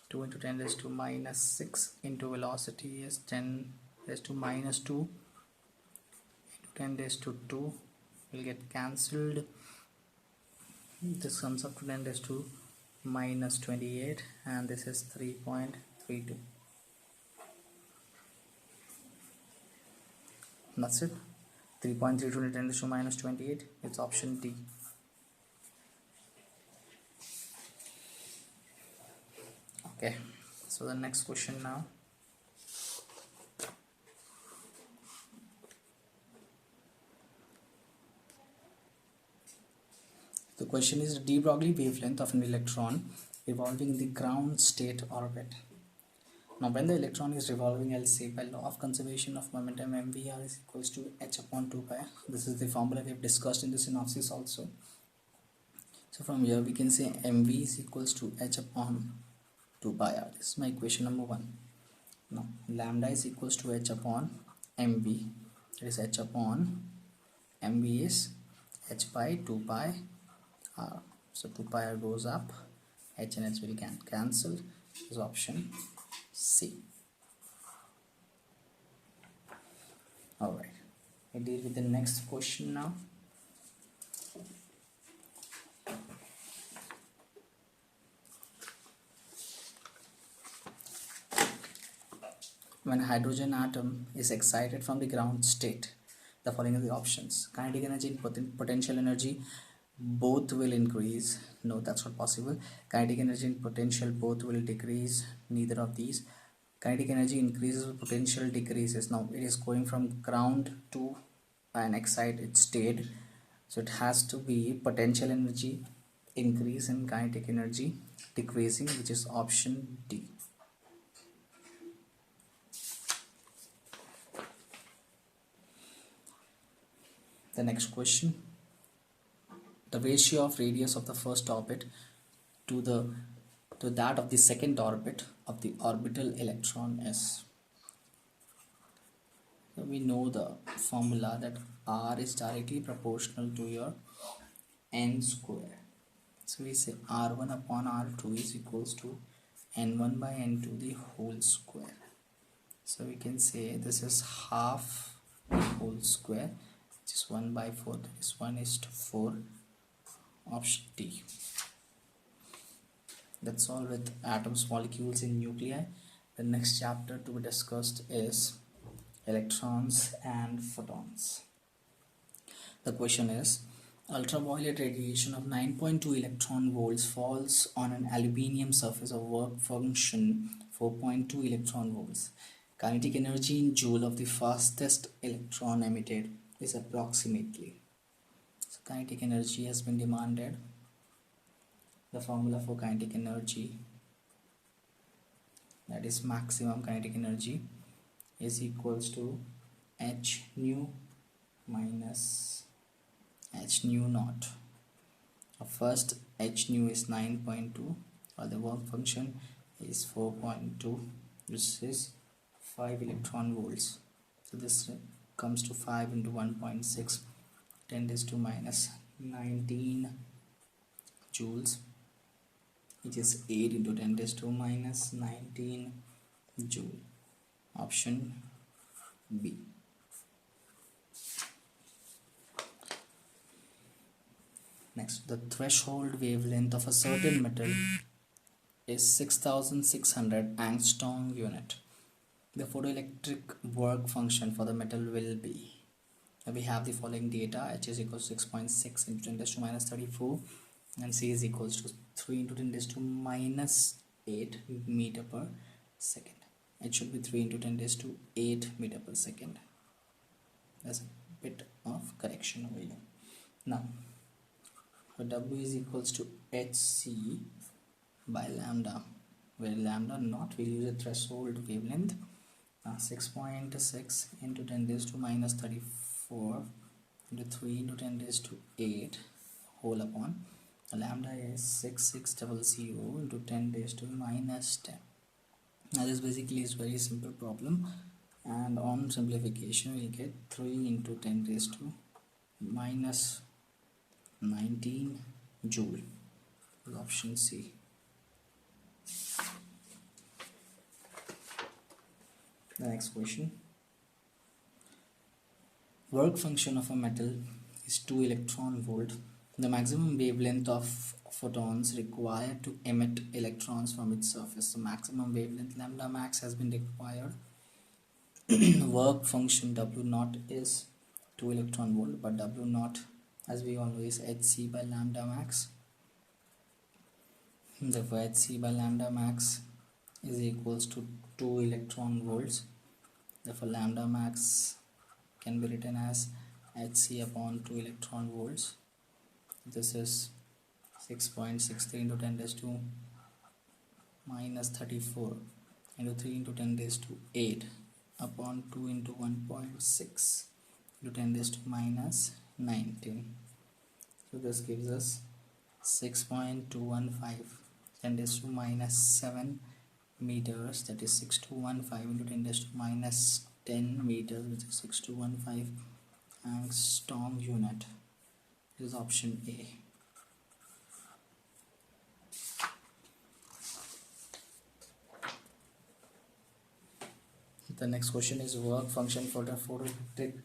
2 into 10 raised to minus 6 into velocity is 10 raised to minus 2 into 10 raised to 2 will get cancelled. This comes up to 10 raised to minus 28 and this is 3.32. That's it. 3.32 into 10 raised to minus 28. It's option D. Okay, so the next question now. The question is de Broglie wavelength of an electron revolving in the ground state orbit. Now when the electron is revolving, I'll say by law of conservation of momentum mvr is equals to h upon 2 pi. This is the formula we have discussed in the synopsis also. So from here we can say mv is equals to h upon 2 pi r. This is my equation number 1. Now lambda is equals to h upon mv. It is h upon mv is h by 2 pi r. So 2 pi r goes up, h and h will cancel. This is option C. Alright, we deal with the next question now. When a hydrogen atom is excited from the ground state, the following are the options. Kinetic energy and potential energy both will increase. No, that's not possible. Kinetic energy and potential both will decrease. Neither of these. Kinetic energy increases, potential decreases. Now it is going from ground to an excited state, so it has to be potential energy increase and kinetic energy decreasing, which is option D. The next question, the ratio of radius of the first orbit to that of the second orbit of the orbital electron is. So we know the formula that r is directly proportional to your n square. So we say r1 upon r2 is equals to n1 by n2 the whole square. So we can say this is half the whole square, which is 1 by 4, that is 1:4, option D. That's all with atoms, molecules in nuclei. The next chapter to be discussed is electrons and photons. The question is, ultraviolet radiation of 9.2 electron volts falls on an aluminium surface of work function 4.2 electron volts. Kinetic energy in joule of the fastest electron emitted is approximately. So kinetic energy has been demanded. The formula for kinetic energy, that is maximum kinetic energy, is equals to h nu minus h nu naught. First h nu is 9.2, while the work function is 4.2, which is 5 electron volts. So this comes to 5 into 1.6, 10 raised to minus 19 joules, which is 8 into 10 raised to minus 19 joule. Option B. Next, the threshold wavelength of a certain metal is 6600 angstrom unit. The photoelectric work function for the metal will be. We have the following data: H is equals to 6.6 into 10 raised to minus 34, and C is equals to 3 into 10 raised to minus 8 meter per second. It should be 3 into 10 raised to 8 meter per second. There's a bit of correction over here. Now, W is equals to HC by lambda, where lambda naught, we'll use a threshold wavelength. 6.6 into 10 raised to minus 34 into 3 into 10 raised to 8 whole upon lambda is 6600 into 10 raised to minus 10. Now this basically is very simple problem, and on simplification we'll get 3 into 10 raised to minus 19 joule. Option C. The next question, work function of a metal is 2 electron volt. The maximum wavelength of photons required to emit electrons from its surface. The maximum wavelength lambda max has been required. Work function W naught is 2 electron volt, but W naught, as we all know, is Hc by lambda max. Therefore Hc by lambda max is equals to 2 electron volts. Therefore lambda max can be written as Hc upon 2 electron volts. This is 6.63 into 10 raised to minus 34 into 3 into 10 raised to 8 upon 2 into 1.6 into 10 raised to minus 19. So this gives us 6.215 10 raised to minus 7 meters, that is 6215 into 10 raised to minus 10 meters, which is 6215 angstrom unit. This is option A. The next question is work function for the photoelectric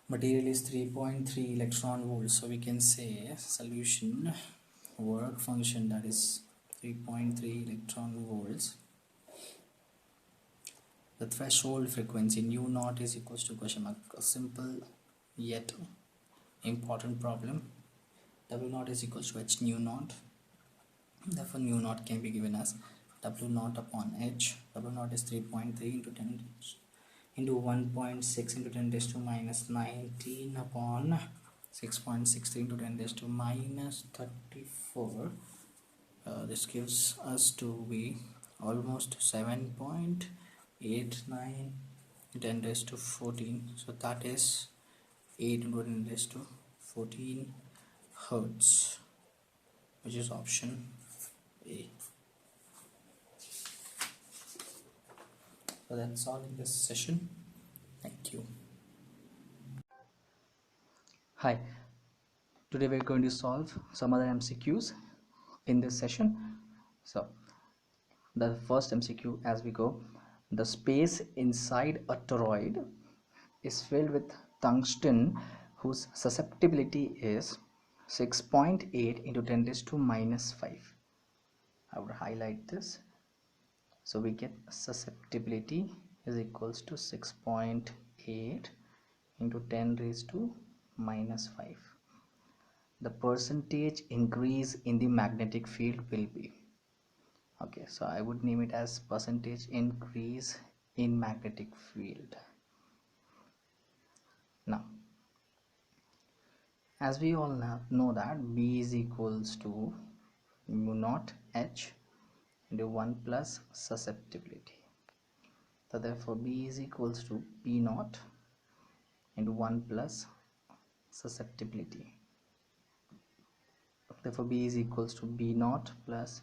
material is 3.3 electron volts. So we can say solution work function, that is 3.3 electron volts. The threshold frequency nu naught is equals to question mark. A simple yet important problem. W naught is equals to h nu naught. Therefore nu naught can be given as W naught upon h. W naught is 3.3 into 10 into 1.6 into 10 raised to minus 19 upon 6.63 into 10 raised to minus 34. This gives us to be almost 7.89 10 raised to 14. So that is 8 into 10 raised to 14 hertz, which is option A. So that's all in this session. Thank you. Hi, today we're going to solve some other MCQs in this session. So the first MCQ as we go, the space inside a toroid is filled with tungsten whose susceptibility is 6.8 into 10 raised to minus 5. I would highlight this. So we get susceptibility is equals to 6.8 into 10 raised to minus 5. The percentage increase in the magnetic field will be, okay, so I would name it as percentage increase in magnetic field. Now as we all know that B is equals to mu naught H into 1 plus susceptibility. So therefore B is equals to P naught into 1 plus susceptibility. Therefore B is equals to B naught plus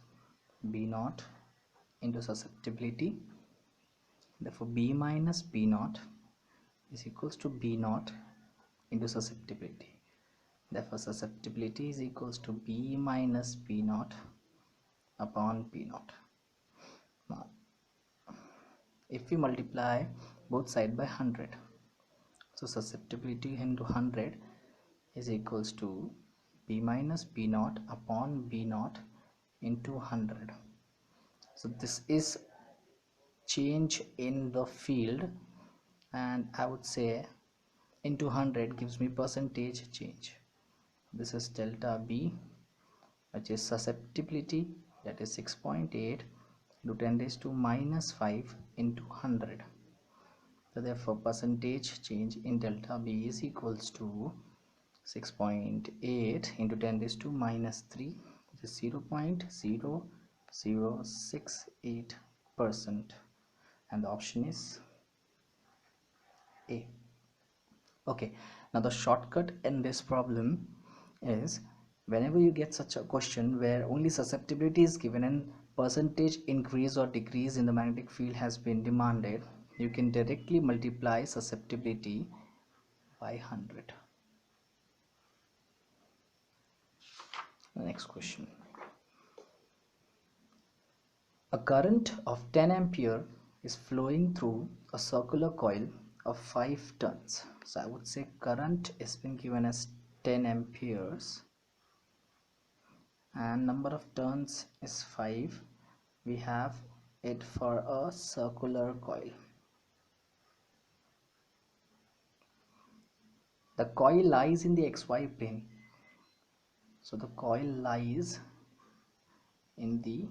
B naught into susceptibility. Therefore B minus B naught is equals to B naught into susceptibility. Therefore susceptibility is equals to B minus B naught upon P naught. Now if we multiply both sides by 100, so susceptibility into 100 is equals to B minus B naught upon B naught into 100. So this is change in the field, and I would say into 100 gives me percentage change. This is delta B, which is susceptibility, that is 6.8 into 10 raised to minus 5 into 100. So therefore percentage change in delta B is equals to 6.8 into 10 raised to minus 3, which is 0.0068%, and the option is A. Okay, now the shortcut in this problem is, whenever you get such a question where only susceptibility is given and percentage increase or decrease in the magnetic field has been demanded, you can directly multiply susceptibility by 100. The next question. A current of 10 ampere is flowing through a circular coil of 5 turns. So I would say current is been given as 10 amperes and number of turns is 5. We have it for a circular coil. The coil lies in the xy plane. So the coil lies in the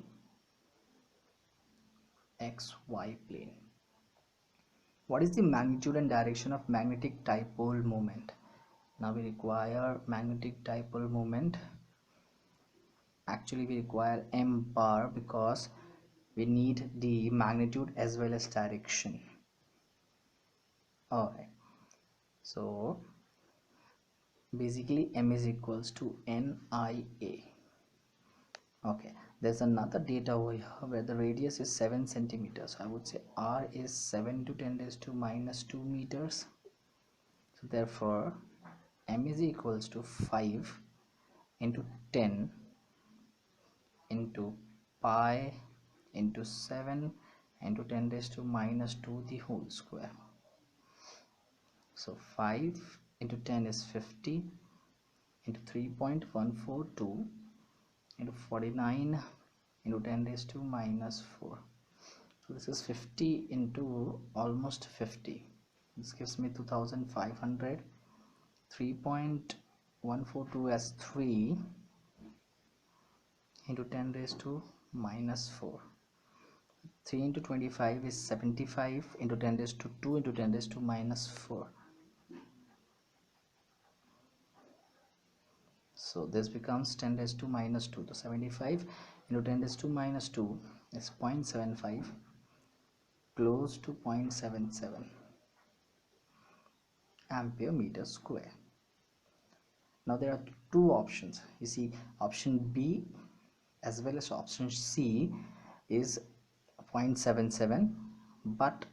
xy plane. What is the magnitude and direction of magnetic dipole moment? Now we require magnetic dipole moment. Actually we require m bar because we need the magnitude as well as direction. Alright, so basically m is equals to nia. Okay, there's another data over here where the radius is 7 centimeters. I would say r is 7 to 10 raised to minus 2 meters. So therefore m is equals to 5 into 10 into pi into 7 into 10 raised to minus 2 the whole square. So 5 into 10 is 50 into 3.142 into 49 into 10 raised to minus 4. So this is 50 into almost 50. This gives me 2500. 3.142 as 3 into 10 raised to minus 4. 3 into 25 is 75 into 10 raised to 2 into 10 raised to minus 4. So this becomes 10 raised to minus 2. So 75 into 10 raised to minus 2 is 0.75, close to 0.77. ampere meter square. Now there are two options. You see, option B as well as option C is 0.77, but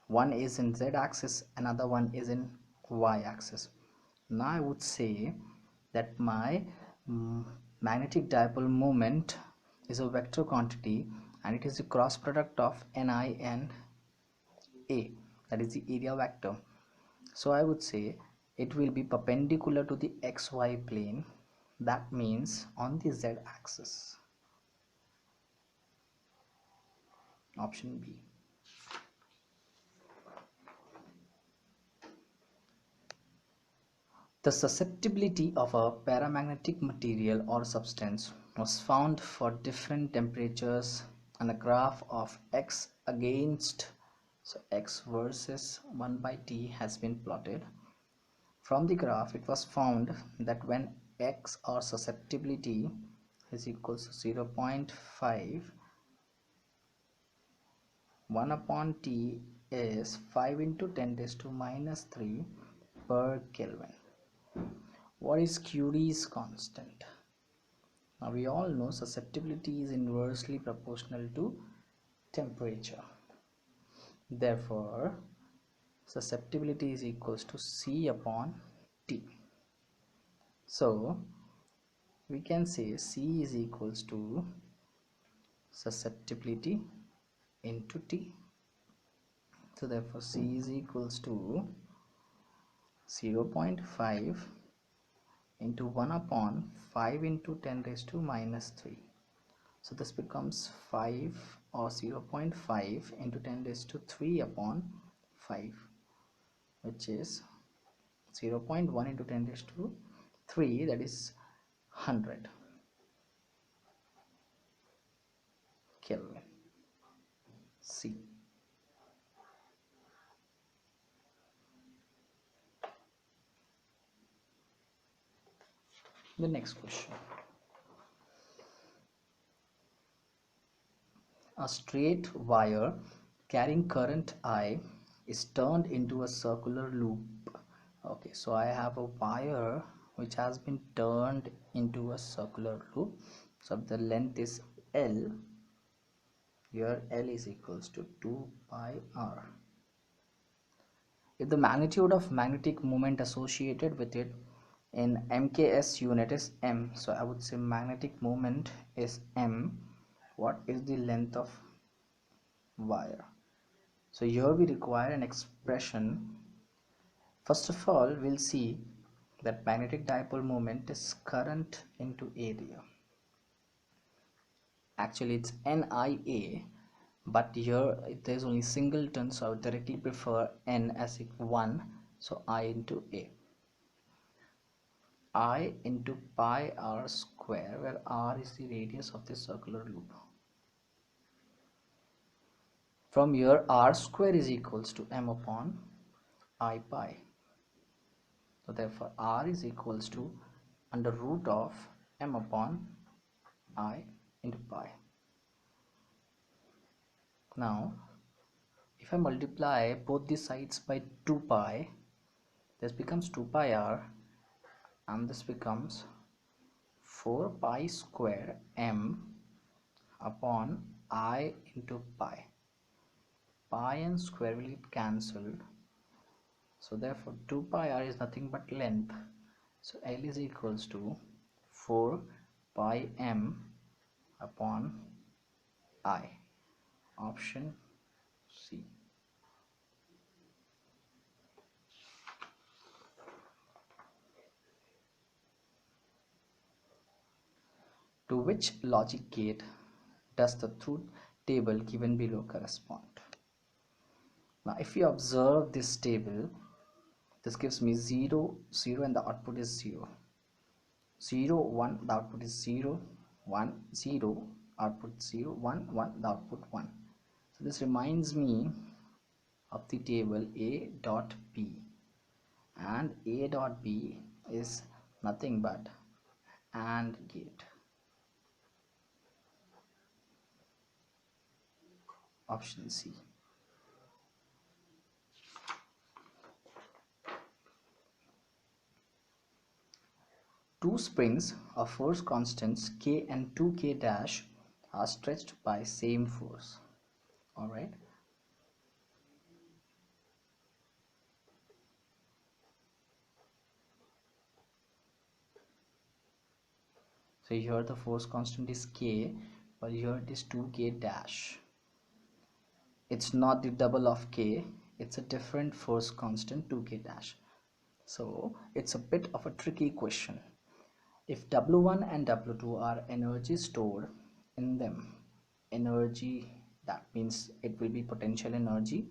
one is in z axis, another one is in y axis. Now I would say that my magnetic dipole moment is a vector quantity, and it is the cross product of Ni and A, that is the area vector. So I would say it will be perpendicular to the xy plane, that means on the z axis. Option B. The susceptibility of a paramagnetic material or substance was found for different temperatures, and a graph of x against, so x versus 1 by T has been plotted. From the graph it was found that when x, or susceptibility, is equals to 0.5, 1 upon T is 5 into 10 raised to minus 3 per Kelvin. What is Curie's constant? Now we all know susceptibility is inversely proportional to temperature. Therefore, susceptibility is equals to C upon T. So we can say C is equals to susceptibility into T. So therefore C is equals to 0.5 into 1 upon 5 into 10 raised to minus 3. So this becomes 5, or 0.5 into 10 raised to 3 upon 5, which is 0.1 into 10 raised to 3, that is 100 Kelvin. C. The next question. A straight wire carrying current I is turned into a circular loop. Okay, so I have a wire which has been turned into a circular loop. So the length is L. Here L is equals to 2 pi r. If the magnitude of magnetic moment associated with it in MKS unit is M, so I would say magnetic moment is M. What is the length of wire? So here we require an expression. First of all, we'll see that magnetic dipole moment is current into area. Actually it's NIA, but here there's only singleton, so I would directly prefer N as 1, so I into A. I into pi r square, where r is the radius of the circular loop. From here r square is equals to m upon I pi. So therefore r is equals to under root of m upon I into pi. Now if I multiply both the sides by 2 pi, this becomes 2 pi r, and this becomes 4 pi square m upon I into pi. Pi and square will get cancelled, so therefore 2 pi r is nothing but length, so L is equals to 4 pi m upon I. Option C. To which logic gate does the truth table given below correspond? Now if you observe this table, this gives me 0 0 and the output is 0, 0 1 the output is 0, 1 0 output 0, 1 1 the output 1. So this reminds me of the table A dot B, and A dot B is nothing but AND gate. Option C. two springs of force constants K and 2K dash are stretched by same force. Alright. So here the force constant is K, but here it is 2K dash. It's not the double of K, it's a different force constant 2K dash. So it's a bit of a tricky question. If W1 and W2 are energy stored in them, energy, that means it will be potential energy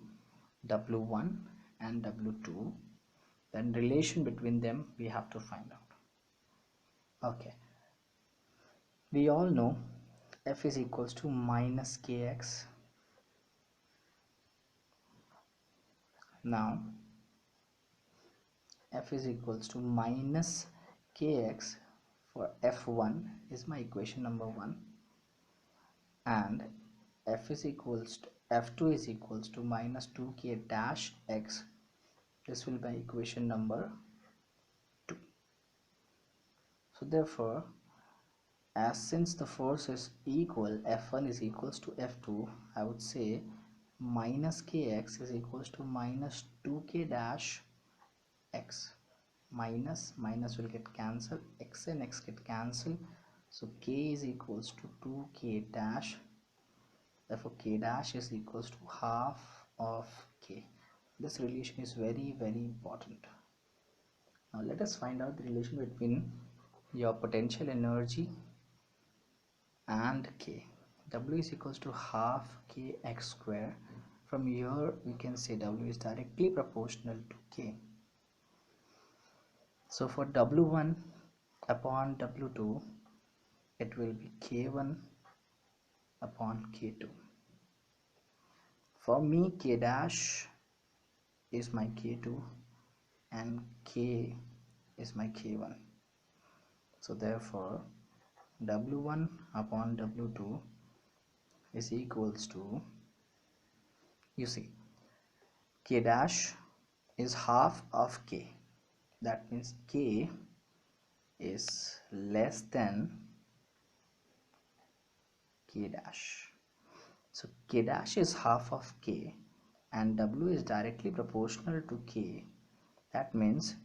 W1 and W2, then relation between them we have to find out. Okay, we all know F is equals to minus kx. Now F is equals to minus kx for F1 is my equation number 1, and F is equals to F2 is equals to minus 2k dash x. This will be equation number 2. So therefore, as since the force is equal, F1 is equals to F2, I would say minus kx is equals to minus 2k dash x. Minus will get cancelled, x and x get cancelled, so k is equals to 2k dash. Therefore k dash is equals to half of k. This relation is very important. Now let us find out the relation between your potential energy and k. W is equals to half kx square. From here we can say W is directly proportional to k. So for W1 upon W2, it will be K1 upon K2. For me, K dash is my K2 and K is my K1. So therefore, W1 upon W2 is equals to, you see, K dash is half of K. That means K is less than K dash. So K dash is half of K and W is directly proportional to K. That means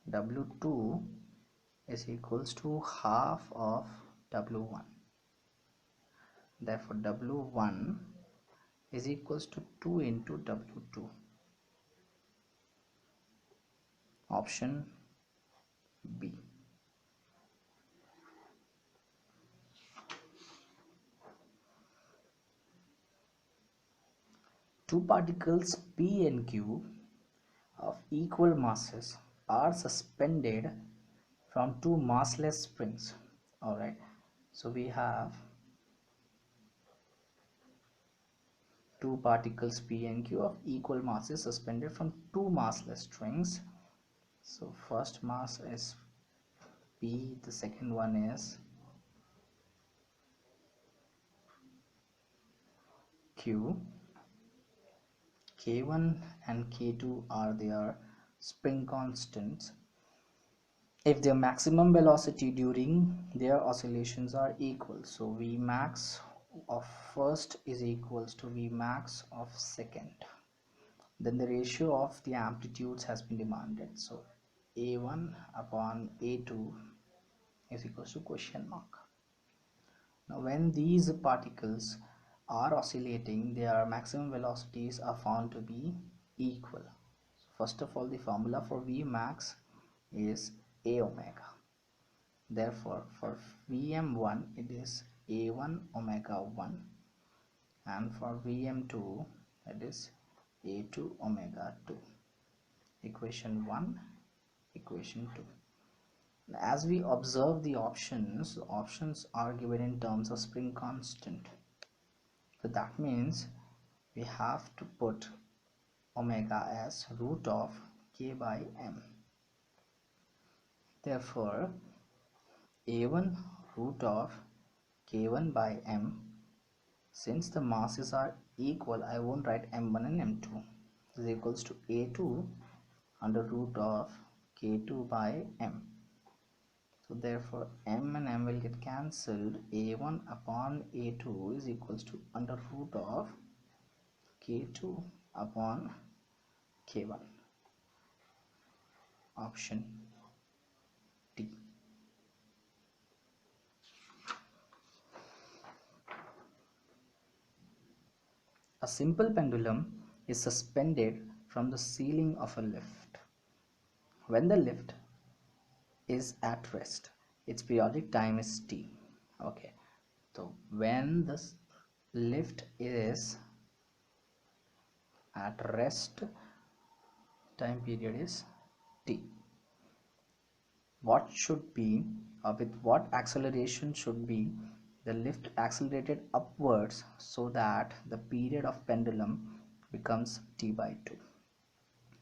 W2 is equals to half of W1. Therefore W1 is equals to 2 into W2. Option B. Two particles P and Q of equal masses are suspended from two massless springs. Alright, so we have two particles P and Q of equal masses suspended from two massless strings. So first mass is P, the second one is Q. K1 and K2 are their spring constants if their maximum velocity during their oscillations are equal. So V max of first is equals to V max of second. Then the ratio of the amplitudes has been demanded. So A1 upon A2 is equals to question mark. Now when these particles are oscillating, their maximum velocities are found to be equal. First of all, the formula for V max is A omega. Therefore, for Vm1 it is A1 omega 1, and for Vm2 it is A2 omega 2. Equation 1, equation 2. As we observe the options are given in terms of spring constant. So that means we have to put omega as root of k by m. Therefore, A1 root of k1 by m, since the masses are equal, I won't write m1 and m2, is equals to A2 under root of k2 by m. So therefore m and m will get cancelled. A1 upon A2 is equals to under root of K2 upon K1. Option D. A simple pendulum is suspended from the ceiling of a lift. When the lift is at rest, its periodic time is T. Okay, so when the lift is at rest, time period is T. What should be, with what acceleration should be the lift accelerated upwards so that the period of pendulum becomes T by 2.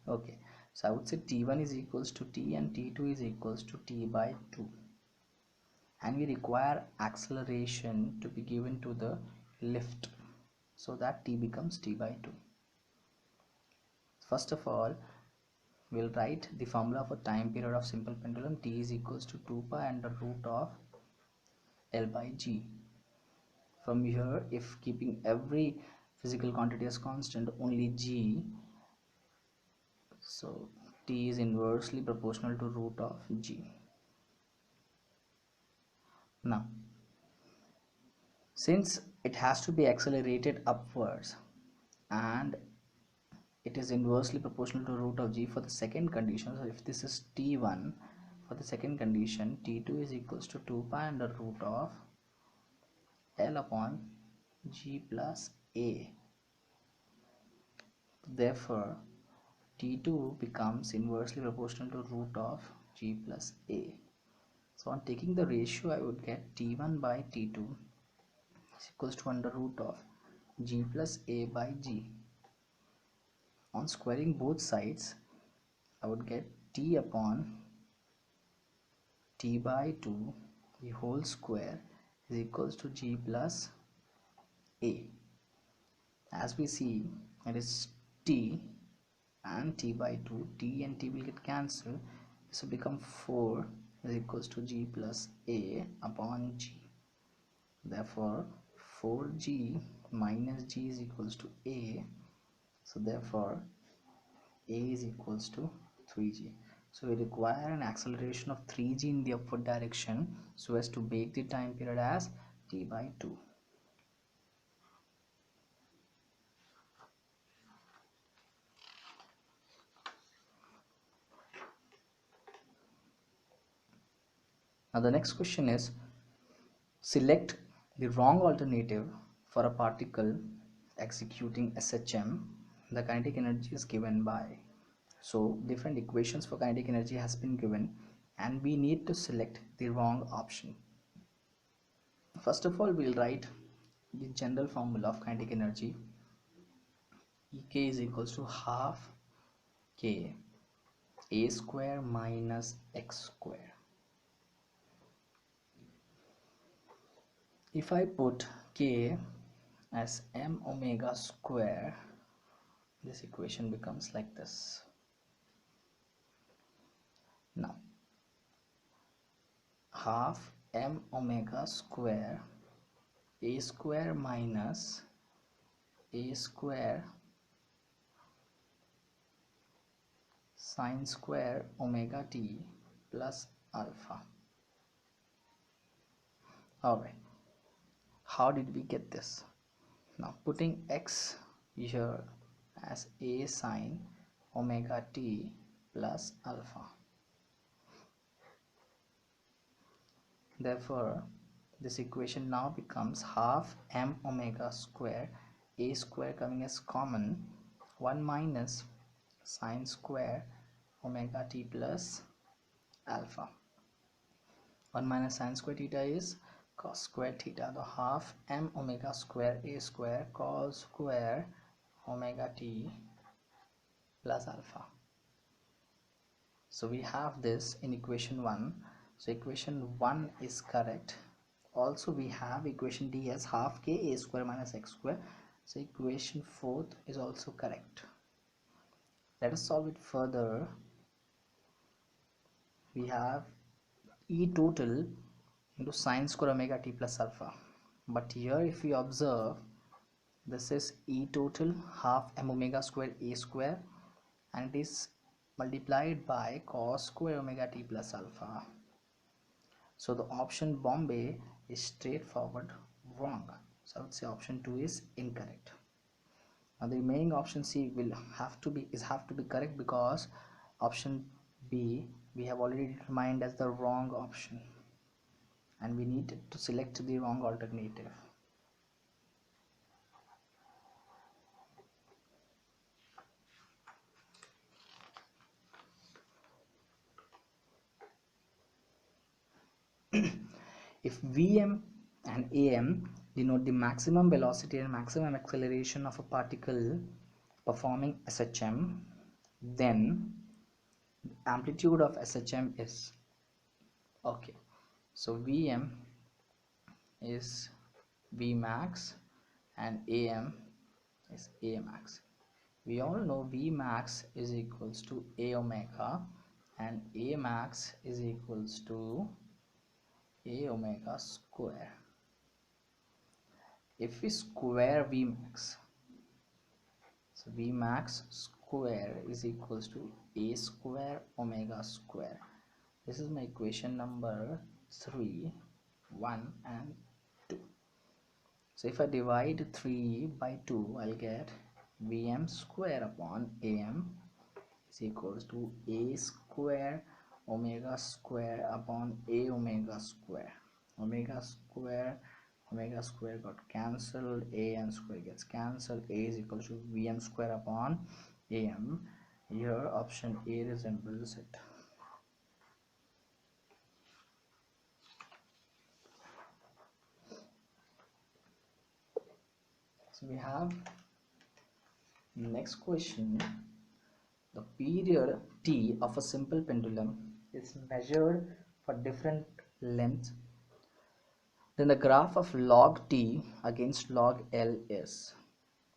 Okay, so I would say T1 is equals to T and T2 is equals to T by 2, and we require acceleration to be given to the lift so that T becomes T by 2. First of all, we'll write the formula for time period of simple pendulum. T is equals to 2 pi under root of L by G. From here, if keeping every physical quantity as constant, only G, so T is inversely proportional to root of G. Now, since it has to be accelerated upwards and it is inversely proportional to root of G for the second condition, so if this is T1, for the second condition T2 is equals to 2 pi under root of L upon G plus A. Therefore T2 becomes inversely proportional to root of G plus A. So on taking the ratio, I would get T1 by T2 is equals to under root of G plus A by G. On squaring both sides, I would get T upon T by 2 the whole square is equals to G plus A. As we see, it is T and T by 2, T and T will get cancelled, this will become 4 is equals to G plus A upon G. Therefore 4G minus G is equals to A, so therefore A is equals to 3G. So we require an acceleration of 3G in the upward direction so as to make the time period as T by 2. Now the next question is, select the wrong alternative for a particle executing SHM. The kinetic energy is given by. So different equations for kinetic energy has been given and we need to select the wrong option. First of all, we'll write the general formula of kinetic energy. Ek is equals to half K A square minus X square. If I put K as m omega square, this equation becomes like this. Now half m omega square A square minus A square sine square omega t plus alpha. Alright, how did we get this? Now putting x here as A sine omega t plus alpha. Therefore this equation now becomes half m omega square, A square coming as common, 1 minus sine square omega t plus alpha. 1 minus sine square theta is cos square theta. The half m omega square A square cos square omega t plus alpha. So we have this in equation 1. So equation 1 is correct. Also we have equation D as half K A square minus X square. So equation 4th is also correct. Let us solve it further. We have E total into sine square omega t plus alpha. But here if you observe, this is E total half m omega square a square, and it is multiplied by cos square omega t plus alpha. So the option Bombay is straightforward wrong. So I would say option 2 is incorrect. Now the remaining option C will have to be correct, because option B we have already determined as the wrong option, and we need to select the wrong alternative. If Vm and Am denote the maximum velocity and maximum acceleration of a particle performing SHM, then amplitude of SHM is okay. So Vm is Vmax and Am is Amax. We all know Vmax is equals to A omega and Amax is equals to A omega square. If we square Vmax, so Vmax square is equals to A square omega square. This is my equation number 3, 1 and 2. So if I divide 3 by 2, I'll get Vm square upon Am is equals to A square omega square upon A omega square. Omega square got cancelled, A and square gets cancelled. A is equal to Vm square upon Am. Here option A resembles it. So we have next question. The period T of a simple pendulum is measured for different lengths. Then the graph of log T against log L is.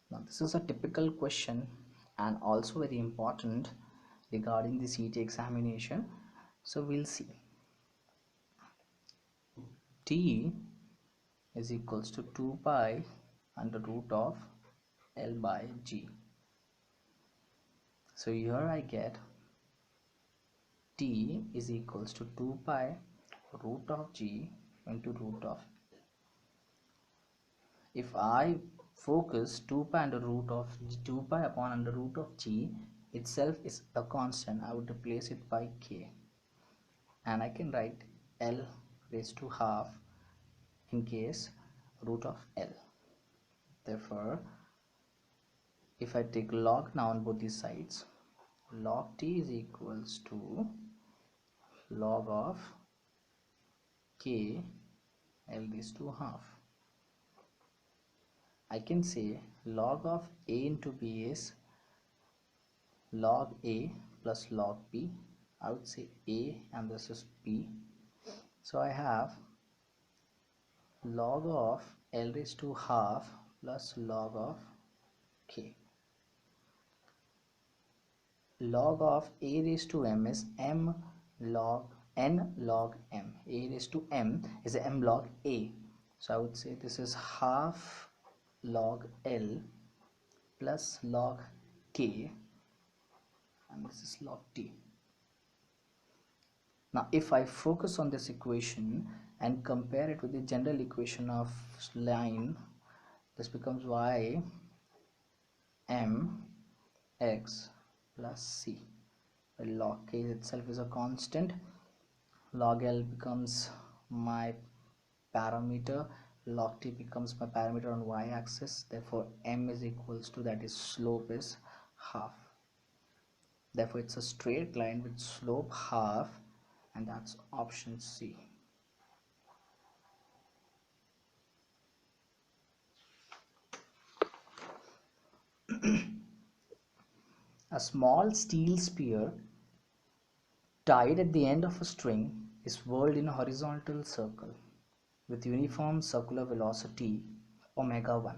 Now this is a typical question and also very important regarding the CET examination. So we'll see. T is equals to 2 pi under root of L by G. So here I get T is equals to 2 pi root of G into root of L. If I focus 2 pi under root of 2 pi upon under root of G itself is a constant, I would replace it by K, and I can write L raised to half in case root of L. Therefore, if I take log now on both these sides, log T is equals to log of K L raised to half. I can say log of A into B is log A plus log B. I would say A and this is B. So I have log of L raised to half plus log of K. Log of A raised to M is M log N log M. A raised to M is M log A. So I would say this is half log L plus log K, and this is log T. Now if I focus on this equation and compare it with the general equation of line, this becomes y m x plus c. Log K itself is a constant, log L becomes my parameter, log T becomes my parameter on y-axis. Therefore m is equals to, that is slope is half. Therefore it's a straight line with slope half, and that's option C. A small steel spear tied at the end of a string is whirled in a horizontal circle with uniform circular velocity omega 1.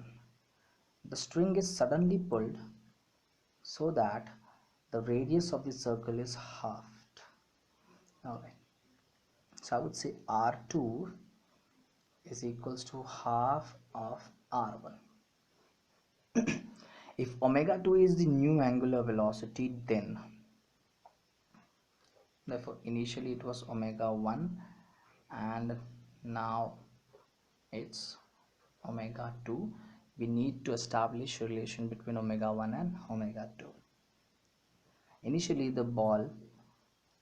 The string is suddenly pulled so that the radius of the circle is halved. Alright. So I would say R2 is equals to half of R1. If omega 2 is the new angular velocity, then therefore initially it was omega 1 and now it's omega 2. We need to establish a relation between omega 1 and omega 2. Initially the ball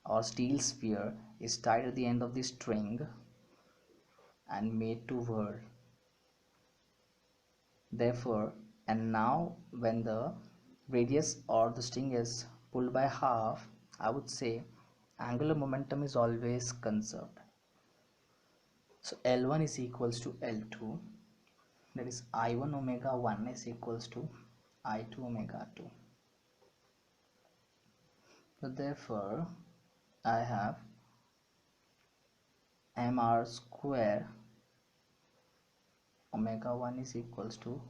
or steel sphere is tied at the end of the string and made to whirl. Therefore, and now when the radius or the string is pulled by half, I would say angular momentum is always conserved. So L1 is equals to L2, that is I1 omega 1 is equals to I2 omega 2. So therefore I have mr square omega 1 is equals to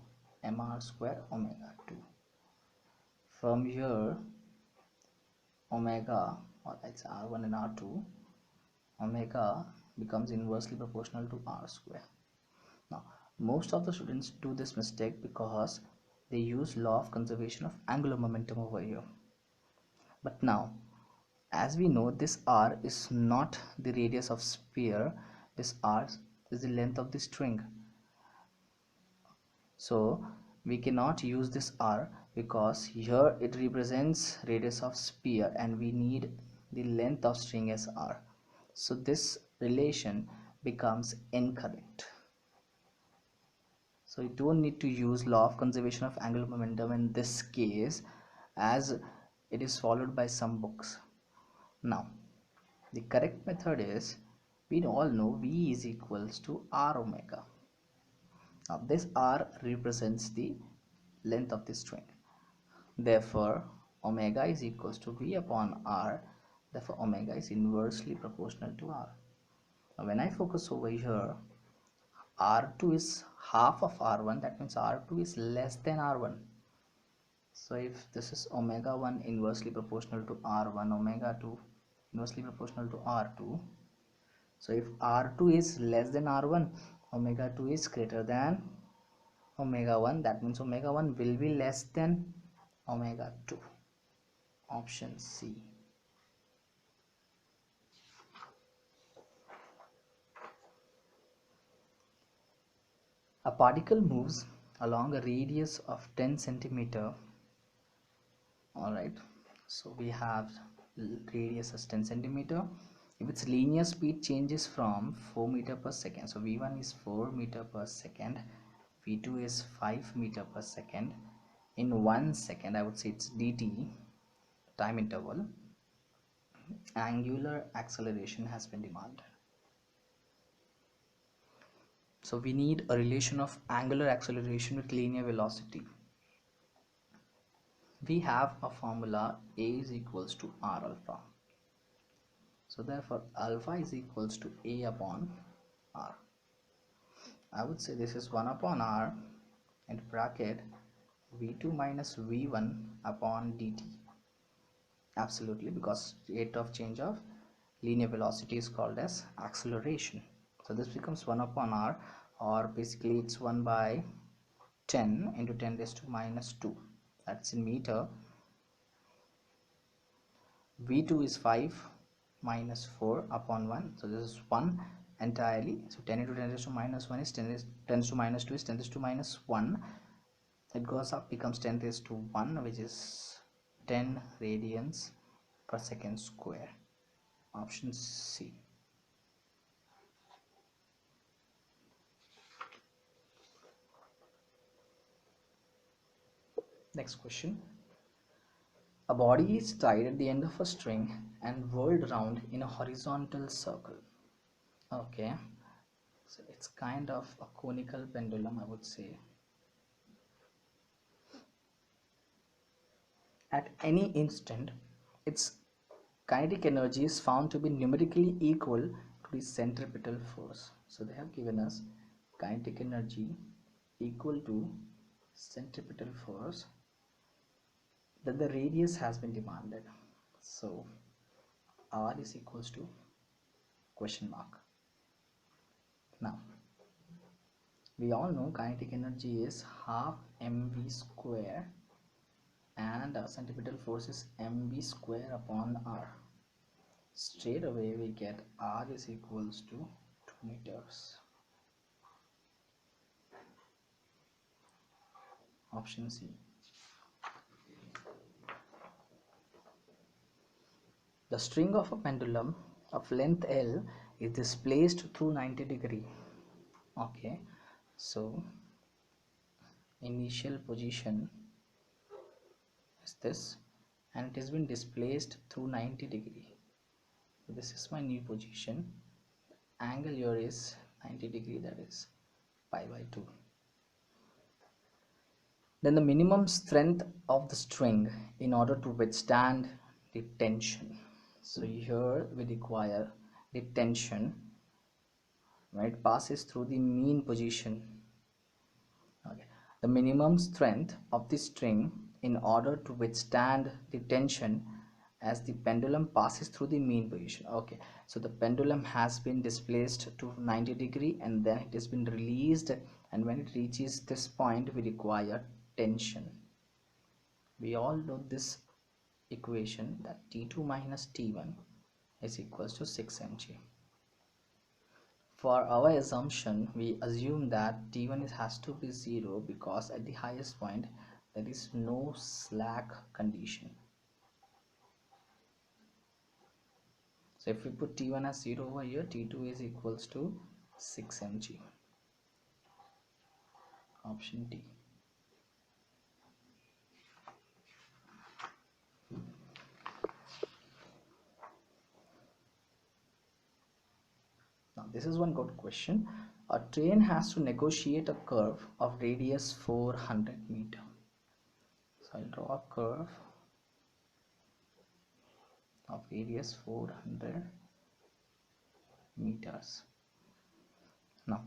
mr square omega 2. From here omega, or that's r1 and r2, omega becomes inversely proportional to r square. Now most of the students do this mistake because they use law of conservation of angular momentum over here. But now as we know, this r is not the radius of sphere, this r is the length of the string. So we cannot use this r because here it represents radius of sphere and we need the length of string as r. So this relation becomes incorrect. So you don't need to use law of conservation of angular momentum in this case, as it is followed by some books. Now the correct method is, we all know V is equals to R omega. Now this R represents the length of the string. Therefore omega is equals to V upon R. Therefore omega is inversely proportional to R. Now when I focus over here, R2 is half of R1, that means R2 is less than R1. So if this is omega 1 inversely proportional to R1, omega 2 inversely proportional to R2. So if R2 is less than R1, omega 2 is greater than omega 1. That means omega 1 will be less than omega 2. Option C. A particle moves along a radius of 10 centimeter. Alright, so we have radius as 10 centimeter. If its linear speed changes from 4 meter per second, so v1 is 4 meter per second, v2 is 5 meter per second, in 1 second, I would say it's dt, time interval, angular acceleration has been demanded. So we need a relation of angular acceleration with linear velocity. We have a formula, a is equals to r alpha. So therefore alpha is equals to a upon r. I would say this is 1 upon r in bracket v2 minus v1 upon dt. Absolutely, because rate of change of linear velocity is called as acceleration. So this becomes 1 upon r, or basically it's 1 by 10 into 10 raised to minus 2. That's in meter. v2 is 5 minus 4 upon 1, so this is 1 entirely. So 10 into 10 raised to minus 1 is 10 raised to minus 2 is 10 raised to minus 1. It goes up, becomes 10 raised to 1, which is 10 radians per second square. Option C. Next question. A body is tied at the end of a string and whirled around in a horizontal circle. Okay, so it's kind of a conical pendulum, I would say. At any instant, its kinetic energy is found to be numerically equal to the centripetal force. So they have given us kinetic energy equal to centripetal force, that the radius has been demanded. So r is equals to question mark. Now we all know kinetic energy is half mv square and centripetal force is mv square upon r. Straight away we get r is equals to 2 meters. Option C. The string of a pendulum of length L is displaced through 90 degree. Okay, so initial position is this and it has been displaced through 90 degree. So this is my new position. Angle here is 90 degree, that is pi by 2. Then the minimum strength of the string in order to withstand the tension. So here we require the tension, right, passes through the mean position. Okay. The minimum strength of the string in order to withstand the tension as the pendulum passes through the mean position. Okay, so the pendulum has been displaced to 90 degree and then it has been released, and when it reaches this point we require tension. We all know this equation, that T2 minus T1 is equals to 6 mg. For our assumption, we assume that T1 has to be 0 because at the highest point there is no slack condition. So if we put T1 as 0 over here, T2 is equals to 6 mg. Option D. Now this is one good question. A train has to negotiate a curve of radius 400 meter. So I'll draw a curve of radius 400 meters. Now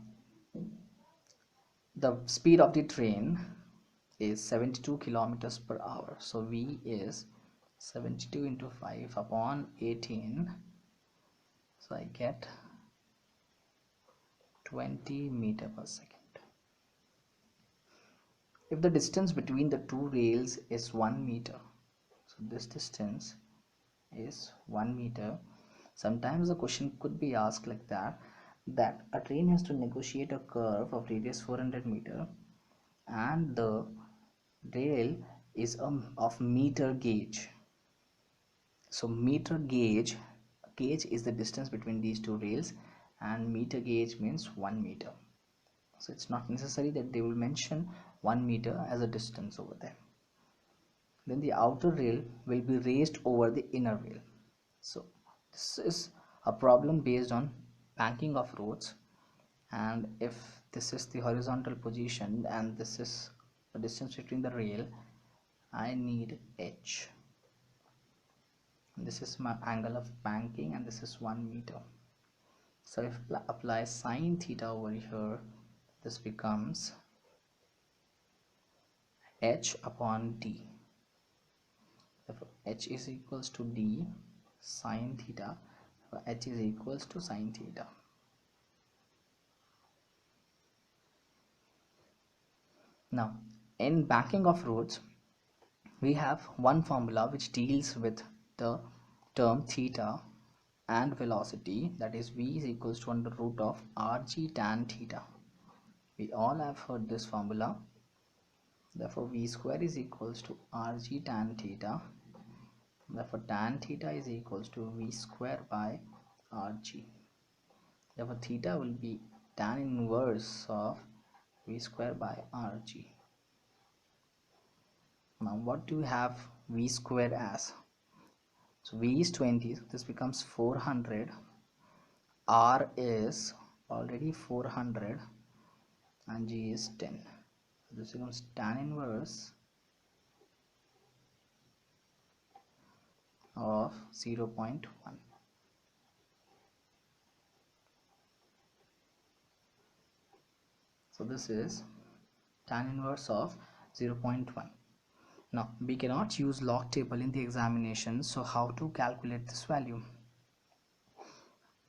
the speed of the train is 72 kilometers per hour. So V is 72 into 5 upon 18. So I get 20 meter per second. If the distance between the two rails is 1 meter, so this distance is 1 meter, sometimes the question could be asked like that a train has to negotiate a curve of radius 400 meter and the rail is of meter gauge. So meter gauge is the distance between these two rails and meter gauge means 1 meter. So it's not necessary that they will mention 1 meter as a distance over there. Then the outer rail will be raised over the inner rail. So this is a problem based on banking of roads, and if this is the horizontal position and this is the distance between the rail, I need h. This is my angle of banking and this is 1 meter. So if I apply sine theta over here, this becomes h upon d. Therefore h is equals to d sine theta. H is equals to sine theta. Now in banking of roads we have one formula which deals with the term theta and velocity, that is v is equals to under root of rg tan theta. We all have heard this formula. Therefore v square is equals to rg tan theta. Therefore tan theta is equals to v square by rg. Therefore theta will be tan inverse of v square by rg. Now what do we have v square as? So v is 20, so this becomes 400. R is already 400 and g is 10. So this becomes tan inverse of 0.1. So this is tan inverse of 0.1. Now we cannot use log table in the examination, so how to calculate this value?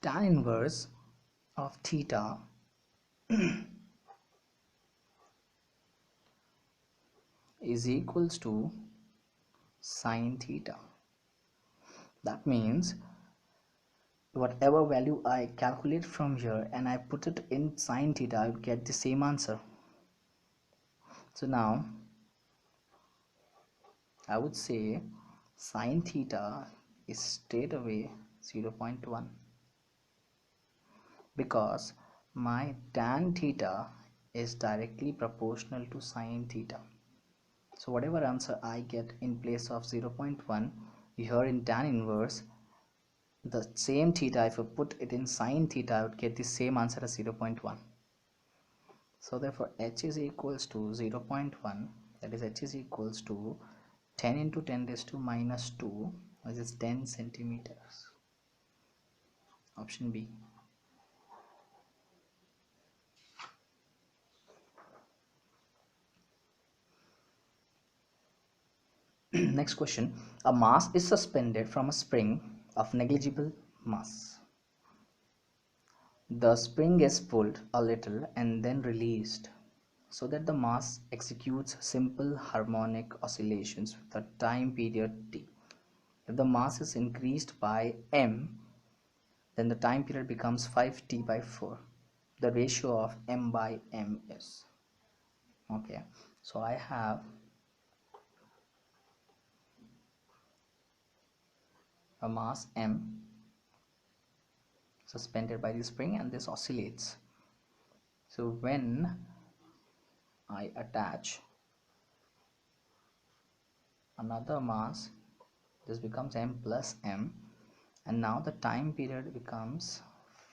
tan inverse of theta is equals to sine theta. That means whatever value I calculate from here and I put it in sine theta, I would get the same answer. So now I would say sine theta is straight away 0.1 because my tan theta is directly proportional to sine theta. So whatever answer I get in place of 0.1 here in tan inverse, the same theta, if I put it in sine theta, I would get the same answer as 0.1. So therefore h is equals to 0.1, that is h is equals to 10 into 10 raised to minus 2, which is 10 centimeters. Option B. Next question. A mass is suspended from a spring of negligible mass. The spring is pulled a little and then released so that the mass executes simple harmonic oscillations with a time period t. If the mass is increased by m, then the time period becomes 5t by 4. The ratio of m by m is. Okay, so I have a mass m suspended by the spring and this oscillates. So when I attach another mass, this becomes m plus m, and now the time period becomes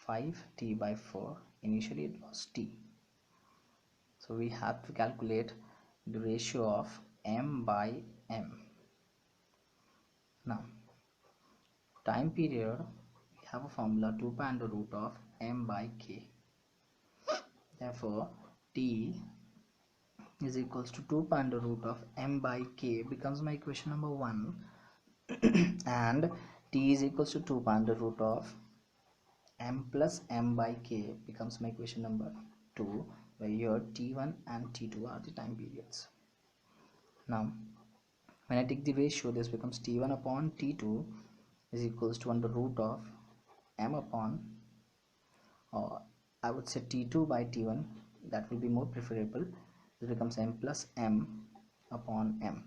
5t by 4. Initially it was t, so we have to calculate the ratio of m by m. Now time period, we have a formula 2 pi under root of m by k. Therefore t is equals to 2 pi under root of m by k becomes my equation number 1 and t is equals to 2 pi under root of m plus m by k becomes my equation number 2, where here t1 and t2 are the time periods. Now when I take the ratio, this becomes t1 upon t2 is equals to under root of m upon, or I would say t2 by t1, that will be more preferable. This becomes m plus m upon m.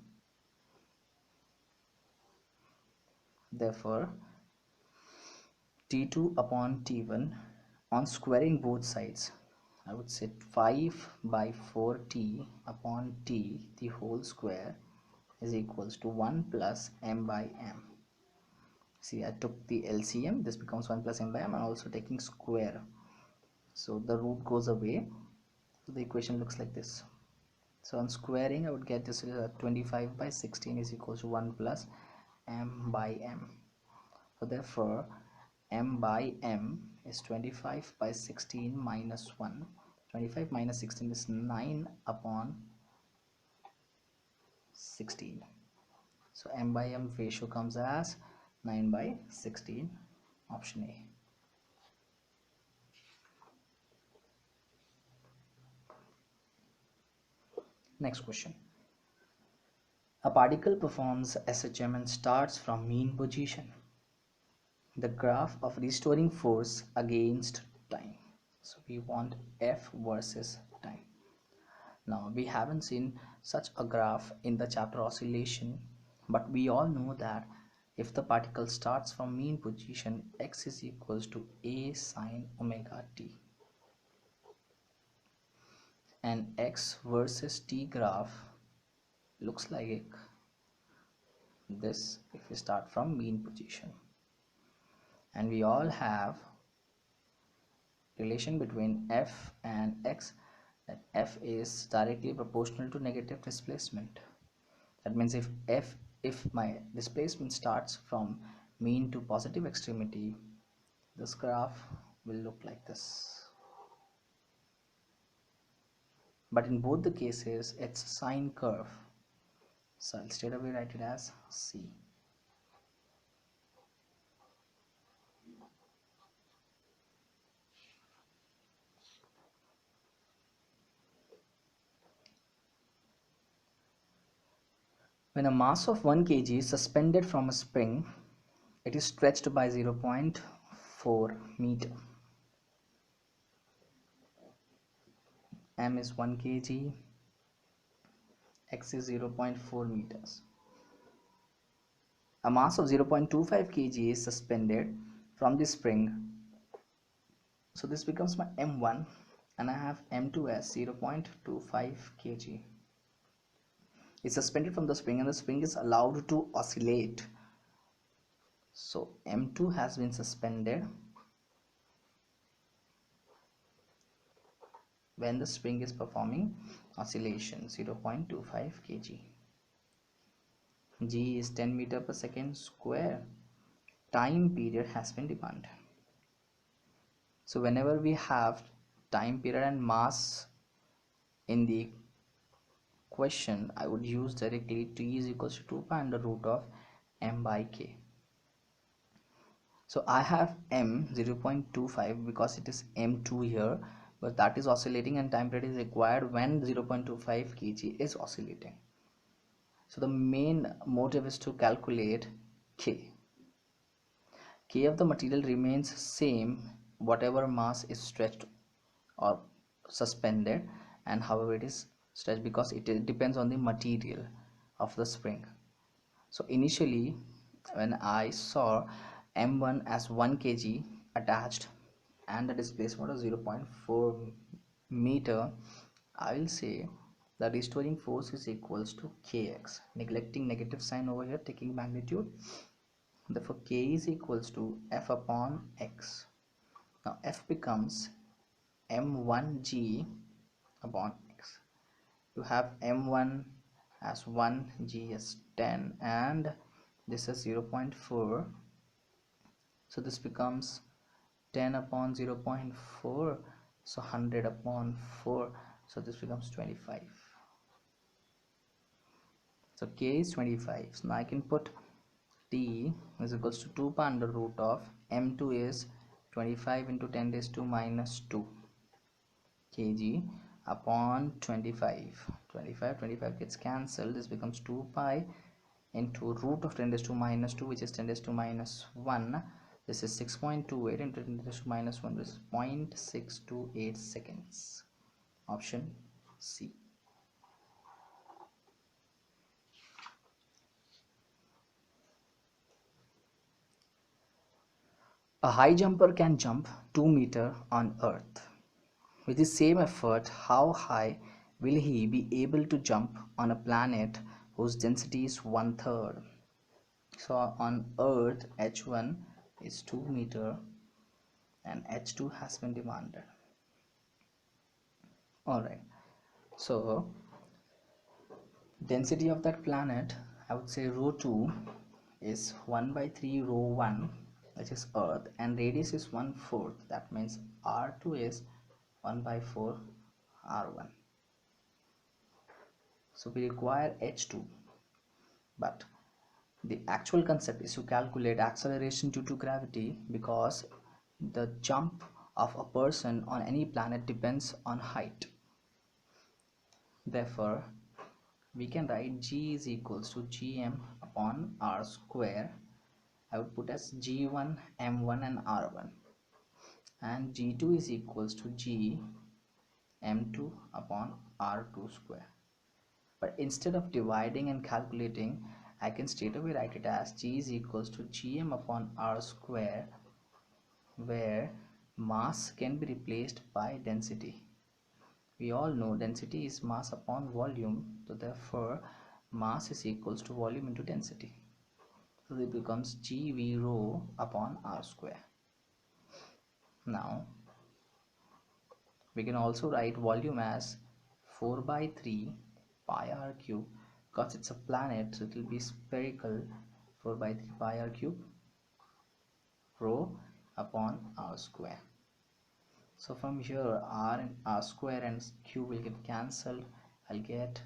Therefore t2 upon t1, on squaring both sides, I would say 5 by 4t upon t the whole square is equals to 1 plus m by m. See, I took the LCM, this becomes 1 plus m by m, and also taking square, so the root goes away, so the equation looks like this. So on squaring I would get this 25 by 16 is equals to 1 plus m by m. So therefore m by m is 25 by 16 minus 1. 25 minus 16 is 9 upon 16. So m by m ratio comes as 9 by 16. Option A. Next question. A particle performs SHM and starts from mean position. The graph of restoring force against time. So we want F versus time. Now we haven't seen such a graph in the chapter oscillation, but we all know that if the particle starts from mean position, x is equals to a sine omega t, and x versus t graph looks like this if we start from mean position, and we all have relation between f and x, that f is directly proportional to negative displacement. That means if my displacement starts from mean to positive extremity, this graph will look like this. But in both the cases it's a sine curve, so I'll straight away write it as C. When a mass of 1 kg is suspended from a spring, it is stretched by 0.4 meter. M is 1 kg, X is 0.4 meters. A mass of 0.25 kg is suspended from the spring. So this becomes my M1 and I have M2 as 0.25 kg. It's suspended from the spring and the spring is allowed to oscillate. So M2 has been suspended when the spring is performing oscillation 0.25 kg. G is 10 meter per second square. Time period has been demanded. So whenever we have time period and mass in the question, I would use directly T is equals to 2 pi under root of M by K. So I have M 0.25 because it is M2 here, but that is oscillating and time period is required when 0.25 kg is oscillating. So the main motive is to calculate K. K of the material remains same whatever mass is stretched or suspended and however it is stretched, because it depends on the material of the spring. So initially when I saw M1 as 1 kg attached and the displacement of 0.4 meter, I will say the restoring force is equals to Kx, neglecting negative sign over here, taking magnitude. Therefore K is equals to F upon X. Now F becomes M1G upon X. You have M1 as 1, G as 10 and this is 0.4. So this becomes 10 upon 0.4, so 100 upon 4, so this becomes 25. So K is 25. So now I can put T is equals to 2 pi under root of M2 is 25 into 10 raised to minus 2 kg upon 25. 25 gets cancelled. This becomes 2 pi into root of 10 raised to minus 2, which is 10 raised to minus 1. This is 6.28 into 10 raised to minus 1. This is 0.628 seconds. Option C. A high jumper can jump 2 meters on earth. With the same effort, how high will he be able to jump on a planet whose density is 1/3? So on earth H1 is 2 meters and H2 has been demanded. Alright, so density of that planet, I would say rho 2 is 1 by 3 rho 1, which is earth, and radius is 1/4. That means R2 is 1 by 4 R1. So we require H2, but the actual concept is to calculate acceleration due to gravity, because the jump of a person on any planet depends on height. Therefore we can write G is equals to Gm upon R square. I would put as G1, M1 and R1, and G2 is equals to G M2 upon R2 square. But instead of dividing and calculating, I can straight away write it as G is equals to Gm upon R square, where mass can be replaced by density. We all know density is mass upon volume, so therefore mass is equals to volume into density. So it becomes GV rho upon R square. Now we can also write volume as 4 by 3 pi r cube, because it's a planet, so it will be spherical. 4 by 3 pi r cube rho upon R square. So from here R and R square and cube will get cancelled. I'll get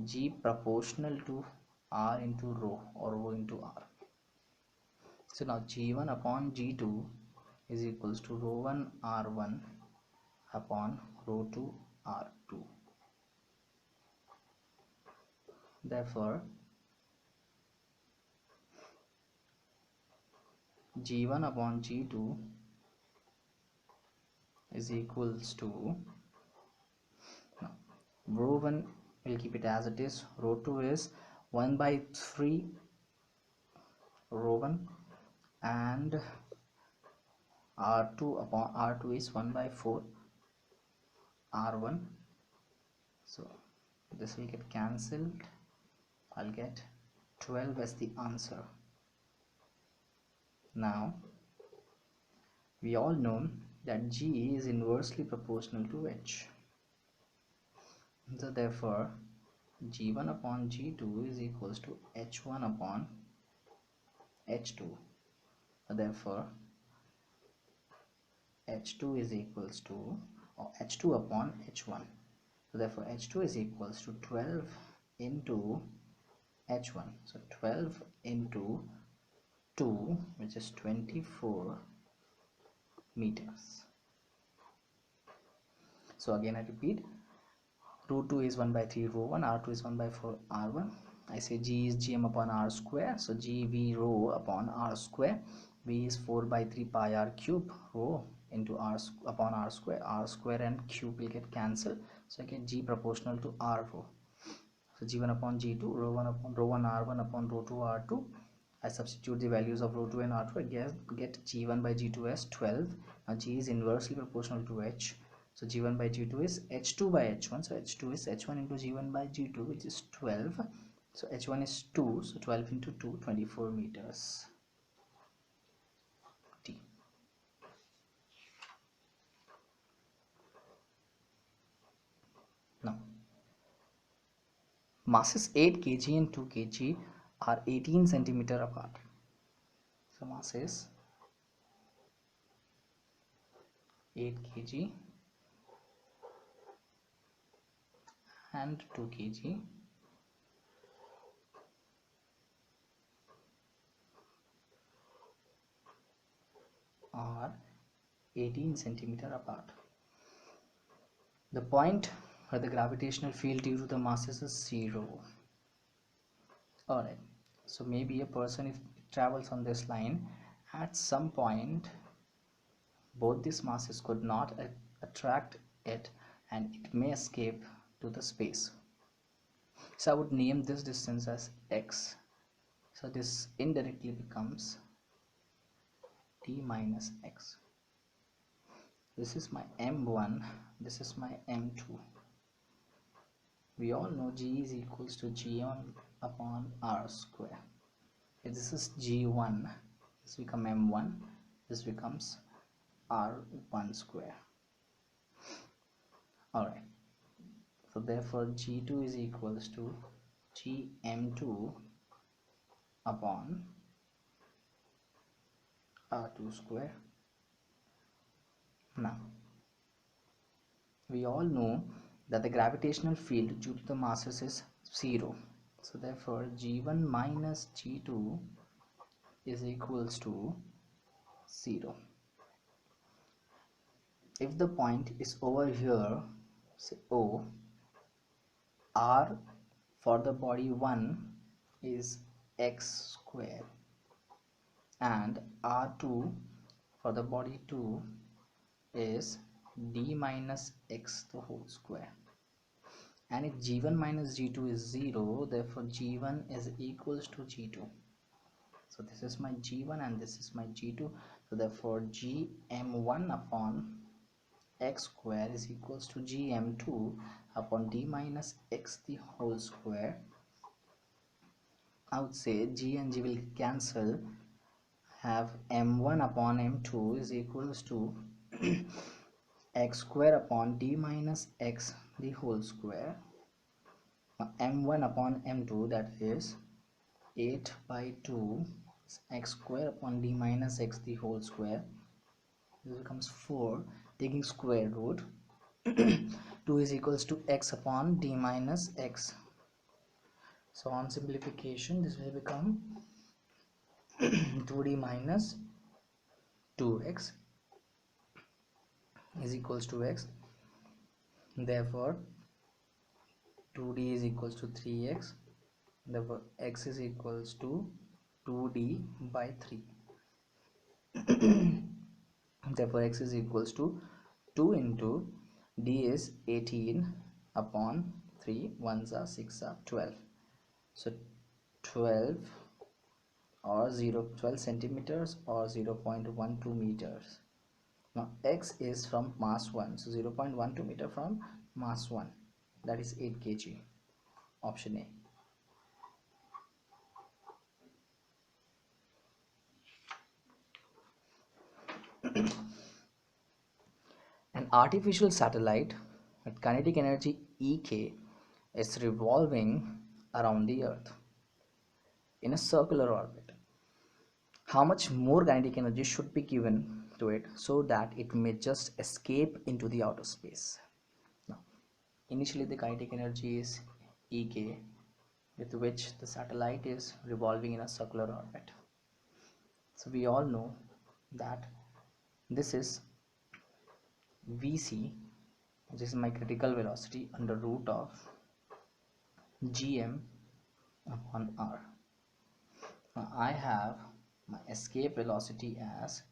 G proportional to R into rho, or rho into R. So now G1 upon G2 is equals to rho 1 R1 upon rho 2 R2. Therefore g1 upon g2 is equals to, no, rho 1 we'll keep it as it is, rho 2 is 1 by 3 rho 1, and r2 upon r2 is 1 by 4 r1. So this will get cancelled. I'll get 12 as the answer. Now we all know that G is inversely proportional to H. So therefore G1 upon G2 is equals to H1 upon H2. So therefore H2 is equals to, or H2 upon H1. So therefore H2 is equals to 12 into H1. So 12 into 2, which is 24 meters. So again I repeat, rho 2 is 1 by 3 rho 1, r2 is 1 by 4 r1. I say G is gm upon r square, so gv rho upon r square. V is 4 by 3 pi r cube, rho into r upon r square and cube will get cancelled. So I get G proportional to r rho. So G1 upon G2, rho 1 upon rho 1 r1 upon rho 2 r2. I substitute the values of rho 2 and r2. I get G1 by G2 as 12. Now G is inversely proportional to H. So G1 by G2 is H2 by H1. So H2 is H1 into G1 by G2, which is 12. So H1 is 2. So 12 into 2, 24 meters. T. Now, masses 8 kg and 2 kg are 18 centimeter apart. So masses 8 kg and 2 kg are 18 centimeter apart. The point where the gravitational field due to the masses is 0. Alright, so maybe a person, if it travels on this line, at some point both these masses could not attract it and it may escape to the space. So I would name this distance as x. So this indirectly becomes t minus x. This is my m1, this is my m2. We all know G is equals to G1 upon R square. If this is G1, this becomes m1, this becomes R1 square. Alright, so therefore G2 is equals to Gm2 upon R2 square. Now we all know that the gravitational field due to the masses is 0. So therefore G1 minus G2 is equals to 0. If the point is over here, say O, R for the body 1 is x square and R2 for the body 2 is d minus x the whole square. And if G1 minus G2 is 0, therefore G1 is equals to G2. So this is my G1 and this is my G2. So therefore Gm1 upon x square is equals to Gm2 upon d minus x the whole square. I would say G and G will cancel. Have m1 upon m2 is equals to x square upon d minus x the whole square. M1 upon m2, that is 8 by 2 x square upon d minus x the whole square. This becomes 4, taking square root. 2 is equals to x upon d minus x. So on simplification this will become 2d minus 2x is equals to x. Therefore 2d is equals to 3x. Therefore x is equals to 2d by 3. Therefore x is equals to 2 into d is 18 upon 3, 1s are 6 are 12, so 12 or 12 centimeters or 0.12 meters. Now x is from mass 1, so 0.12 meter from mass 1, that is 8 kg. Option A. An artificial satellite with kinetic energy EK is revolving around the Earth in a circular orbit. How much more kinetic energy should be given to it so that it may just escape into the outer space? Now, initially the kinetic energy is EK, with which the satellite is revolving in a circular orbit. So we all know that this is Vc, which is my critical velocity, under root of gm upon r. Now I have my escape velocity as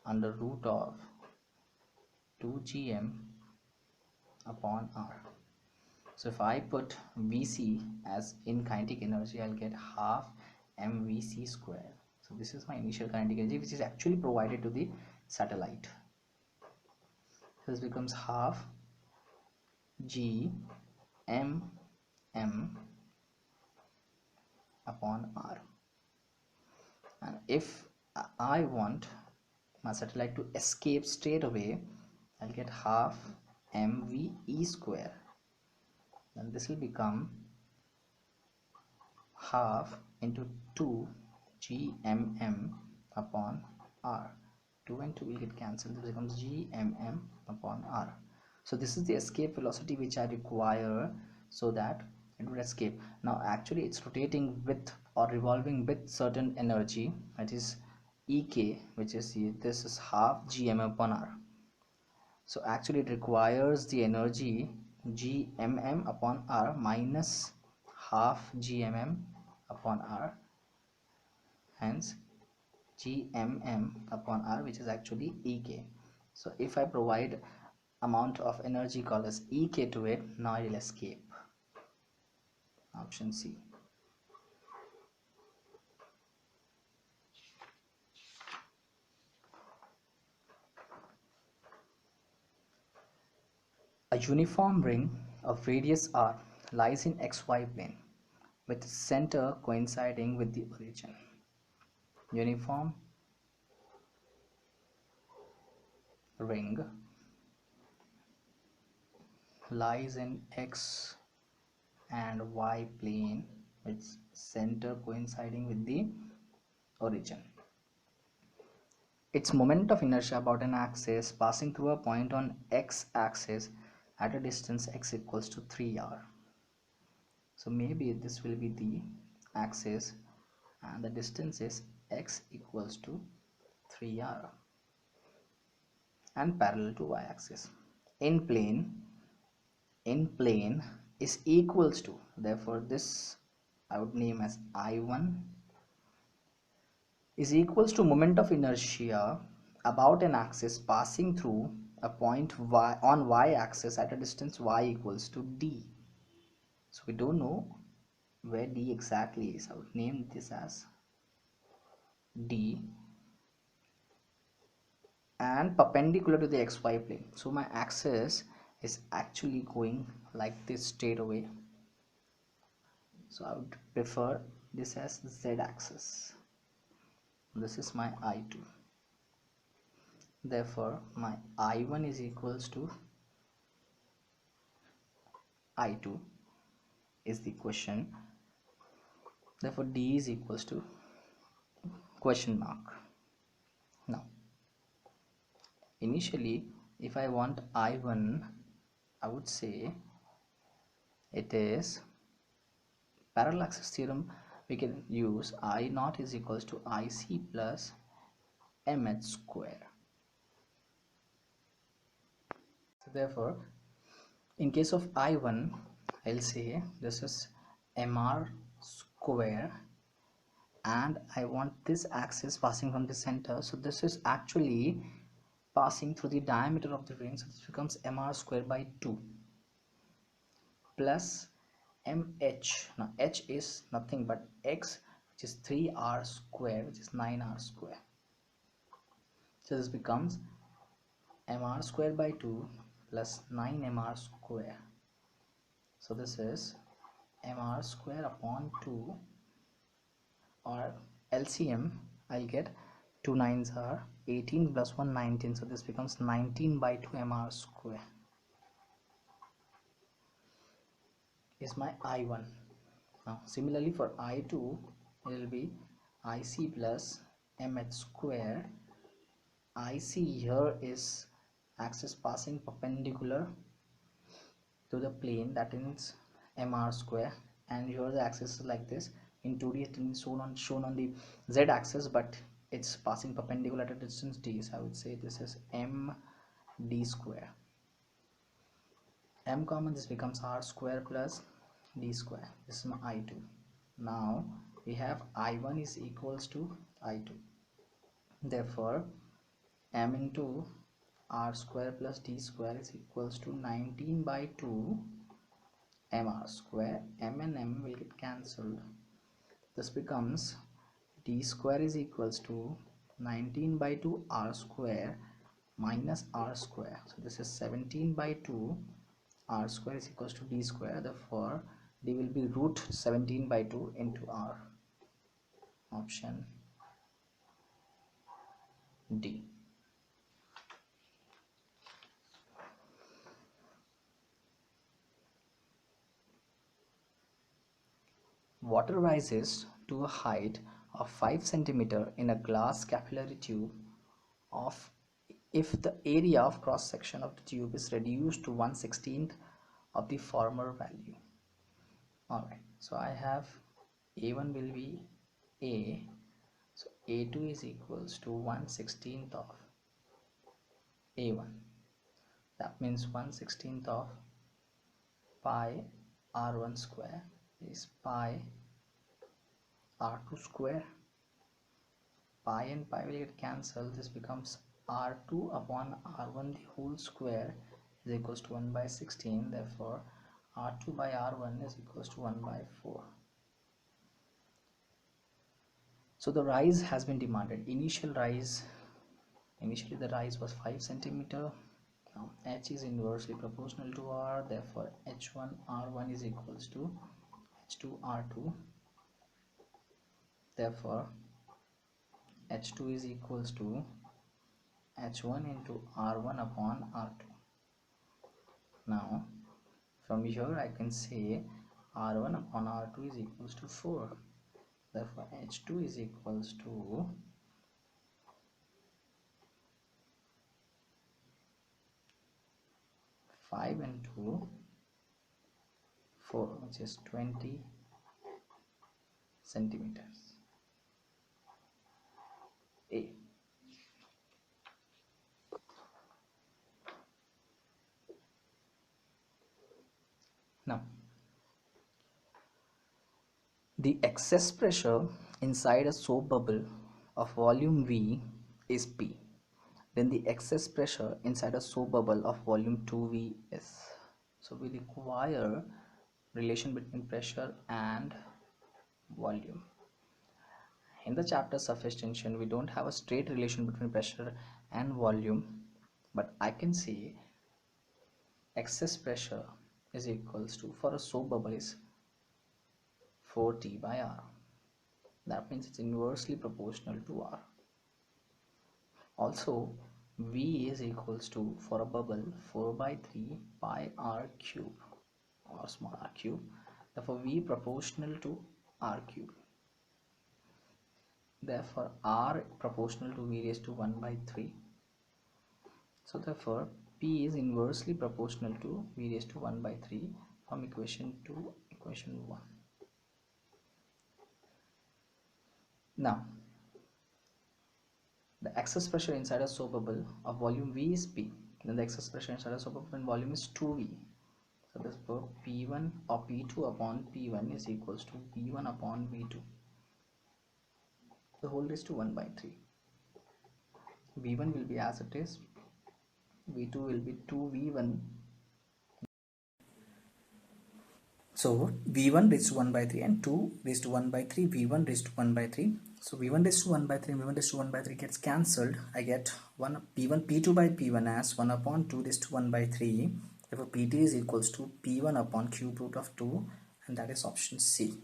under root of 2gm upon r. So if I put Vc as in kinetic energy, I'll get half mvc square. So this is my initial kinetic energy, which is actually provided to the satellite. This becomes half g m m upon r. And if I want my satellite to escape straight away, I'll get half mve square, and this will become half into 2 gmm upon r. 2 and 2 will get cancelled, this becomes gmm upon r. So this is the escape velocity which I require so that it would escape. Now actually it's rotating with or revolving with certain energy, that is ek, which is this is half gm upon r. So actually it requires the energy gmm upon r minus half gmm upon r, hence gmm upon r, which is actually ek. So if I provide amount of energy called as ek to it, now it will escape. Option C. A uniform ring of radius r lies in xy plane with center coinciding with the origin. Uniform ring lies in x and y plane with center coinciding with the origin. Its moment of inertia about an axis passing through a point on x-axis at a distance x equals to 3r. So maybe this will be the axis and the distance is x equals to 3r and parallel to y-axis. In plane is equals to, therefore this I would name as I1 is equals to moment of inertia about an axis passing through a point y on y-axis at a distance y equals to d. So we don't know where d exactly is. I would name this as d and perpendicular to the xy plane. So my axis is actually going like this straight away. So I would prefer this as z axis. This is my I2. Therefore my I1 is equals to I2 is the question. Therefore D is equals to question mark. Now initially if I want I1, I would say it is parallel axis theorem. We can use I naught is equals to IC plus MH square. So therefore in case of I1, I'll say this is MR square and I want this axis passing from the center, so this is actually passing through the diameter of the ring, so this becomes mr square by 2 plus mh. Now h is nothing but x, which is 3r square, which is 9r square. So this becomes mr square by 2 plus 9mr square. So this is mr square upon 2, or LCM I'll get 2 9s are 18 plus 1 19, so this becomes 19 by 2 mr square is my I1. Now similarly for I2 it will be IC plus mh square. IC here is axis passing perpendicular to the plane, that is mr square, and here the axis is like this. In 2D it is shown on the z axis, but it's passing perpendicular at a distance d, so I would say this is m d square. M common, this becomes r square plus d square. This is my I2. Now we have I1 is equals to I2, therefore m into r square plus d square is equals to 19 by 2 mr square. M and m will get cancelled. This becomes d square is equals to 19 by 2 r square minus r square. So this is 17 by 2 r square is equals to d square. Therefore d will be root 17 by 2 into r. Option D. Water rises to a height of 5 cm in a glass capillary tube of if the area of cross section of the tube is reduced to 1/16 of the former value. Alright, so I have A1 will be A, so A2 is equals to 1/16 of A1. That means 1/16 of pi r1 square is pi r2 square. Pi and pi will get cancelled. This becomes r2 upon r1 the whole square is equals to 1 by 16. Therefore r2 by r1 is equals to 1 by 4. So the rise has been demanded. Initially the rise was 5 cm. Now h is inversely proportional to r, therefore h1 r1 is equals to h2 r2. Therefore h2 is equals to h1 into r1 upon r2. Now from here I can say r1 upon r2 is equals to 4. Therefore h2 is equals to 5 into 4, which is 20 centimeters. A. Now the excess pressure inside a soap bubble of volume V is P. Then the excess pressure inside a soap bubble of volume 2V is. So we require relation between pressure and volume. In the chapter surface tension, we don't have a straight relation between pressure and volume, but I can say excess pressure is equals to, for a soap bubble, is 4T by R. That means it's inversely proportional to R. Also V is equals to, for a bubble, 4 by 3 pi R cube or small r cube. Therefore V proportional to R cube. Therefore R proportional to V raised to 1 by 3. So therefore P is inversely proportional to V raised to 1 by 3 from equation 2, equation 1. Now the excess pressure inside a soap bubble of volume V is P. Then the excess pressure inside a soap bubble in volume is 2V. So therefore P1 or P2 upon P1 is equals to V1 upon V2. the whole raised to 1 by 3. V1 will be as it is, V2 will be 2V1. So V1 raised to 1 by 3 and 2 raised to 1 by 3, V1 raised to 1 by 3. So V1 raised to 1 by 3 and V1 raised to 1 by 3 gets cancelled. I get P2 by P1 as 1 upon 2 raised to 1 by 3. Therefore P2 is equals to P1 upon cube root of 2, and that is option C.